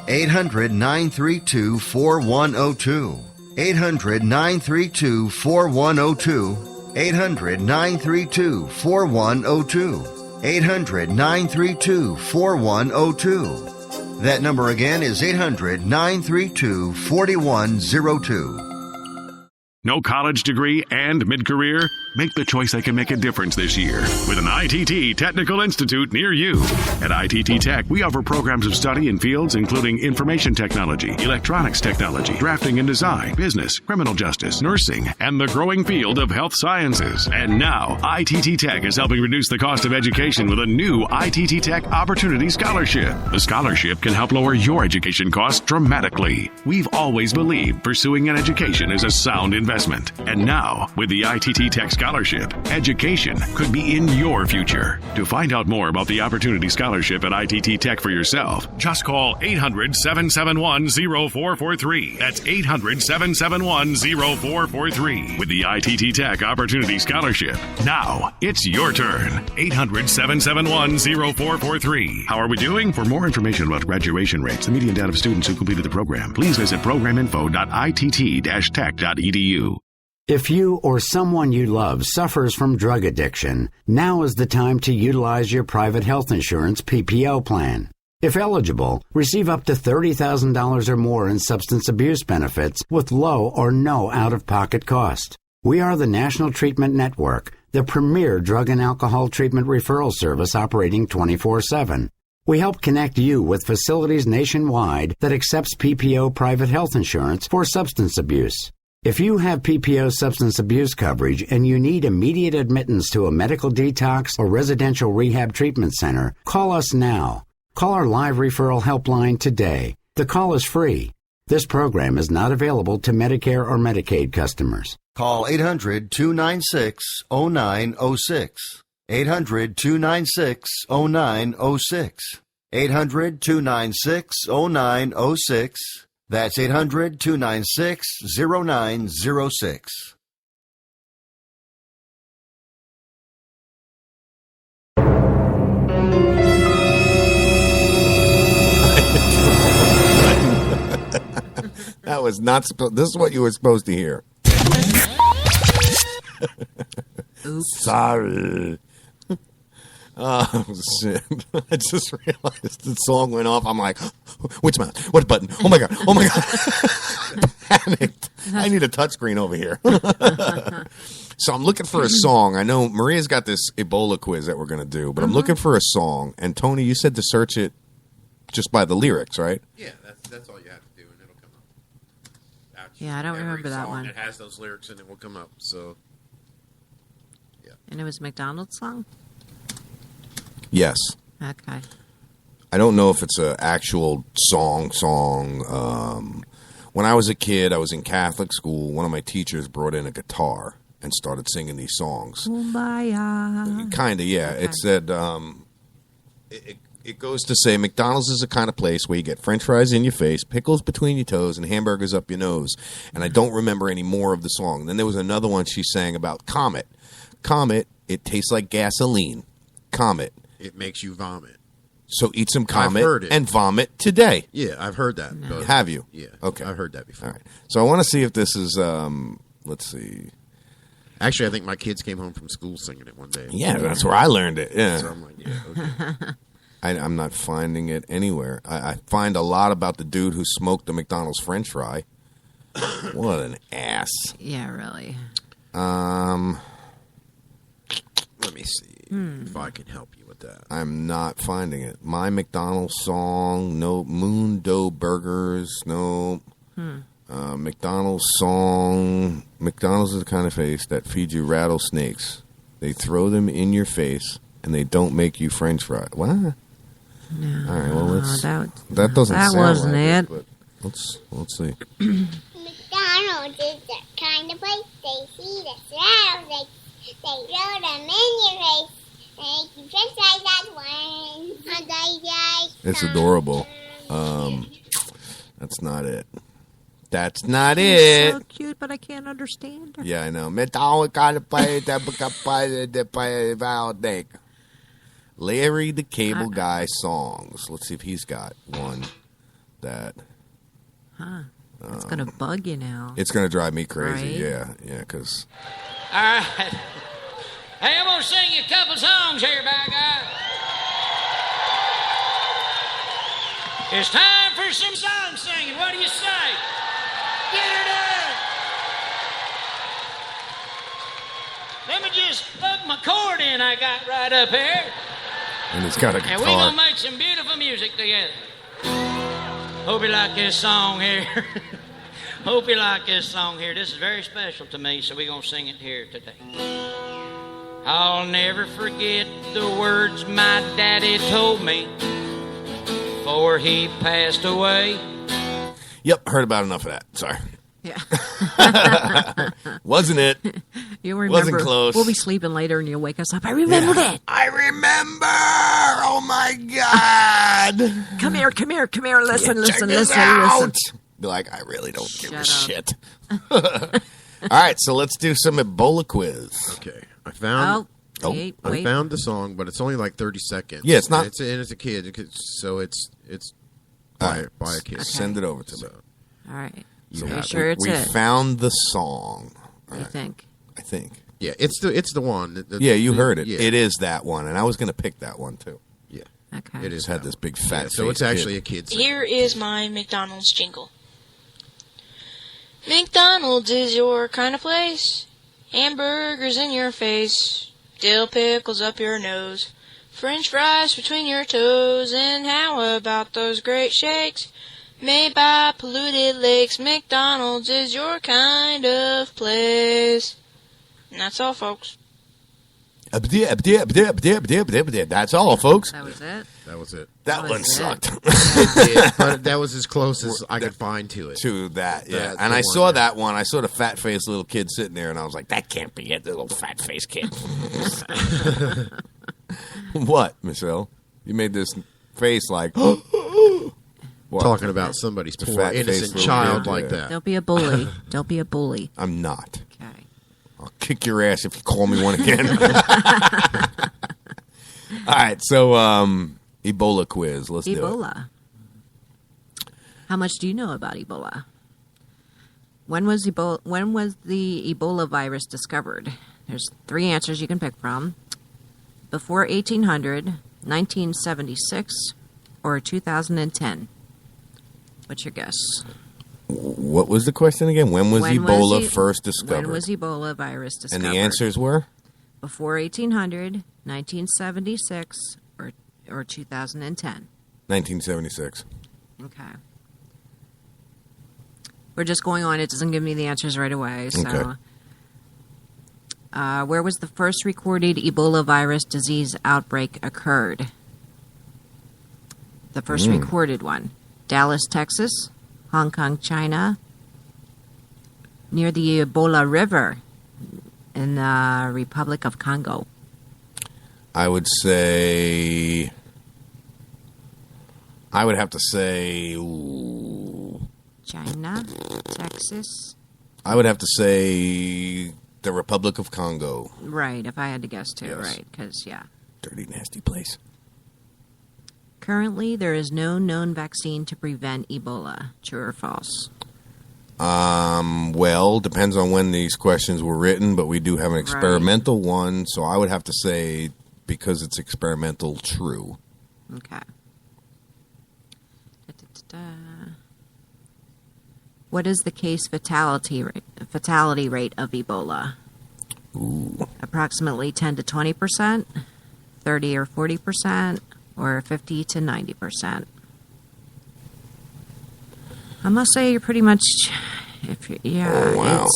800-932-4102. 800-932-4102. 800-932-4102. 800-932-4102. That number again is 800-932-4102. No college degree and mid-career? Make the choice that can make a difference this year with an ITT Technical Institute near you. At ITT Tech, we offer programs of study in fields including information technology, electronics technology, drafting and design, business, criminal justice, nursing, and the growing field of health sciences. And now, ITT Tech is helping reduce the cost of education with a new ITT Tech Opportunity Scholarship. The scholarship can help lower your education costs dramatically. We've always believed pursuing an education is a sound investment. And now, with the ITT Tech Scholarship, education could be in your future. To find out more about the Opportunity Scholarship at ITT Tech for yourself, just call 800-771-0443. That's 800-771-0443. With the ITT Tech Opportunity Scholarship. Now, it's your turn. 800-771-0443. How are we doing? For more information about graduation rates, the median data of students who completed the program, please visit programinfo.itt-tech.edu. If you or someone you love suffers from drug addiction, now is the time to utilize your private health insurance PPO plan. If eligible, receive up to $30,000 or more in substance abuse benefits with low or no out-of-pocket cost. We are the National Treatment Network, the premier drug and alcohol treatment referral service operating 24/7. We help connect you with facilities nationwide that accepts PPO private health insurance for substance abuse. If you have PPO substance abuse coverage and you need immediate admittance to a medical detox or residential rehab treatment center, call us now. Call our live referral helpline today. The call is free. This program is not available to Medicare or Medicaid customers. Call 800-296-0906. 800-296-0906. 800-296-0906. That's 800-296-0906. That was not supposed. This is what you were supposed to hear. Oops. Sorry. Oh, shit. I just realized the song went off. I'm like, which mouse? What button? Oh, my God. Oh, my God. Panicked. I need a touchscreen over here. So I'm looking for a song. I know Maria's got this Ebola quiz that we're going to do, but I'm looking for a song. And, Tony, you said to search it just by the lyrics, right? Yeah, that's all you have to do, and it'll come up. Yeah, I don't remember that one. It has those lyrics, and it will come up. So, yeah. And it was a McDonald's song? Yes. Okay. I don't know if it's an actual song. When I was a kid, I was in Catholic school. One of my teachers brought in a guitar and started singing these songs. Kumbaya. Kind of, yeah. Okay. It said, it goes to say, McDonald's is the kind of place where you get french fries in your face, pickles between your toes, and hamburgers up your nose. And I don't remember any more of the song. Then there was another one she sang about Comet. Comet, it tastes like gasoline. Comet. It makes you vomit. So eat some I've Comet heard it. and vomit today. Yeah, I've heard that. No. Have you? Yeah. Okay. I've heard that before. All right. So I want to see if this is, let's see. Actually, I think my kids came home from school singing it one day. Yeah, that's where I learned it. Yeah. So I'm like, yeah, okay. I'm not finding it anywhere. I find a lot about the dude who smoked the McDonald's French fry. What an ass. Yeah, really. Let me see if I can help you with that. I'm not finding it. My McDonald's song, no. Moon Dough Burgers, no. McDonald's song. McDonald's is the kind of face that feeds you rattlesnakes. They throw them in your face, and they don't make you French fries. What? No, all right, well, let's. That doesn't that sound wasn't like it. But let's see. McDonald's is the kind of place they feed us rattlesnakes. They throw them in your face. They make you french fries at once. It's adorable. That's not it. That's not it. So cute, but I can't understand her. Yeah, I know. Larry the Cable Guy songs. Let's see if he's got one that. It's going to bug you now. It's going to drive me crazy. Right? Yeah, because. All right. Hey, I'm going to sing you a couple songs here, by God. It's time for some song singing. What do you say? Get her done. my accordion I got right up here. And he's got a And we're guitar. going to make some beautiful music together. Hope you like this song here. Hope you like this song here. This is very special to me, so we're going to sing it here today. I'll never forget the words my daddy told me before he passed away. Yep, heard about enough of that. Sorry. Yeah. Wasn't it? You'll remember. Wasn't close. We'll be sleeping later and you'll wake us up. I remembered it. I remember. Oh, my God. Come here. Listen, Yeah, check listen. this out. Be like, I really don't give a shit. All right, so let's do some Ebola quiz. Okay. I found wait. I found the song, but it's only like 30 seconds. Yeah, it's not- And it's a kid, so it's by a kid. Send it over to me. All right. So Are you sure it's we it? found the song. I think. I think. Yeah, it's the one. Yeah, you heard it. Yeah. It is that one, and I was going to pick that one too. Yeah. Okay. It is had this big fat. so it's actually a kid song. Here is my McDonald's jingle. McDonald's is your kind of place. Hamburgers in your face. Dill pickles up your nose. French fries between your toes. And how about those great shakes made by polluted lakes? McDonald's is your kind of place. And that's all, folks. That's all, folks. That was it. That was it. That one sucked. Yeah, but that was as close as I could find to it. To that, yeah. That's And the I one saw that- that one. I saw the fat-faced little kid sitting there, and I was like, that can't be it, the little fat-faced kid. What, Michelle? You made this face like... What? Talking about somebody's The poor fat-faced innocent little child kid, like yeah. that. Don't be a bully. Don't be a bully. I'm not. Okay. I'll kick your ass if you call me one again. All right, so Ebola quiz. Let's do it. Ebola. How much do you know about Ebola? When was the Ebola virus discovered? There's 3 answers you can pick from. Before 1800, 1976, or 2010. What's your guess? What was the question again? When was Ebola first discovered? When was Ebola virus discovered? And the answers were? Before 1800, 1976, or 2010. 1976. Okay. We're just going on. It doesn't give me the answers right away. So, Okay. Where was the first recorded Ebola virus disease outbreak occurred? The first recorded one. Dallas, Texas. Hong Kong, China. Near the Ebola River in the Republic of Congo. I would say... I would have to say... Ooh, China, Texas. I would have to say the Republic of Congo. Right, if I had to guess too, Yes. right, because, yeah. Dirty, nasty place. Currently, there is no known vaccine to prevent Ebola. True or false? Well, depends on when these questions were written, but we do have an experimental one, so I would have to say, because it's experimental, true. Okay. Da-da-da-da. What is the case fatality rate of Ebola? Ooh. Approximately 10 to 20%, 30 or 40%, or 50 to 90%. I must say you're pretty much, Oh, wow.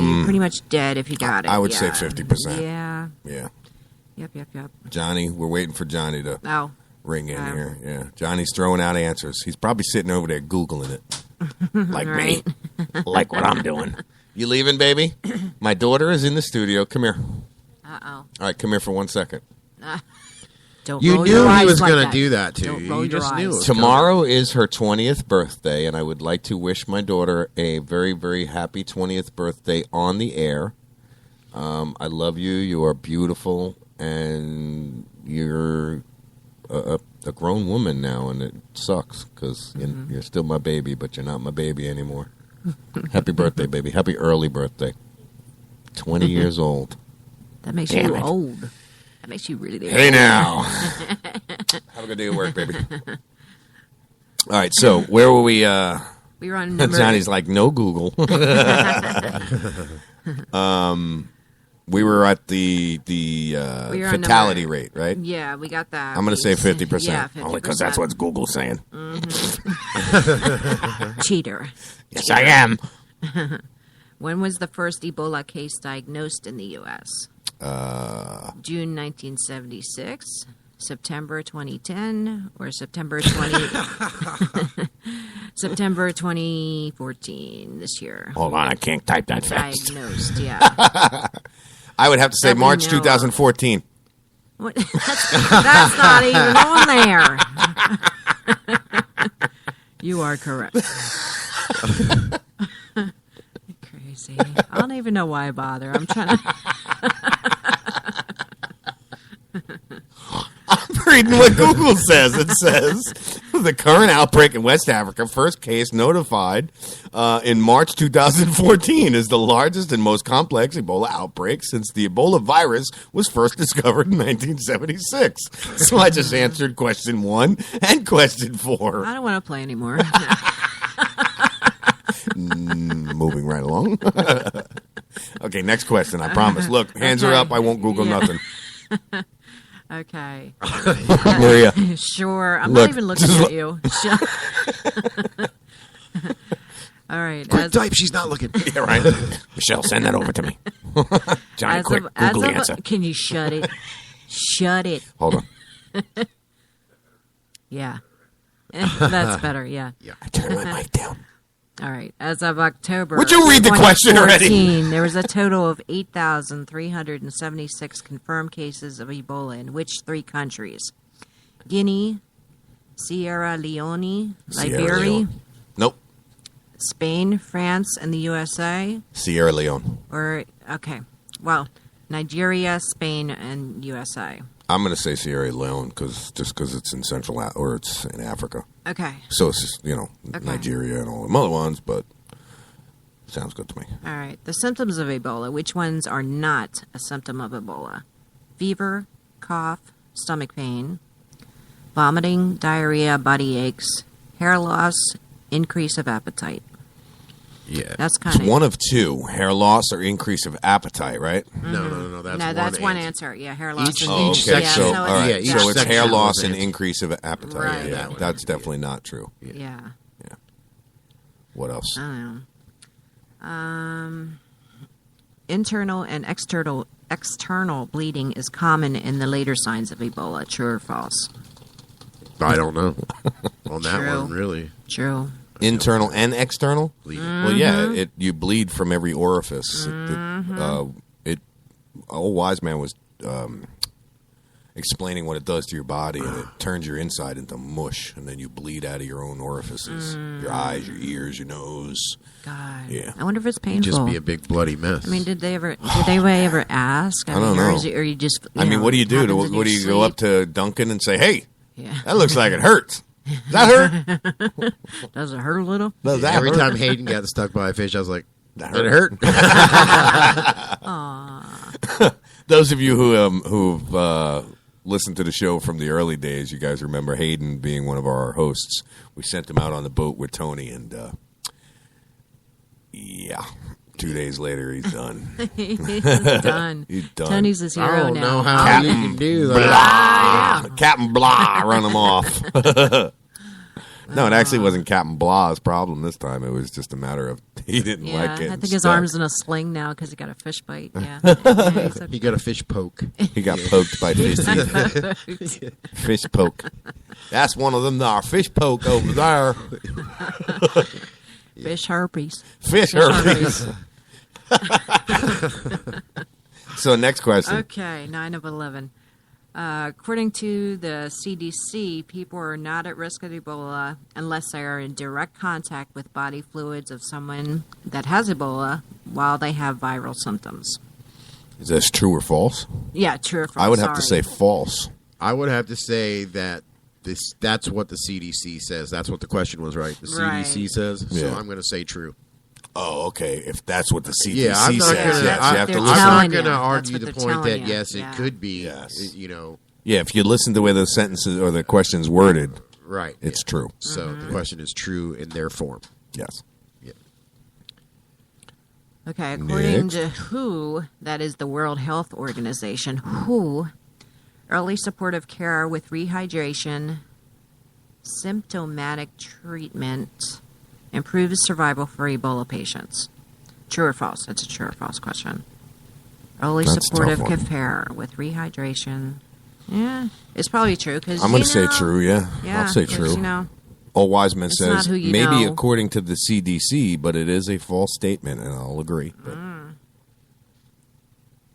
you're pretty much dead if you got it. I would say yeah. 50%. Yeah. Yeah. Yep. Johnny, we're waiting for Johnny to ring in Oh. here. Yeah. Johnny's throwing out answers. He's probably sitting over there Googling it. Like me. Like what I'm doing. You leaving, baby? My daughter is in the studio. Come here. Uh-oh. All right, come here for 1 second. Don't You roll knew your he eyes was like going to that. do that to Don't you. roll You your just knew it eyes. was Tomorrow is her 20th birthday, and I would like to wish my daughter a very, very happy 20th birthday on the air. I love you. You are beautiful, and you're a grown woman now, and it sucks because you're still my baby, but you're not my baby anymore. Happy birthday, baby. Happy early birthday. 20 years old. That makes Damn you it. old. That makes you really old. Hey now. Have a good day at work, baby. All right, so where were we? We were on number... Johnny's like, no Google. We were at the We were on fatality number- rate, right? Yeah, we got that. I'm going to say 50%. Yeah, 50%. Only because that's what Google's saying. Cheater. Yes, I am. When was the first Ebola case diagnosed in the U.S.? June 1976, September 2010, or September 2014 this year. Hold on, I can't type that fast. Diagnosed, yeah. I would have to say That we March know 2014. What? That's not even on there. You are correct. Crazy. I don't even know why I bother. I'm trying to... I'm reading what Google says. It says the current outbreak in West Africa, first case notified in March 2014, is the largest and most complex Ebola outbreak since the Ebola virus was first discovered in 1976. So I just answered question 1 and question 4. I don't want to play anymore. Moving right along. Okay, next question. I promise. Look, hands are up. I won't Google nothing. Okay. Maria. Sure. I'm Look, not even looking at you. All right. Quick type. She's not looking. Yeah, right. Michelle, send that over to me. Johnny, quick. Google the answer. Can you shut it? Shut it. Hold on. Yeah. That's better. Yeah. I turned my mic down. All right. As of October, Would you read the question already? There was a total of 8,376 confirmed cases of Ebola in which 3 countries? Guinea, Sierra Leone, Liberia, Nope. Spain, France, and the USA. Sierra Leone. Or okay, well, Nigeria, Spain, and USA. I'm going to say Sierra Leone because it's in or it's in Africa. Okay. So it's just, Nigeria and all the other ones, but sounds good to me. All right. The symptoms of Ebola. Which ones are not a symptom of Ebola? Fever, cough, stomach pain, vomiting, diarrhea, body aches, hair loss, increase of appetite. Yeah. That's kind It's one of 2, hair loss or increase of appetite, right? No. That's one answer. Yeah, hair loss. Each- and each Okay, section. so, all right. Yeah, So each it's hair section loss was and answered. increase of appetite. Right. Yeah, that's definitely not true. Yeah. What else? I don't know. Internal and external bleeding is common in the later signs of Ebola. True or false? I don't know. On that True. one, really. True. Internal and external? Bleeding. Well, yeah, you bleed from every orifice. Old wise man was explaining what it does to your body, and it turns your inside into mush, and then you bleed out of your own orifices, your eyes, your ears, your nose. God. Yeah. I wonder if it's You'd painful. just be a big bloody mess. I mean, did they ever ask? I don't Or, know. or you just? What do you do? happens in What do your you go sleep? up to Duncan and say, "Hey, Yeah. that looks like it hurts"? Does that hurt? Does it hurt a little? Does that Every hurt? time Hayden got stuck by a fish, I was like, That "Did it hurt?" Aww. Those of you who've listened to the show from the early days, you guys remember Hayden being one of our hosts. We sent him out on the boat with Tony, and 2 days later, he's done. He's done. He's done. Tony's his hero I don't now. know how Captain you can do that. Blah. Captain Blah, run him off. No, it actually wasn't Captain Blah's problem this time. It was just a matter of he didn't Yeah, like it. I think his arm's in a sling now because he got a fish bite. Yeah. He got a fish poke. He got poked by fish. Fish poke. That's one of them there. Fish poke over there. Fish herpes. Fish herpes. So next question. Okay, 9 of 11. According to the CDC, people are not at risk of Ebola unless they are in direct contact with body fluids of someone that has Ebola while they have viral symptoms. Is this true or false? Yeah, true or false. I would have to sorry. say false. I would have to say that that's what the CDC says. That's what the question was, right? The CDC says. So Yeah. I'm going to say true. Oh, okay. If that's what the CDC Yeah, I'm not says, gonna, yes, you have to They're listen. telling I'm not going to you. argue That's the what they're point that telling you. yes, Yeah. it could be. Yes. You Yeah, if you listen to the way the sentences or the questions worded, right. it's true. So the question is true in their form. Yes. Yeah. Okay, according Next. to WHO, that is the World Health Organization, WHO, early supportive care with rehydration, symptomatic treatment, improves survival for Ebola patients. True or false? That's a true or false question. Early That's a supportive tough one. care with rehydration. Yeah, it's probably true because I'm going to say true, yeah. Yeah, I'll say 'cause, true. you know, All wise men it's says not who you maybe know. according to the CDC, but it is a false statement, and I'll agree. But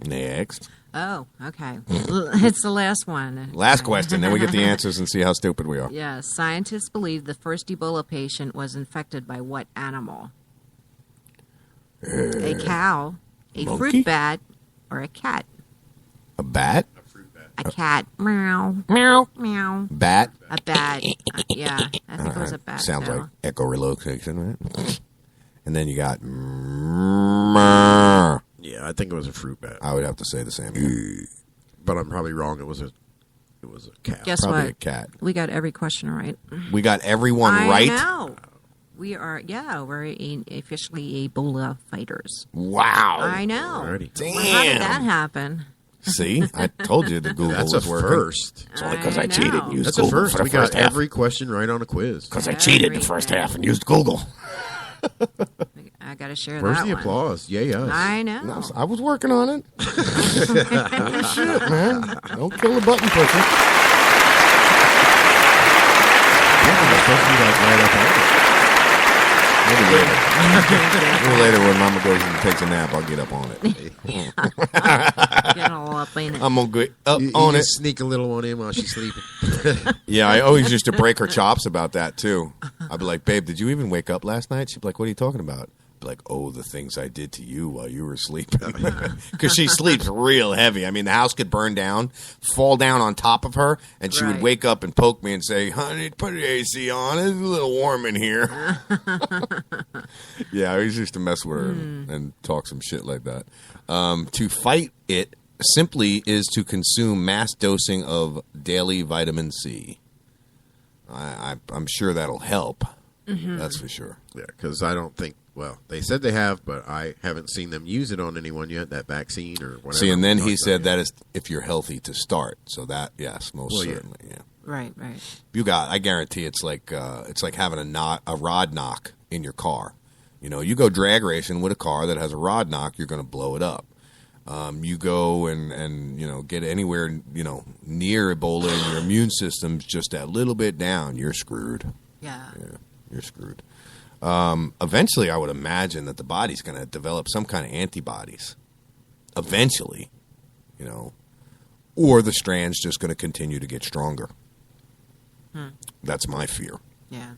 next. Oh, okay. It's the last one. Last question, then we get the answers and see how stupid we are. Yes, scientists believe the first Ebola patient was infected by what animal? A cow, a monkey? fruit bat, or a cat? A bat? A cat. Meow. Meow. Meow. Bat? A bat. Yeah, I think it was a bat. Sounds too. like echo relocation, right? And then you got. Yeah, I think it was a fruit bat. I would have to say the same. But I'm probably wrong. It was a cat. Guess Probably what? a cat. We got every question right. We got everyone I right. know. We are, we're officially Ebola fighters. Wow. I know. Alrighty. Damn. Well, how did that happen? See, I told you the Google That's was a working. first. It's only because I cheated and used That's a Google first. for the We first got half. every question right on a quiz. Because I cheated the first half and used Google. I got to share Where's that the one. applause? Yay, us. I know. No, I was working on it. Holy shit, man. Don't kill the button pusher. Yeah, it's supposed to be like right up on it. Maybe later. A little later when Mama goes and takes a nap, I'll get up on it. Get all up in it. I'm going to get up You on it. just sneak a little on in while she's sleeping. Yeah, I always used to break her chops about that, too. I'd be like, babe, did you even wake up last night? She'd be like, what are you talking about? I'd be like, oh, the things I did to you while you were sleeping. Because she sleeps real heavy. I mean, the house could burn down, fall down on top of her, and she would Right. wake up and poke me and say, honey, put the AC on. It's a little warm in here. Yeah, I always used to mess with her and talk some shit like that. To fight it simply is to consume mass dosing of daily vitamin C. I'm sure that'll help. That's for sure. Yeah, because I don't think. Well, they said they have, but I haven't seen them use it on anyone yet. That vaccine or whatever. See, and then we he talked said about that is if you're healthy to start. So that, yes, most Well, yeah. certainly, yeah. Right. I guarantee it's like having a rod knock in your car. You know, you go drag racing with a car that has a rod knock, you're going to blow it up. You go and you know get anywhere near Ebola and your immune system's just that little bit down, you're screwed. Yeah. You're screwed. Eventually, I would imagine that the body's going to develop some kind of antibodies. Eventually, or the strand's just going to continue to get stronger. That's my fear. Yeah.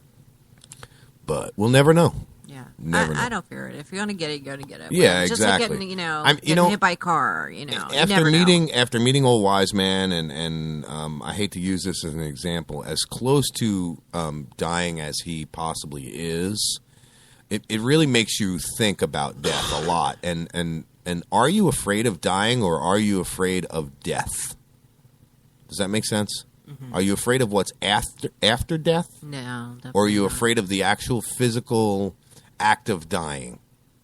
But we'll never know. Yeah. Never know. I don't fear it. If you're going to get it, you're going to get it. Yeah, It's just exactly. like getting, I'm- getting hit by a car, you know. You After never know. meeting old wise man, and I hate to use this as an example, as close to dying as he possibly is, it really makes you think about death a lot. And are you afraid of dying, or are you afraid of death? Does that make sense? Are you afraid of what's after death? No. Or are you afraid of the actual physical act of dying?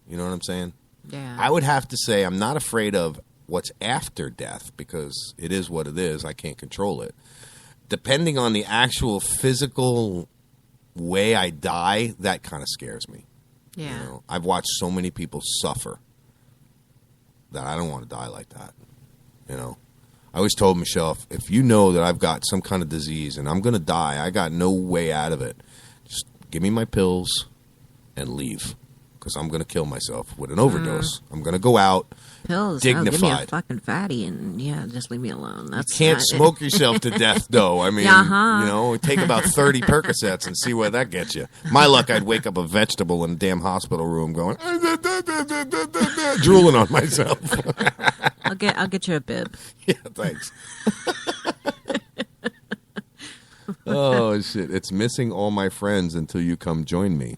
You know what I'm saying? Yeah. I would have to say I'm not afraid of what's after death because it is what it is. I can't control it. Depending on the actual physical way I die, that kind of scares me. Yeah. I've watched so many people suffer that I don't want to die like that. I always told Michelle, if you know that I've got some kind of disease and I'm going to die, I got no way out of it. Just give me my pills and leave, because I'm going to kill myself with an overdose. I'm going to go out Pills. dignified. Oh, give me a fucking fatty and just leave me alone. That's Can't not- smoke yourself to death, though. I mean, take about 30 Percocets and see where that gets you. My luck, I'd wake up a vegetable in a damn hospital room going, drooling on myself. I'll get you a bib. Yeah, thanks. Oh, shit. It's missing all my friends until you come join me.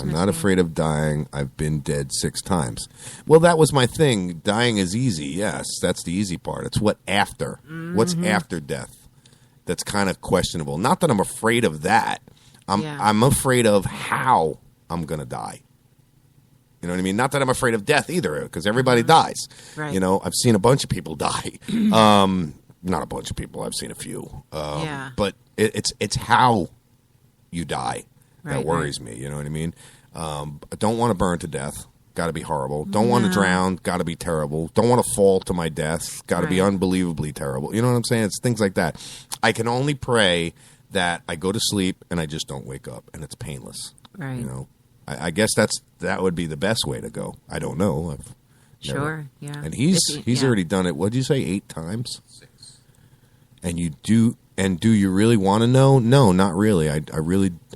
I'm not afraid of dying. I've been dead 6 times. Well, that was my thing. Dying is easy. Yes, that's the easy part. It's what after. What's after death? That's kind of questionable. Not that I'm afraid of that. I'm afraid of how I'm going to die. You know what I mean? Not that I'm afraid of death either, because everybody dies. Right. You know, I've seen a bunch of people die. Not a bunch of people. I've seen a few. Yeah. But it's how you die that Right, worries me. You know what I mean? I don't want to burn to death. Got to be horrible. Don't want to drown. Got to be terrible. Don't want to fall to my death. Got to be unbelievably terrible. You know what I'm saying? It's things like that. I can only pray that I go to sleep and I just don't wake up and it's painless. Right. You know, I guess that would be the best way to go. I don't know. I've never- Sure, yeah. And he's yeah. already done it. What did you say? 8 times? 6. And you do. And do you really want to know? No, not really. I'm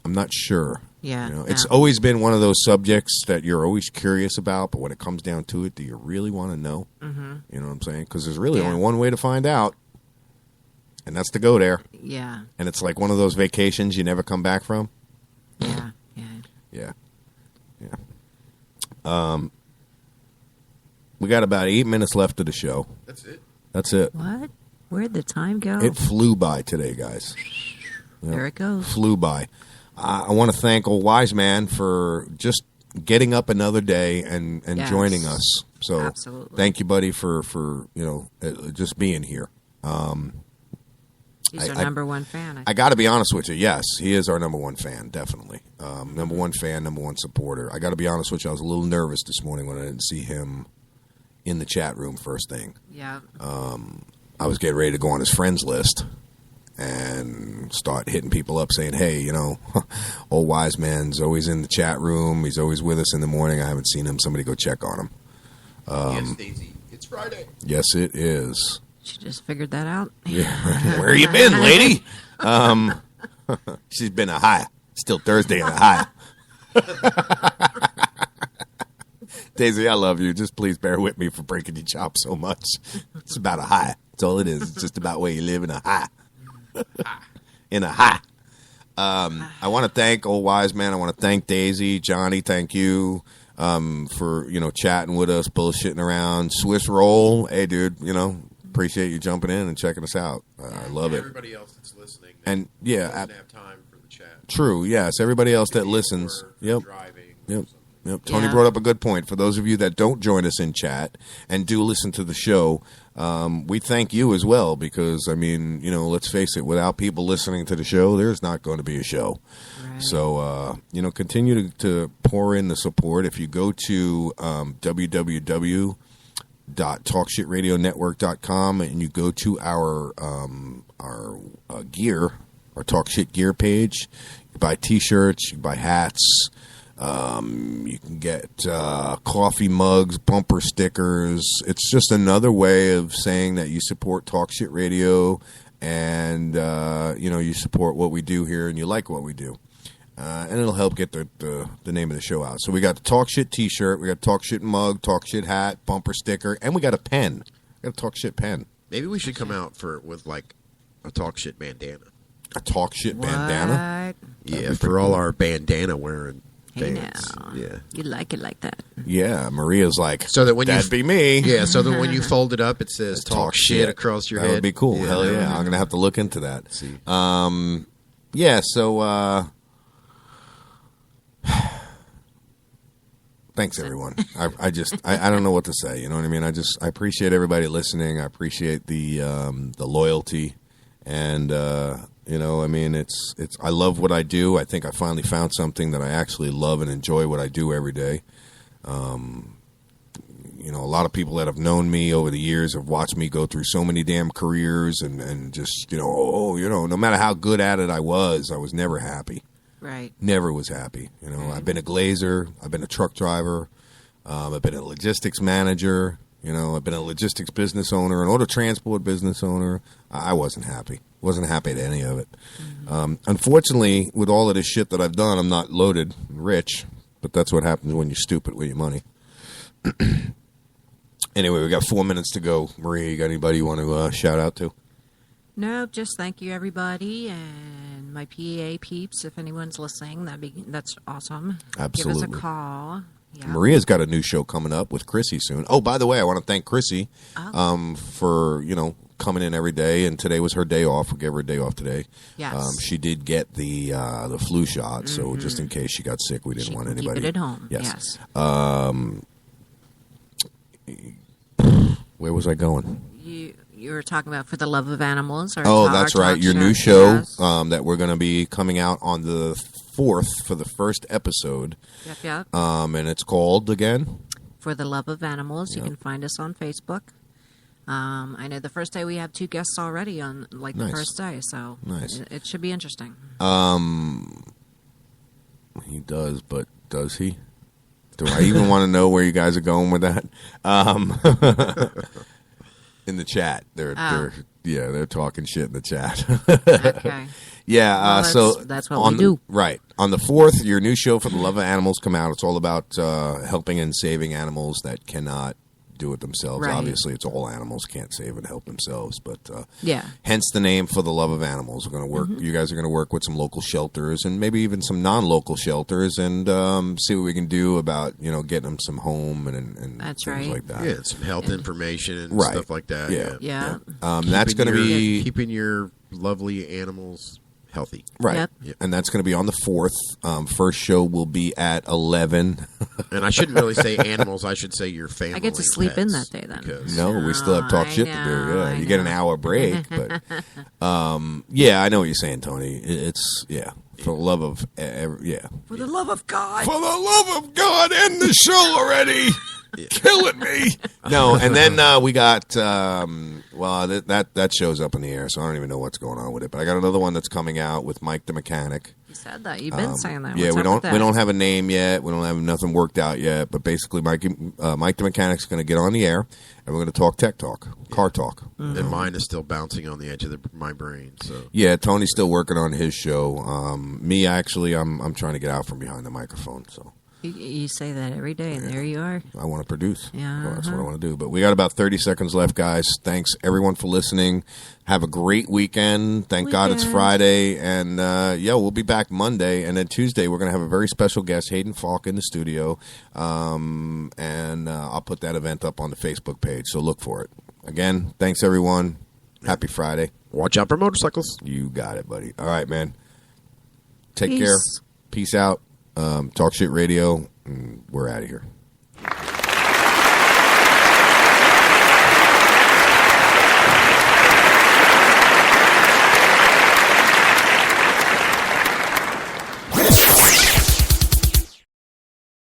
not sure. Yeah. You know, it's always been one of those subjects that you're always curious about, but when it comes down to it, do you really want to know? Mm-hmm. You know what I'm saying? Because there's really only one way to find out, and that's to go there. Yeah. And it's like one of those vacations you never come back from. Yeah. We got about 8 minutes left of the show. That's it. What? Where'd the time go? It flew by today, guys. Yep. There it goes. Flew by. I want to thank old Wise Man for just getting up another day and Yes. joining us. So Absolutely. thank you, buddy, for just being here. He's our number one fan. I got to be honest with you. Yes, he is our number one fan, definitely. Number one fan, number one supporter. I got to be honest with you. I was a little nervous this morning when I didn't see him in the chat room first thing. Yeah. I was getting ready to go on his friends list and start hitting people up saying, hey, you know, old Wise Man's always in the chat room. He's always with us in the morning. I haven't seen him. Somebody go check on him. Yes, Daisy. It's Friday. Yes, it is. She just figured that out. Yeah. Where you been, lady? She's been a high. Still Thursday in a high. Daisy, I love you. Just please bear with me for breaking your chop so much. It's about a high. That's all it is. It's just about where you live in a high. In a high. I want to thank old Wise Man. I want to thank Daisy, Johnny. Thank you for chatting with us, bullshitting around. Swiss roll, hey dude. Appreciate you jumping in and checking us out. I love it. Everybody else that's listening, and doesn't have time for the chat. True. Yes. Everybody else that listens. Yep. Yep. Tony brought up a good point. For those of you that don't join us in chat and do listen to the show, we thank you as well because, let's face it, without people listening to the show, there's not going to be a show. Right. So, continue to pour in the support. If you go to www.talkshitradionetwork.com and you go to our gear, our Talk Shit gear page, you buy T-shirts, you buy hats. You can get coffee mugs, bumper stickers. It's just another way of saying that you support Talk Shit Radio and, you support what we do here and you like what we do. And it'll help get the name of the show out. So we got the Talk Shit T-shirt, we got Talk Shit mug, Talk Shit hat, bumper sticker, and we got a pen. We got a Talk Shit pen. Maybe we should come out with like a Talk Shit bandana. A Talk Shit bandana? Yeah, for all our bandana wearing. Hey fans. now. Yeah. You like it like that. Yeah, Maria's like, so that when that'd be me. Yeah, so that when you fold it up, it says talk shit across your head. That would be cool. Yeah. Hell yeah. I'm going to have to look into that. See. Thanks, everyone. I don't know what to say. You know what I mean? I appreciate everybody listening. I appreciate the loyalty. And, I love what I do. I think I finally found something that I actually love and enjoy what I do every day. A lot of people that have known me over the years have watched me go through so many damn careers and just, no matter how good at it I was never happy. Right. Never was happy. I've been a glazer. I've been a truck driver. I've been a logistics manager. I've been a logistics business owner, an auto transport business owner. I wasn't happy. Wasn't happy at any of it. Mm-hmm. Unfortunately, with all of this shit that I've done, I'm not loaded rich, but that's what happens when you're stupid with your money. Anyway, we got 4 minutes to go. Maria, you got anybody you want to shout out to? No, just thank you, everybody, and my PA peeps. If anyone's listening, that's awesome. Absolutely. Give us a call. Yeah. Maria's got a new show coming up with Chrissy soon. Oh, by the way, I want to thank Chrissy for coming in every day, and today was her day off. We gave her a day off today. Yes. She did get the flu shot, so just in case she got sick, we didn't want anybody. Keep it at home. Yes. Where was I going? You were talking about For the Love of Animals. That's right. Your new show that we're going to be coming out on the 4th for the first episode. Yep. And it's called, again? For the Love of Animals. You can find us on Facebook. I know the first day we have 2 guests already on, the first day, so it should be interesting. He does, but does he? Do I even want to know where you guys are going with that? In the chat, they're talking shit in the chat. Okay. Yeah, that's what we do. Right. On the 4th, your new show For the Love of Animals come out. It's all about helping and saving animals that cannot do it themselves. Right. Obviously, it's all animals can't save and help themselves, but hence the name For the Love of Animals. We're going to work. You guys are going to work with some local shelters and maybe even some non-local shelters and see what we can do about getting them some home and that's things right. like that. Yeah, some health information and stuff like that. Yeah. That's going to be keeping your lovely animals healthy. Right. Yep. And that's going to be on the 4th. First show will be at 11. And I shouldn't really say animals. I should say your family. I get to sleep in that day then. No, we still have talk shit to do. Yeah, you get an hour break. But I know what you're saying, Tony. It's, for the love of, For the love of God. For the love of God, end the show already. Killing me. No, and then we got that show's up in the air, so I don't even know what's going on with it. But I got another one that's coming out with Mike the Mechanic. You said that. You've been saying that. Yeah, What's we up don't with that? we don't have a name yet. We don't have nothing worked out yet. But basically, Mike the Mechanic's going to get on the air, and we're going to talk tech talk, car talk. And mine is still bouncing on the edge of my brain. So yeah, Tony's still working on his show. Me, actually, I'm trying to get out from behind the microphone. So. You say that every day, and there you are. I want to produce. Yeah, well, that's what I want to do. But we got about 30 seconds left, guys. Thanks, everyone, for listening. Have a great weekend. Thank God it's Friday. And, we'll be back Monday. And then Tuesday, we're going to have a very special guest, Hayden Falk, in the studio. And I'll put that event up on the Facebook page, so look for it. Again, thanks, everyone. Happy Friday. Watch out for motorcycles. You got it, buddy. All right, man. Take care. Peace out. Talk Shit Radio. We're out of here.